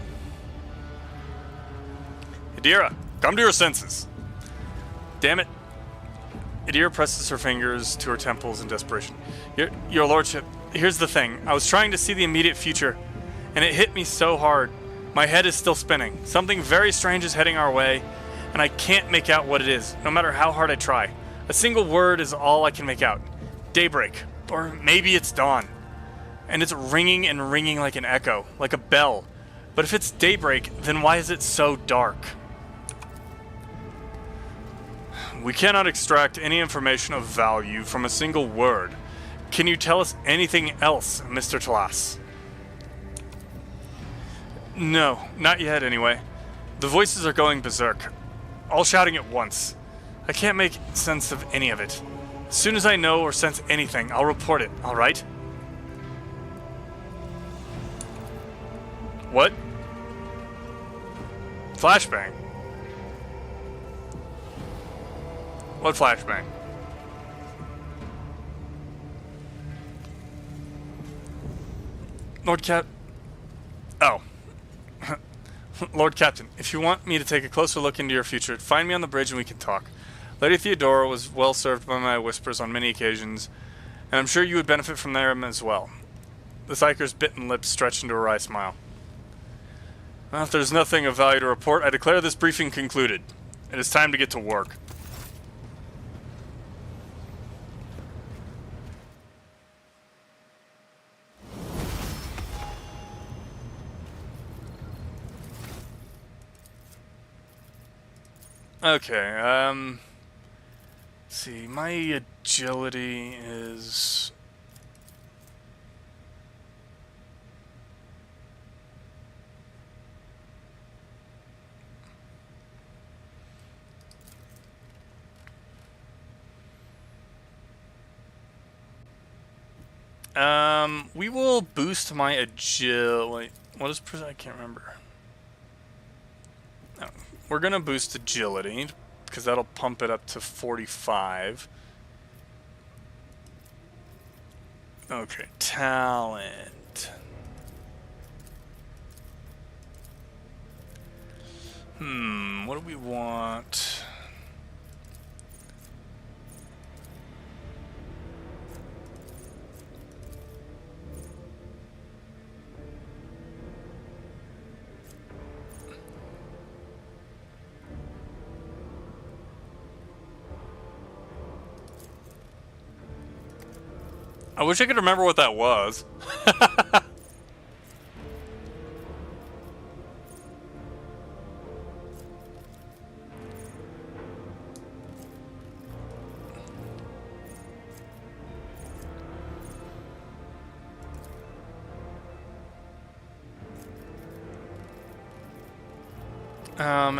Idira, come to your senses. Damn it. Idira presses her fingers to her temples in desperation. Your lordship, here's the thing. I was trying to see the immediate future, and it hit me so hard. My head is still spinning. Something very strange is heading our way, and I can't make out what it is, no matter how hard I try. A single word is all I can make out. Daybreak. Or maybe it's dawn. And it's ringing and ringing like an echo, like a bell. But if it's daybreak, then why is it so dark? We cannot extract any information of value from a single word. Can you tell us anything else, Mr. Tlas? No, not yet anyway. The voices are going berserk, all shouting at once. I can't make sense of any of it. As soon as I know or sense anything, I'll report it, alright? What? Flashbang? What flashbang? Lord Cap... Oh. Lord Captain, if you want me to take a closer look into your future, find me on the bridge and we can talk. Lady Theodora was well served by my whispers on many occasions, and I'm sure you would benefit from them as well. The Psyker's bitten lips stretched into a wry smile. Well, if there's nothing of value to report, I declare this briefing concluded. It is time to get to work. Okay, let's see, my agility is... we will boost my agility. What is I can't remember. No, we're gonna boost agility because that'll pump it up to 45. Okay, talent. What do we want? I wish I could remember what that was.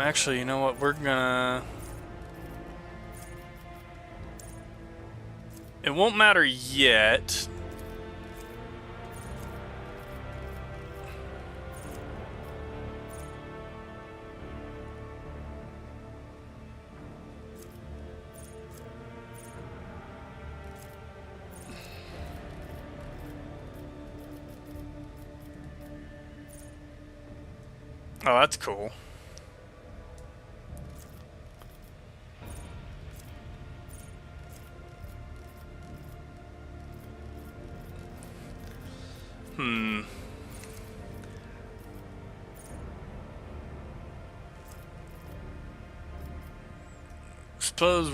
Actually, you know what? We're gonna... It won't matter yet. Oh, that's cool. Suppose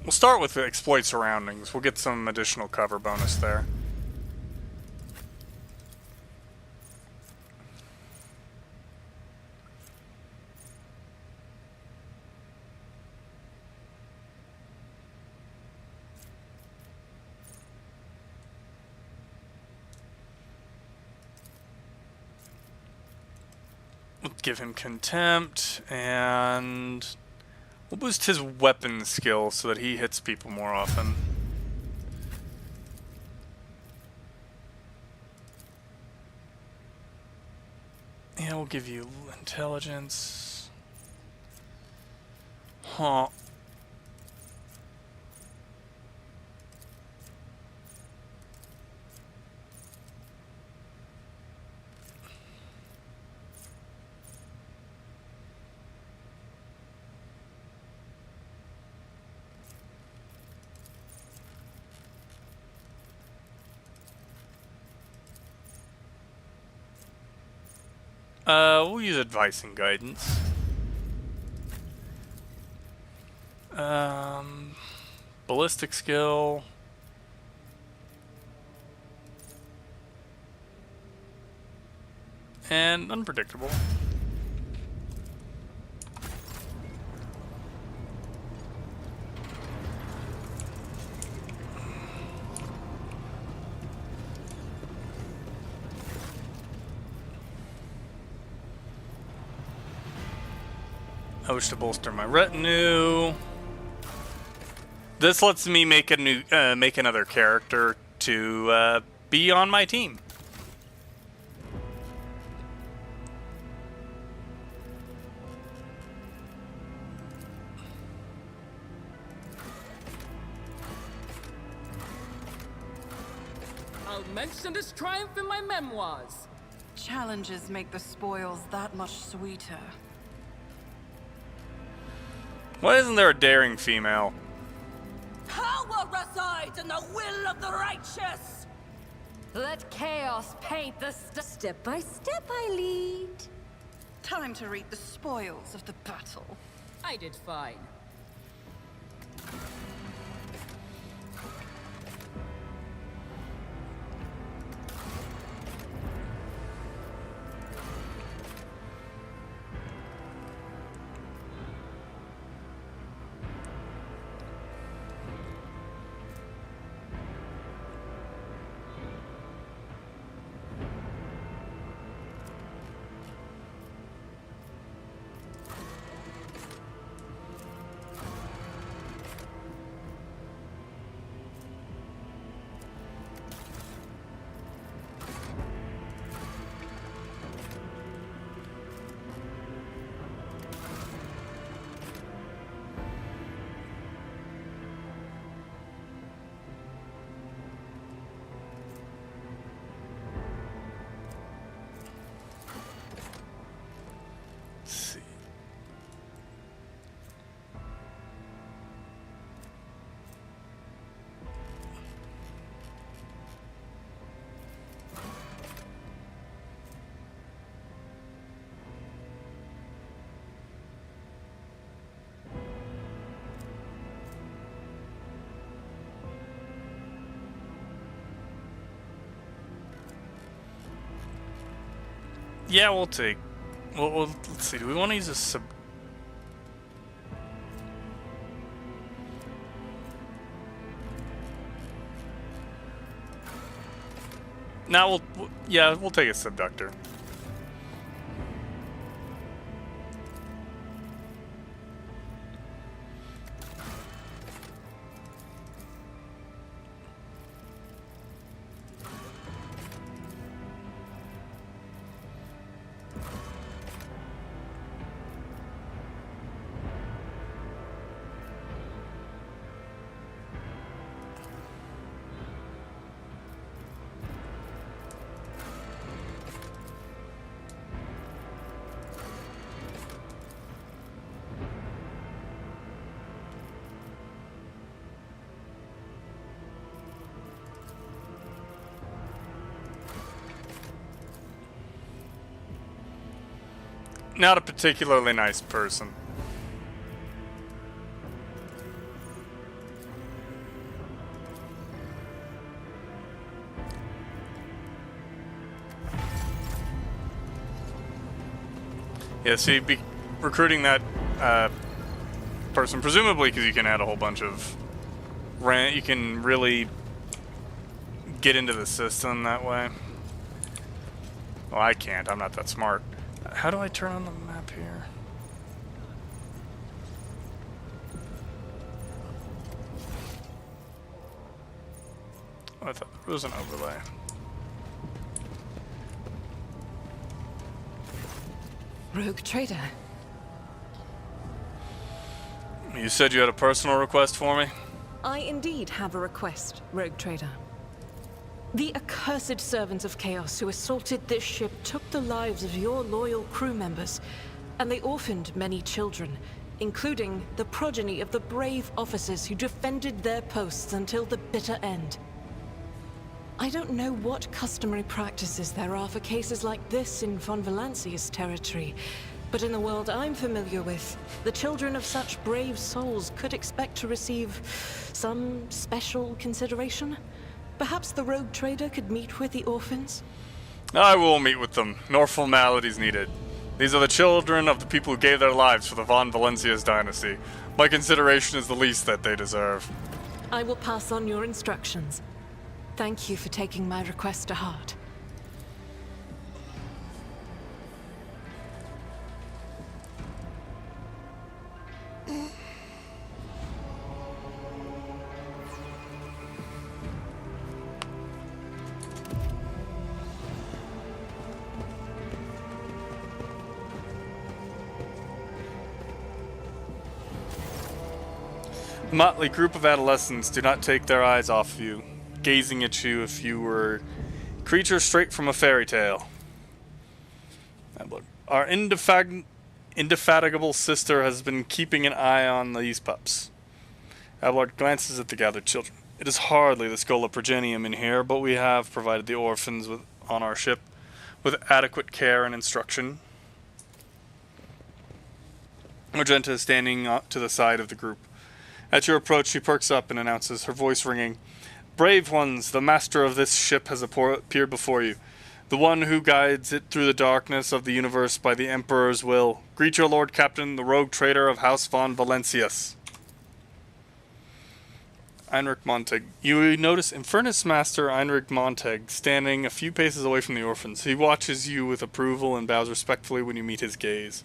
we'll start with the exploit surroundings. We'll get some additional cover bonus there. Give him contempt, and we'll boost his weapon skill so that he hits people more often. Yeah, we'll give you intelligence. Huh. We'll use advice and guidance. Ballistic skill. And unpredictable. I wish to bolster my retinue. This lets me make a new, make another character to be on my team. I'll mention this triumph in my memoirs. Challenges make the spoils that much sweeter. Why isn't there a daring female? Power resides in the will of the righteous! Let chaos paint the step by step I lead. Time to reap the spoils of the battle. I did fine. Yeah, we'll take. Well, let's see. Do we want to use a sub? Now we'll take a subductor. Not a particularly nice person. Yeah, so you'd be recruiting that person, presumably because you can add a whole bunch of rent. You can really get into the system that way. Well, I can't. I'm not that smart. How do I turn on the map here? Oh, I thought there was an overlay. Rogue Trader. You said you had a personal request for me? I indeed have a request, Rogue Trader. The accursed servants of Chaos who assaulted this ship took the lives of your loyal crew members, and they orphaned many children, including the progeny of the brave officers who defended their posts until the bitter end. I don't know what customary practices there are for cases like this in Von Valancia's territory, but in the world I'm familiar with, the children of such brave souls could expect to receive some special consideration. Perhaps the rogue trader could meet with the orphans? I will meet with them. No formalities needed. These are the children of the people who gave their lives for the Von Valancia's dynasty. My consideration is the least that they deserve. I will pass on your instructions. Thank you for taking my request to heart. The motley group of adolescents do not take their eyes off of you, gazing at you if you were a creature straight from a fairy tale. Our indefatigable sister has been keeping an eye on these pups. Abelard glances at the gathered children. It is hardly the Schola Progenium in here, but we have provided the orphans on our ship with adequate care and instruction. Argenta is standing to the side of the group. At your approach, she perks up and announces, her voice ringing, "Brave ones, the master of this ship has appeared before you, the one who guides it through the darkness of the universe by the Emperor's will. Greet your Lord Captain, the rogue trader of House von Valancius." Heinrich Montag. You notice Infernus Master Heinrich Montag standing a few paces away from the orphans. He watches you with approval and bows respectfully when you meet his gaze.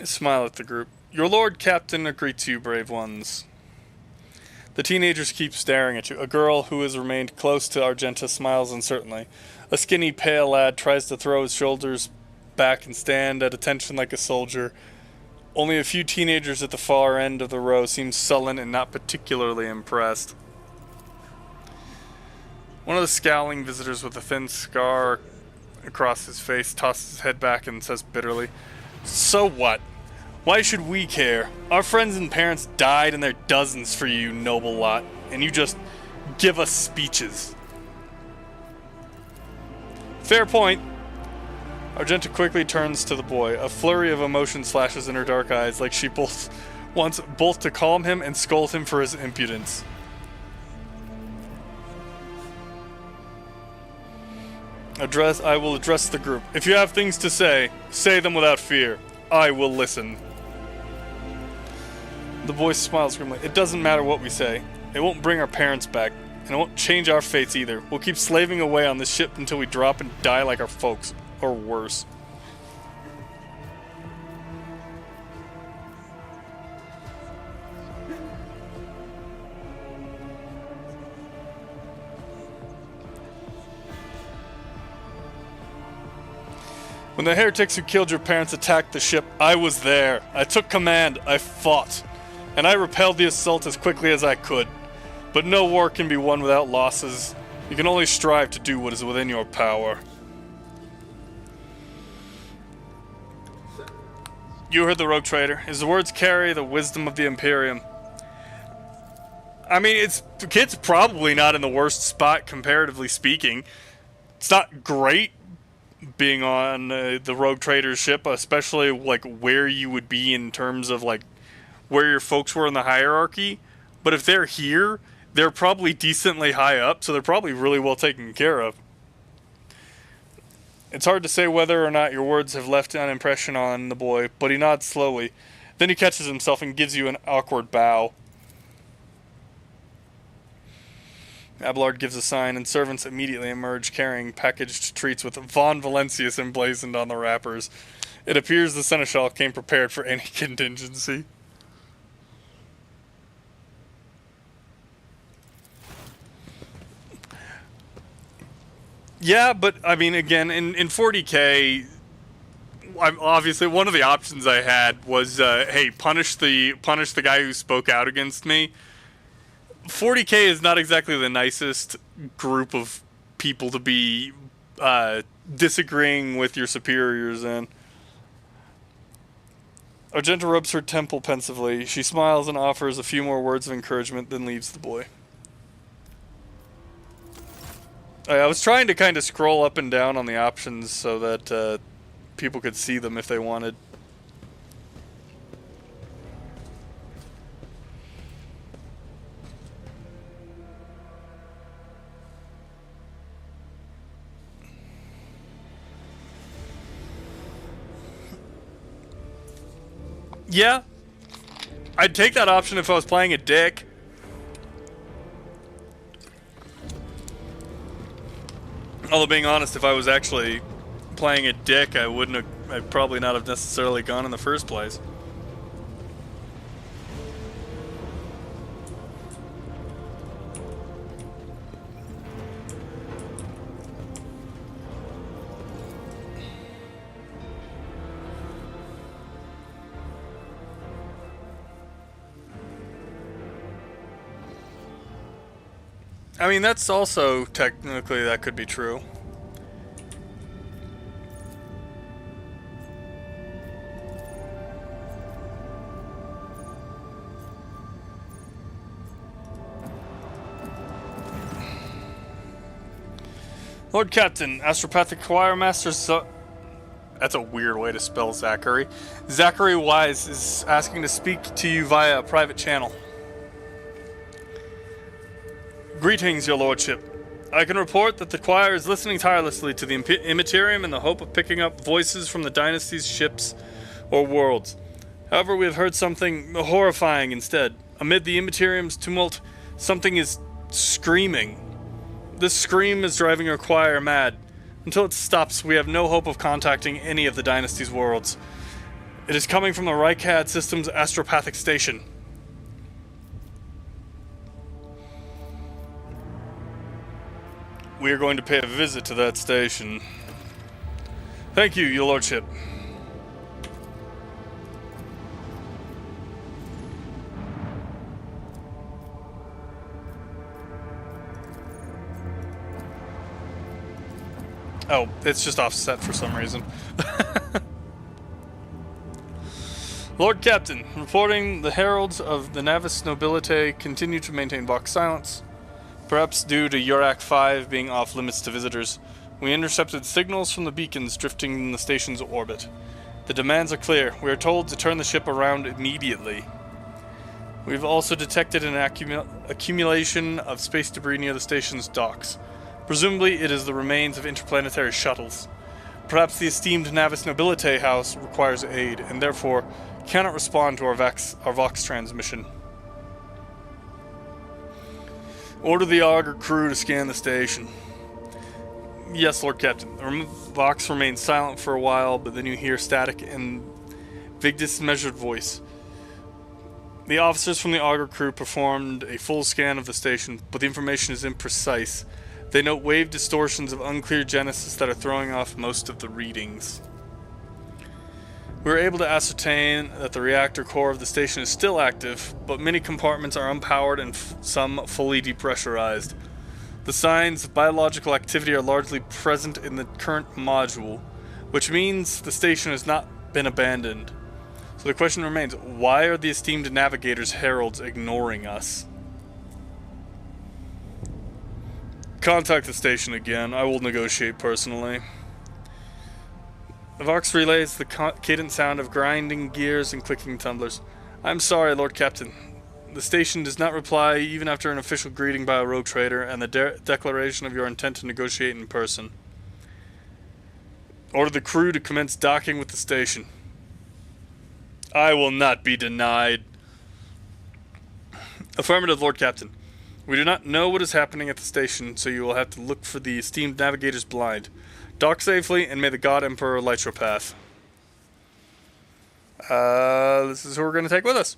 Smile at the group. Your Lord Captain greets you, brave ones. The teenagers keep staring at you. A girl who has remained close to Argenta smiles uncertainly. A skinny, pale lad tries to throw his shoulders back and stand at attention like a soldier. Only a few teenagers at the far end of the row seem sullen and not particularly impressed. One of the scowling visitors with a thin scar across his face tosses his head back and says bitterly, "So what? Why should we care? Our friends and parents died in their dozens for you, noble lot, and you just give us speeches." Fair point. Argenta quickly turns to the boy. A flurry of emotion flashes in her dark eyes, like she wants both to calm him and scold him for his impudence. I will address the group. If you have things to say them without fear. I will listen. The boy smiles grimly. It doesn't matter what we say. It won't bring our parents back, and it won't change our fates either. We'll keep slaving away on this ship until we drop and die like our folks, or worse. When the heretics who killed your parents attacked the ship, I was there. I took command. I fought. And I repelled the assault as quickly as I could. But no war can be won without losses. You can only strive to do what is within your power. You heard the rogue trader. His words carry the wisdom of the Imperium. I mean, the kid's probably not in the worst spot, comparatively speaking. It's not great being on the rogue trader's ship, especially like where you would be in terms of like where your folks were in the hierarchy. But if they're here, they're probably decently high up, so they're probably really well taken care of. It's hard to say whether or not your words have left an impression on the boy, but he nods slowly. Then he catches himself and gives you an awkward bow. Abelard gives a sign, and servants immediately emerge carrying packaged treats with Von Valancius emblazoned on the wrappers. It appears the Seneschal came prepared for any contingency. Yeah, but I mean, again, in 40K, obviously one of the options I had was, hey, punish the guy who spoke out against me. 40K is not exactly the nicest group of people to be disagreeing with your superiors in. Argenta rubs her temple pensively. She smiles and offers a few more words of encouragement, then leaves the boy. I was trying to kind of scroll up and down on the options so that people could see them if they wanted. Yeah, I'd take that option if I was playing a dick. Although, being honest, if I was actually playing a dick, I'd probably not have necessarily gone in the first place. I mean, that's also technically, that could be true. Lord Captain, Astropathic Choir Master that's a weird way to spell Zachary. Zachary Wise is asking to speak to you via a private channel. Greetings, your lordship. I can report that the choir is listening tirelessly to the Immaterium in the hope of picking up voices from the dynasty's ships or worlds. However, we have heard something horrifying instead. Amid the Immaterium's tumult, something is screaming. This scream is driving our choir mad. Until it stops, we have no hope of contacting any of the dynasty's worlds. It is coming from the Rykad System's astropathic station. We are going to pay a visit to that station. Thank you, your lordship. Oh, it's just offset for some reason. Lord Captain, reporting the heralds of the Navis Nobilite continue to maintain Vox silence. Perhaps due to Yurak 5 being off limits to visitors, we intercepted signals from the beacons drifting in the station's orbit. The demands are clear. We are told to turn the ship around immediately. We've also detected an accumulation of space debris near the station's docks. Presumably, it is the remains of interplanetary shuttles. Perhaps the esteemed Navis Nobilite House requires aid, and therefore cannot respond to our Vox transmission. Order the Augur crew to scan the station. Yes, Lord Captain. The Vox remains silent for a while, but then you hear static and Vigdis' measured voice. The officers from the Augur crew performed a full scan of the station, but the information is imprecise. They note wave distortions of unclear genesis that are throwing off most of the readings. We were able to ascertain that the reactor core of the station is still active, but many compartments are unpowered and some fully depressurized. The signs of biological activity are largely present in the current module, which means the station has not been abandoned. So the question remains, why are the esteemed navigators' heralds ignoring us? Contact the station again. I will negotiate personally. The Vox relays the cadent sound of grinding gears and clicking tumblers. I'm sorry, Lord Captain. The station does not reply even after an official greeting by a rogue trader and the declaration of your intent to negotiate in person. Order the crew to commence docking with the station. I will not be denied. Affirmative, Lord Captain. We do not know what is happening at the station, so you will have to look for the esteemed navigators blind. Dock safely, and may the God Emperor light your path. This is who we're going to take with us.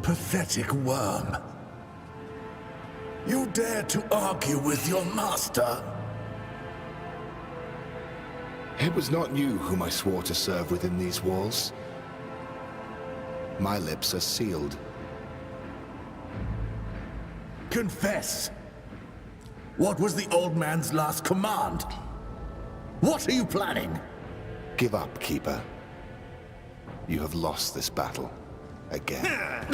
pathetic worm. You dare to argue with your master? It was not you whom I swore to serve within these walls. My lips are sealed. Confess! What was the old man's last command? What are you planning? Give up, Keeper. You have lost this battle. Again.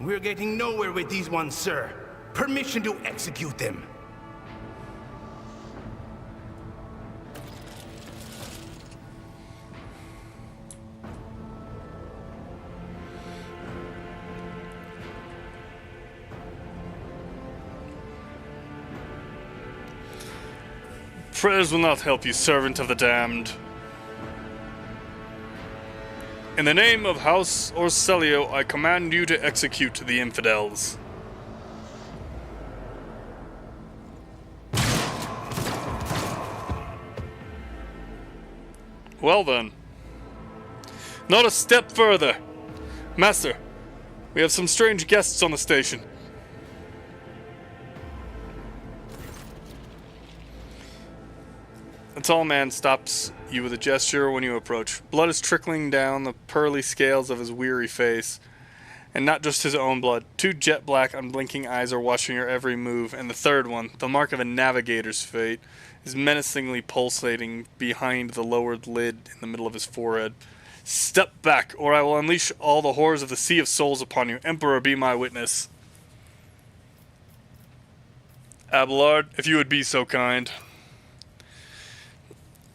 We're getting nowhere with these ones, sir. Permission to execute them. Prayers will not help you, servant of the damned. In the name of House Orselio, I command you to execute the infidels. Well then. Not a step further. Master, we have some strange guests on the station. The tall man stops you with a gesture when you approach. Blood is trickling down the pearly scales of his weary face. And not just his own blood. 2 jet black, unblinking eyes are watching your every move, and the third one, the mark of a navigator's fate, is menacingly pulsating behind the lowered lid in the middle of his forehead. Step back, or I will unleash all the horrors of the Sea of Souls upon you. Emperor, be my witness. Abelard, if you would be so kind.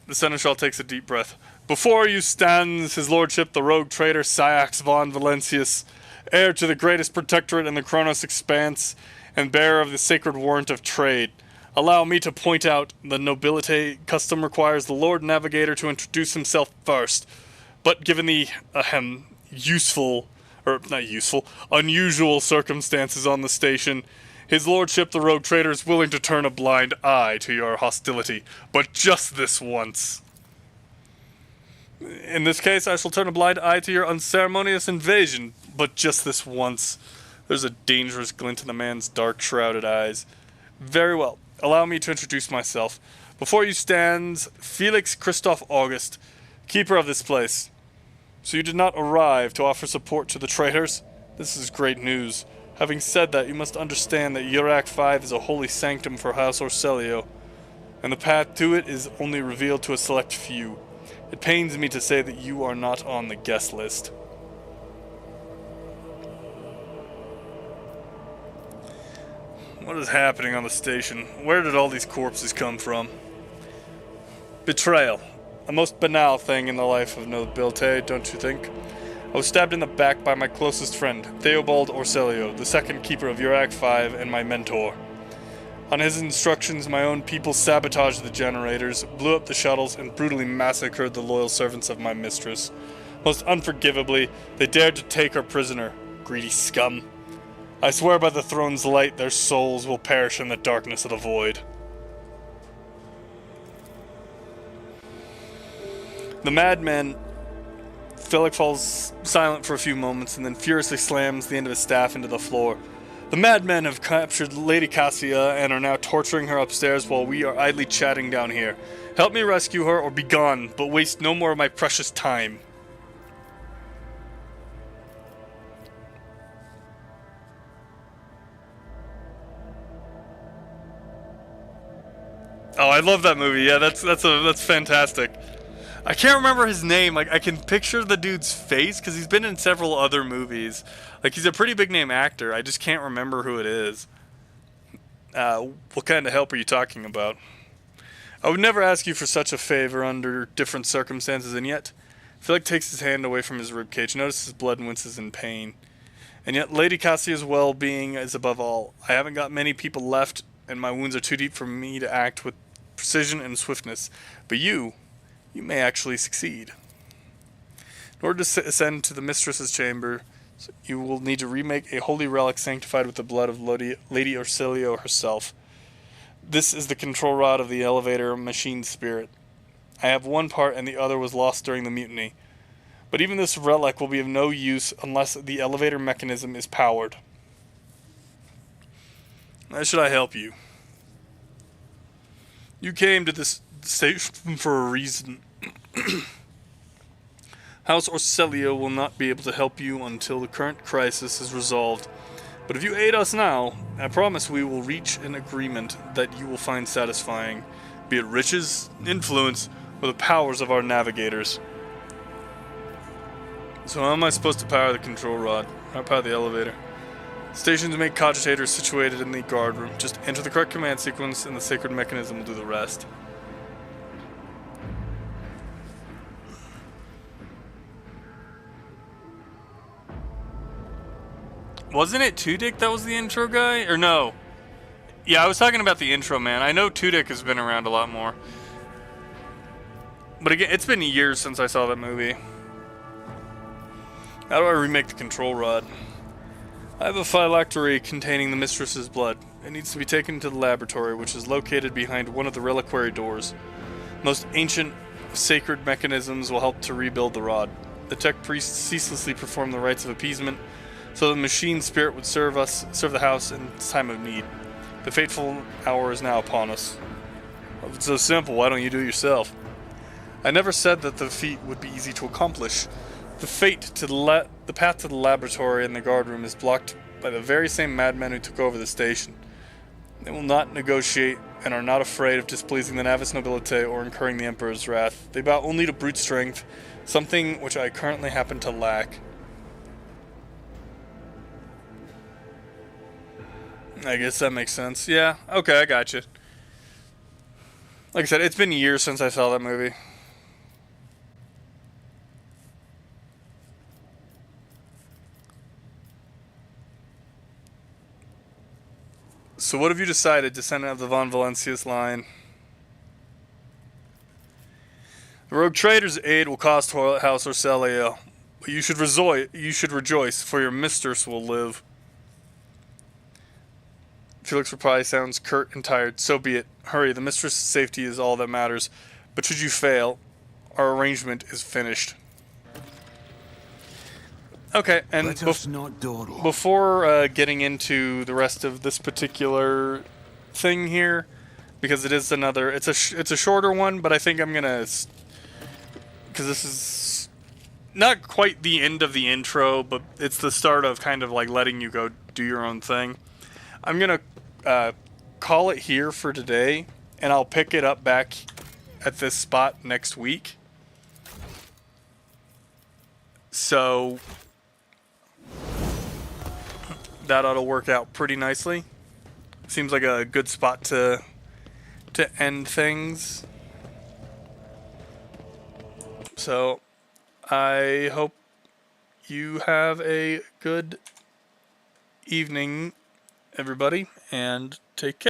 The Seneschal takes a deep breath. Before you stands his lordship, the rogue traitor Syax von Valentius, heir to the greatest protectorate in the Kronos expanse, and bearer of the sacred warrant of trade. Allow me to point out the nobility custom requires the Lord Navigator to introduce himself first. But given the, unusual circumstances on the station, his lordship, the rogue trader, is willing to turn a blind eye to your hostility, but just this once. In this case, I shall turn a blind eye to your unceremonious invasion, but just this once. There's a dangerous glint in the man's dark, shrouded eyes. Very well. Allow me to introduce myself. Before you stands Felix Christoph August, keeper of this place. So you did not arrive to offer support to the traitors? This is great news. Having said that, you must understand that Yurak 5 is a holy sanctum for House Orselio, and the path to it is only revealed to a select few. It pains me to say that you are not on the guest list. What is happening on the station? Where did all these corpses come from? Betrayal. A most banal thing in the life of nobility, don't you think? I was stabbed in the back by my closest friend, Theobald Orselio, the second keeper of Yurak 5 and my mentor. On his instructions, my own people sabotaged the generators, blew up the shuttles, and brutally massacred the loyal servants of my mistress. Most unforgivably, they dared to take her prisoner. Greedy scum. I swear by the throne's light, their souls will perish in the darkness of the void. The madman... Felix falls silent for a few moments and then furiously slams the end of his staff into the floor. The madmen have captured Lady Cassia and are now torturing her upstairs while we are idly chatting down here. Help me rescue her or be gone, but waste no more of my precious time. Oh, I love that movie. Yeah, that's fantastic. I can't remember his name. Like, I can picture the dude's face because he's been in several other movies. Like, he's a pretty big name actor. I just can't remember who it is. What kind of help are you talking about? I would never ask you for such a favor under different circumstances, and yet Felix takes his hand away from his ribcage, notices blood and winces in pain. And yet Lady Cassia's well-being is above all. I haven't got many people left, and my wounds are too deep for me to act with precision and swiftness. But you may actually succeed. In order to ascend to the mistress's chamber, you will need to remake a holy relic sanctified with the blood of Lady Orselio herself. This is the control rod of the elevator machine spirit. I have one part and the other was lost during the mutiny. But even this relic will be of no use unless the elevator mechanism is powered. How should I help you? You came to this station for a reason. House Orselio will not be able to help you until the current crisis is resolved. But if you aid us now, I promise we will reach an agreement that you will find satisfying, be it riches, influence, or the powers of our navigators. So how am I supposed to power the control rod? How power the elevator? Stations make cogitators situated in the guard room. Just enter the correct command sequence and the sacred mechanism will do the rest. Wasn't it Tudyk that was the intro guy? Or no? Yeah, I was talking about the intro man. I know Tudyk has been around a lot more. But again, it's been years since I saw that movie. How do I remake the control rod? I have a phylactery containing the mistress's blood. It needs to be taken to the laboratory, which is located behind one of the reliquary doors. Most ancient, sacred mechanisms will help to rebuild the rod. The tech priests ceaselessly perform the rites of appeasement, so the machine spirit would serve the house in time of need. The fateful hour is now upon us. If it's so simple, why don't you do it yourself? I never said that the feat would be easy to accomplish. The path to the laboratory and the guard room is blocked by the very same madmen who took over the station. They will not negotiate and are not afraid of displeasing the Navis Nobilite or incurring the Emperor's wrath. They bow only to brute strength, something which I currently happen to lack. I guess that makes sense. Yeah, okay, I got you. Like I said, it's been years since I saw that movie. So what have you decided, descendant of the Von Valencius line? The rogue trader's aid will cost House Orselio, but you should rejoice, for your mistress will live. Felix reply sounds curt and tired. So be it. Hurry, the mistress' safety is all that matters. But should you fail, our arrangement is finished. Okay, and before getting into the rest of this particular thing here, because it is another, it's a shorter one, but I think I'm gonna, because this is not quite the end of the intro, but it's the start of kind of like letting you go do your own thing. I'm gonna call it here for today, and I'll pick it up back at this spot next week. So that ought to work out pretty nicely. Seems like a good spot to end things. So I hope you have a good evening, everybody, and take care.